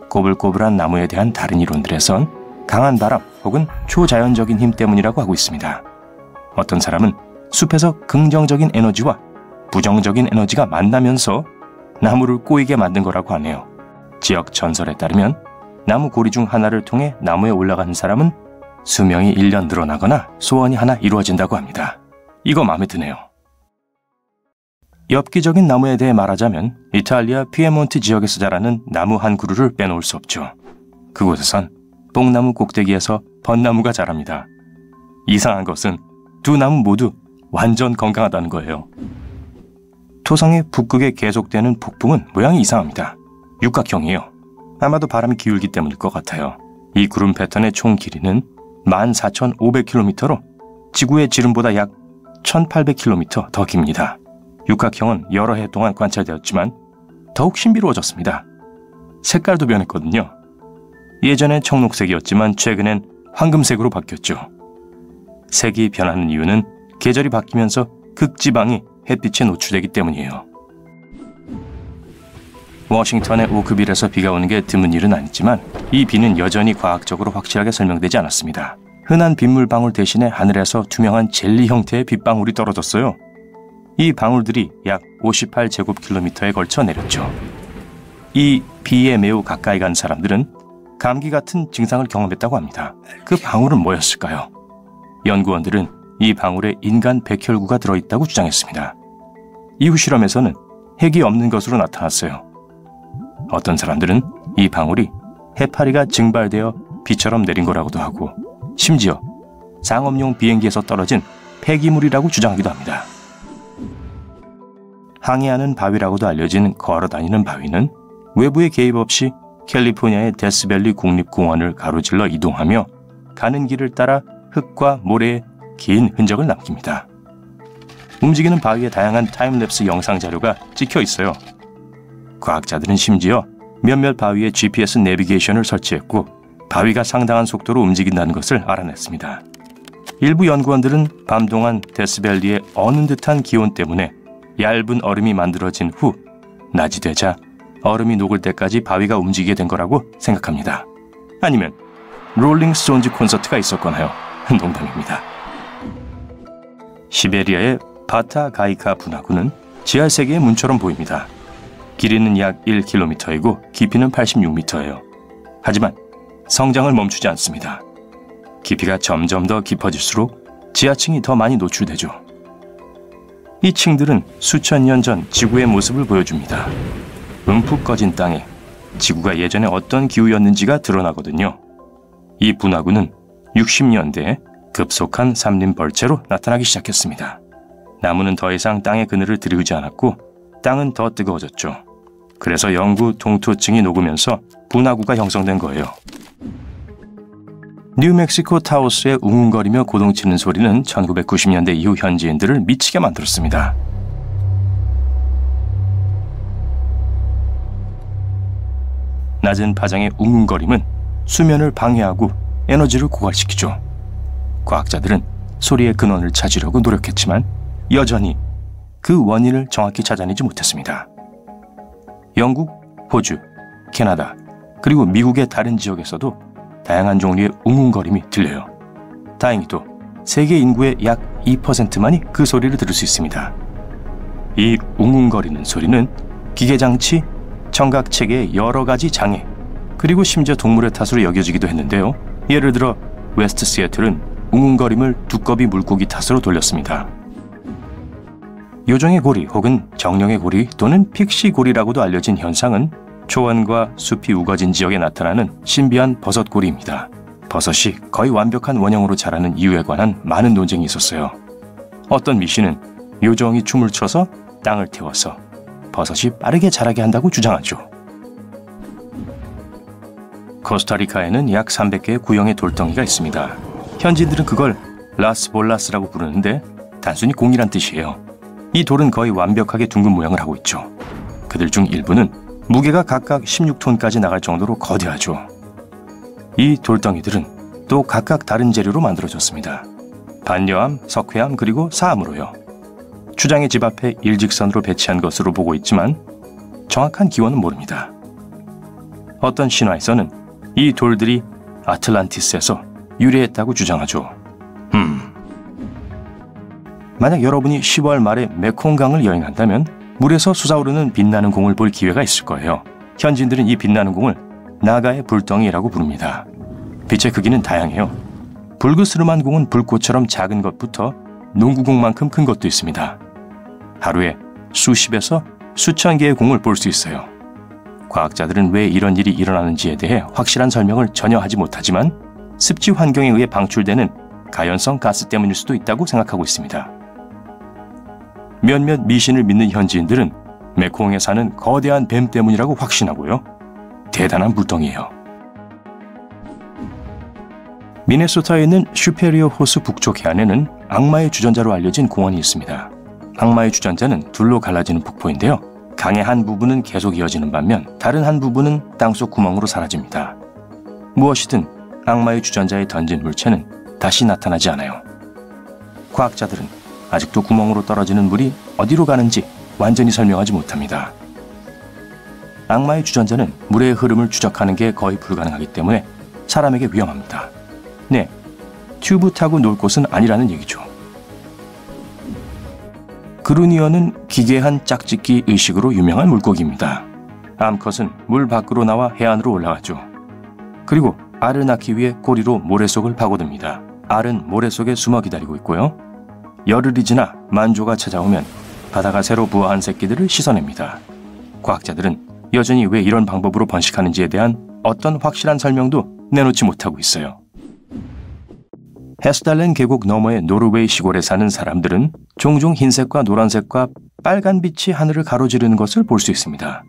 꼬불꼬불한 나무에 대한 다른 이론들에선 강한 바람 혹은 초자연적인 힘 때문이라고 하고 있습니다. 어떤 사람은 숲에서 긍정적인 에너지와 부정적인 에너지가 만나면서 나무를 꼬이게 만든 거라고 하네요. 지역 전설에 따르면 나무 고리 중 하나를 통해 나무에 올라가는 사람은 수명이 1년 늘어나거나 소원이 하나 이루어진다고 합니다. 이거 마음에 드네요. 엽기적인 나무에 대해 말하자면 이탈리아 피에몬트 지역에서 자라는 나무 한 그루를 빼놓을 수 없죠. 그곳에선 뽕나무 꼭대기에서 벚나무가 자랍니다. 이상한 것은 두 나무 모두 완전 건강하다는 거예요. 토성의 북극에 계속되는 폭풍은 모양이 이상합니다. 육각형이에요. 아마도 바람이 기울기 때문일 것 같아요. 이 구름 패턴의 총 길이는 14,500km로 지구의 지름보다 약 1,800km 더 깁니다. 육각형은 여러 해 동안 관찰되었지만 더욱 신비로워졌습니다. 색깔도 변했거든요. 예전엔 청록색이었지만 최근엔 황금색으로 바뀌었죠. 색이 변하는 이유는 계절이 바뀌면서 극지방이 햇빛에 노출되기 때문이에요. 워싱턴의 오크빌에서 비가 오는 게 드문 일은 아니지만 이 비는 여전히 과학적으로 확실하게 설명되지 않았습니다. 흔한 빗물방울 대신에 하늘에서 투명한 젤리 형태의 빗방울이 떨어졌어요. 이 방울들이 약 58제곱킬로미터에 걸쳐 내렸죠. 이 비에 매우 가까이 간 사람들은 감기 같은 증상을 경험했다고 합니다. 그 방울은 뭐였을까요? 연구원들은 이 방울에 인간 백혈구가 들어있다고 주장했습니다. 이후 실험에서는 핵이 없는 것으로 나타났어요. 어떤 사람들은 이 방울이 해파리가 증발되어 비처럼 내린 거라고도 하고 심지어 상업용 비행기에서 떨어진 폐기물이라고 주장하기도 합니다. 항해하는 바위라고도 알려진 걸어다니는 바위는 외부의 개입 없이 캘리포니아의 데스밸리 국립공원을 가로질러 이동하며 가는 길을 따라 흙과 모래에 긴 흔적을 남깁니다. 움직이는 바위에 다양한 타임랩스 영상 자료가 찍혀 있어요. 과학자들은 심지어 몇몇 바위에 GPS 내비게이션을 설치했고 바위가 상당한 속도로 움직인다는 것을 알아냈습니다. 일부 연구원들은 밤 동안 데스밸리의 어는 듯한 기온 때문에 얇은 얼음이 만들어진 후 낮이 되자 얼음이 녹을 때까지 바위가 움직이게 된 거라고 생각합니다. 아니면 롤링 스톤즈 콘서트가 있었거나요? 농담입니다. 시베리아의 바타가이카 분화구는 지하 세계의 문처럼 보입니다. 길이는 약 1km이고 깊이는 86m예요. 하지만 성장을 멈추지 않습니다. 깊이가 점점 더 깊어질수록 지하층이 더 많이 노출되죠. 이 층들은 수천 년 전 지구의 모습을 보여줍니다. 움푹 꺼진 땅에 지구가 예전에 어떤 기후였는지가 드러나거든요. 이 분화구는 60년대에 급속한 삼림 벌채로 나타나기 시작했습니다. 나무는 더 이상 땅의 그늘을 들이우지 않았고 땅은 더 뜨거워졌죠. 그래서 영구 동토층이 녹으면서 분화구가 형성된 거예요. 뉴멕시코 타오스의 웅웅거리며 고동치는 소리는 1990년대 이후 현지인들을 미치게 만들었습니다. 낮은 파장의 웅웅거림은 수면을 방해하고 에너지를 고갈시키죠. 과학자들은 소리의 근원을 찾으려고 노력했지만 여전히 그 원인을 정확히 찾아내지 못했습니다. 영국, 호주, 캐나다, 그리고 미국의 다른 지역에서도 다양한 종류의 웅웅거림이 들려요. 다행히도 세계 인구의 약 2%만이 그 소리를 들을 수 있습니다. 이 웅웅거리는 소리는 기계장치, 청각체계의 여러 가지 장애, 그리고 심지어 동물의 탓으로 여겨지기도 했는데요. 예를 들어 웨스트 시애틀은 웅웅거림을 두꺼비 물고기 탓으로 돌렸습니다. 요정의 고리 혹은 정령의 고리 또는 픽시 고리라고도 알려진 현상은 초원과 숲이 우거진 지역에 나타나는 신비한 버섯 고리입니다. 버섯이 거의 완벽한 원형으로 자라는 이유에 관한 많은 논쟁이 있었어요. 어떤 미신은 요정이 춤을 춰서 땅을 태워서 버섯이 빠르게 자라게 한다고 주장하죠. 코스타리카에는 약 300개의 구형의 돌덩이가 있습니다. 현지인들은 그걸 라스볼라스라고 부르는데 단순히 공이란 뜻이에요. 이 돌은 거의 완벽하게 둥근 모양을 하고 있죠. 그들 중 일부는 무게가 각각 16톤까지 나갈 정도로 거대하죠. 이 돌덩이들은 또 각각 다른 재료로 만들어졌습니다. 반려암, 석회암, 그리고 사암으로요. 추장의 집 앞에 일직선으로 배치한 것으로 보고 있지만 정확한 기원은 모릅니다. 어떤 신화에서는 이 돌들이 아틀란티스에서 유래했다고 주장하죠. 만약 여러분이 10월 말에 메콩강을 여행한다면 물에서 솟아오르는 빛나는 공을 볼 기회가 있을 거예요. 현지인들은 이 빛나는 공을 나가의 불덩이라고 부릅니다. 빛의 크기는 다양해요. 불그스름한 공은 불꽃처럼 작은 것부터 농구공만큼 큰 것도 있습니다. 하루에 수십에서 수천 개의 공을 볼 수 있어요. 과학자들은 왜 이런 일이 일어나는지에 대해 확실한 설명을 전혀 하지 못하지만 습지 환경에 의해 방출되는 가연성 가스 때문일 수도 있다고 생각하고 있습니다. 몇몇 미신을 믿는 현지인들은 메콩에 사는 거대한 뱀 때문이라고 확신하고요. 대단한 불덩이에요. 미네소타에 있는 슈페리어 호수 북쪽 해안에는 악마의 주전자로 알려진 공원이 있습니다. 악마의 주전자는 둘로 갈라지는 폭포인데요. 강의 한 부분은 계속 이어지는 반면 다른 한 부분은 땅속 구멍으로 사라집니다. 무엇이든 악마의 주전자에 던진 물체는 다시 나타나지 않아요. 과학자들은 아직도 구멍으로 떨어지는 물이 어디로 가는지 완전히 설명하지 못합니다. 악마의 주전자는 물의 흐름을 추적하는 게 거의 불가능하기 때문에 사람에게 위험합니다. 네, 튜브 타고 놀 곳은 아니라는 얘기죠. 그루니어는 기괴한 짝짓기 의식으로 유명한 물고기입니다. 암컷은 물 밖으로 나와 해안으로 올라가죠. 그리고 알을 낳기 위해 꼬리로 모래 속을 파고듭니다. 알은 모래 속에 숨어 기다리고 있고요. 열흘이 지나 만조가 찾아오면 바다가 새로 부화한 새끼들을 씻어냅니다. 과학자들은 여전히 왜 이런 방법으로 번식하는지에 대한 어떤 확실한 설명도 내놓지 못하고 있어요. 헤스달렌 계곡 너머의 노르웨이 시골에 사는 사람들은 종종 흰색과 노란색과 빨간 빛이 하늘을 가로지르는 것을 볼 수 있습니다.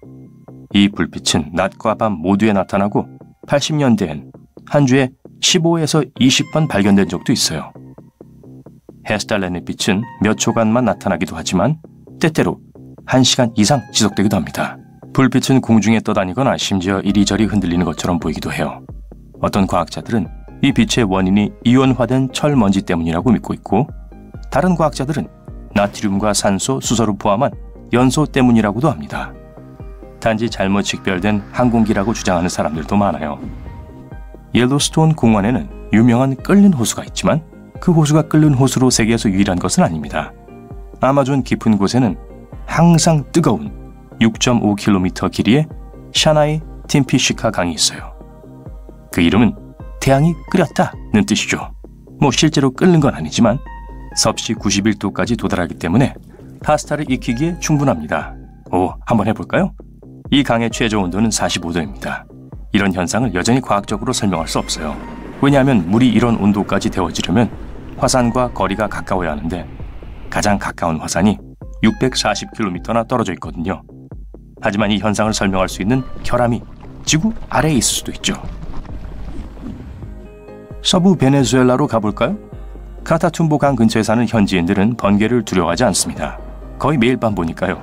이 불빛은 낮과 밤 모두에 나타나고 80년대엔 한 주에 15에서 20번 발견된 적도 있어요. 헤스달렌의 빛은 몇 초간만 나타나기도 하지만 때때로 1시간 이상 지속되기도 합니다. 불빛은 공중에 떠다니거나 심지어 이리저리 흔들리는 것처럼 보이기도 해요. 어떤 과학자들은 이 빛의 원인이 이온화된 철먼지 때문이라고 믿고 있고 다른 과학자들은 나트륨과 산소, 수소를 포함한 연소 때문이라고도 합니다. 단지 잘못 식별된 항공기라고 주장하는 사람들도 많아요. 옐로스톤 공원에는 유명한 끓는 호수가 있지만 그 호수가 끓는 호수로 세계에서 유일한 것은 아닙니다. 아마존 깊은 곳에는 항상 뜨거운 6.5km 길이의 샤나이 팀피시카 강이 있어요. 그 이름은 태양이 끓였다는 뜻이죠. 뭐 실제로 끓는 건 아니지만 섭씨 91도까지 도달하기 때문에 파스타를 익히기에 충분합니다. 한번 해볼까요? 이 강의 최저 온도는 45도입니다. 이런 현상을 여전히 과학적으로 설명할 수 없어요. 왜냐하면 물이 이런 온도까지 데워지려면 화산과 거리가 가까워야 하는데 가장 가까운 화산이 640km나 떨어져 있거든요. 하지만 이 현상을 설명할 수 있는 결함이 지구 아래에 있을 수도 있죠. 서부 베네수엘라로 가볼까요? 카타툼보 강 근처에 사는 현지인들은 번개를 두려워하지 않습니다. 거의 매일 밤 보니까요.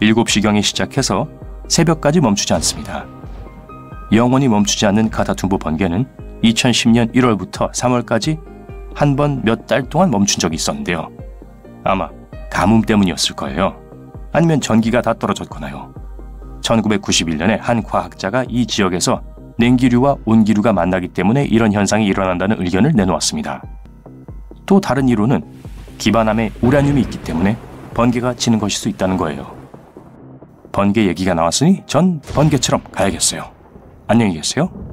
7시경에 시작해서 새벽까지 멈추지 않습니다. 영원히 멈추지 않는 카타툼보 번개는 2010년 1월부터 3월까지 한 번 몇 달 동안 멈춘 적이 있었는데요. 아마 가뭄 때문이었을 거예요. 아니면 전기가 다 떨어졌거나요. 1991년에 한 과학자가 이 지역에서 냉기류와 온기류가 만나기 때문에 이런 현상이 일어난다는 의견을 내놓았습니다. 또 다른 이론은 기반함에 우라늄이 있기 때문에 번개가 치는 것일 수 있다는 거예요. 번개 얘기가 나왔으니 전 번개처럼 가야겠어요. 안녕히 계세요.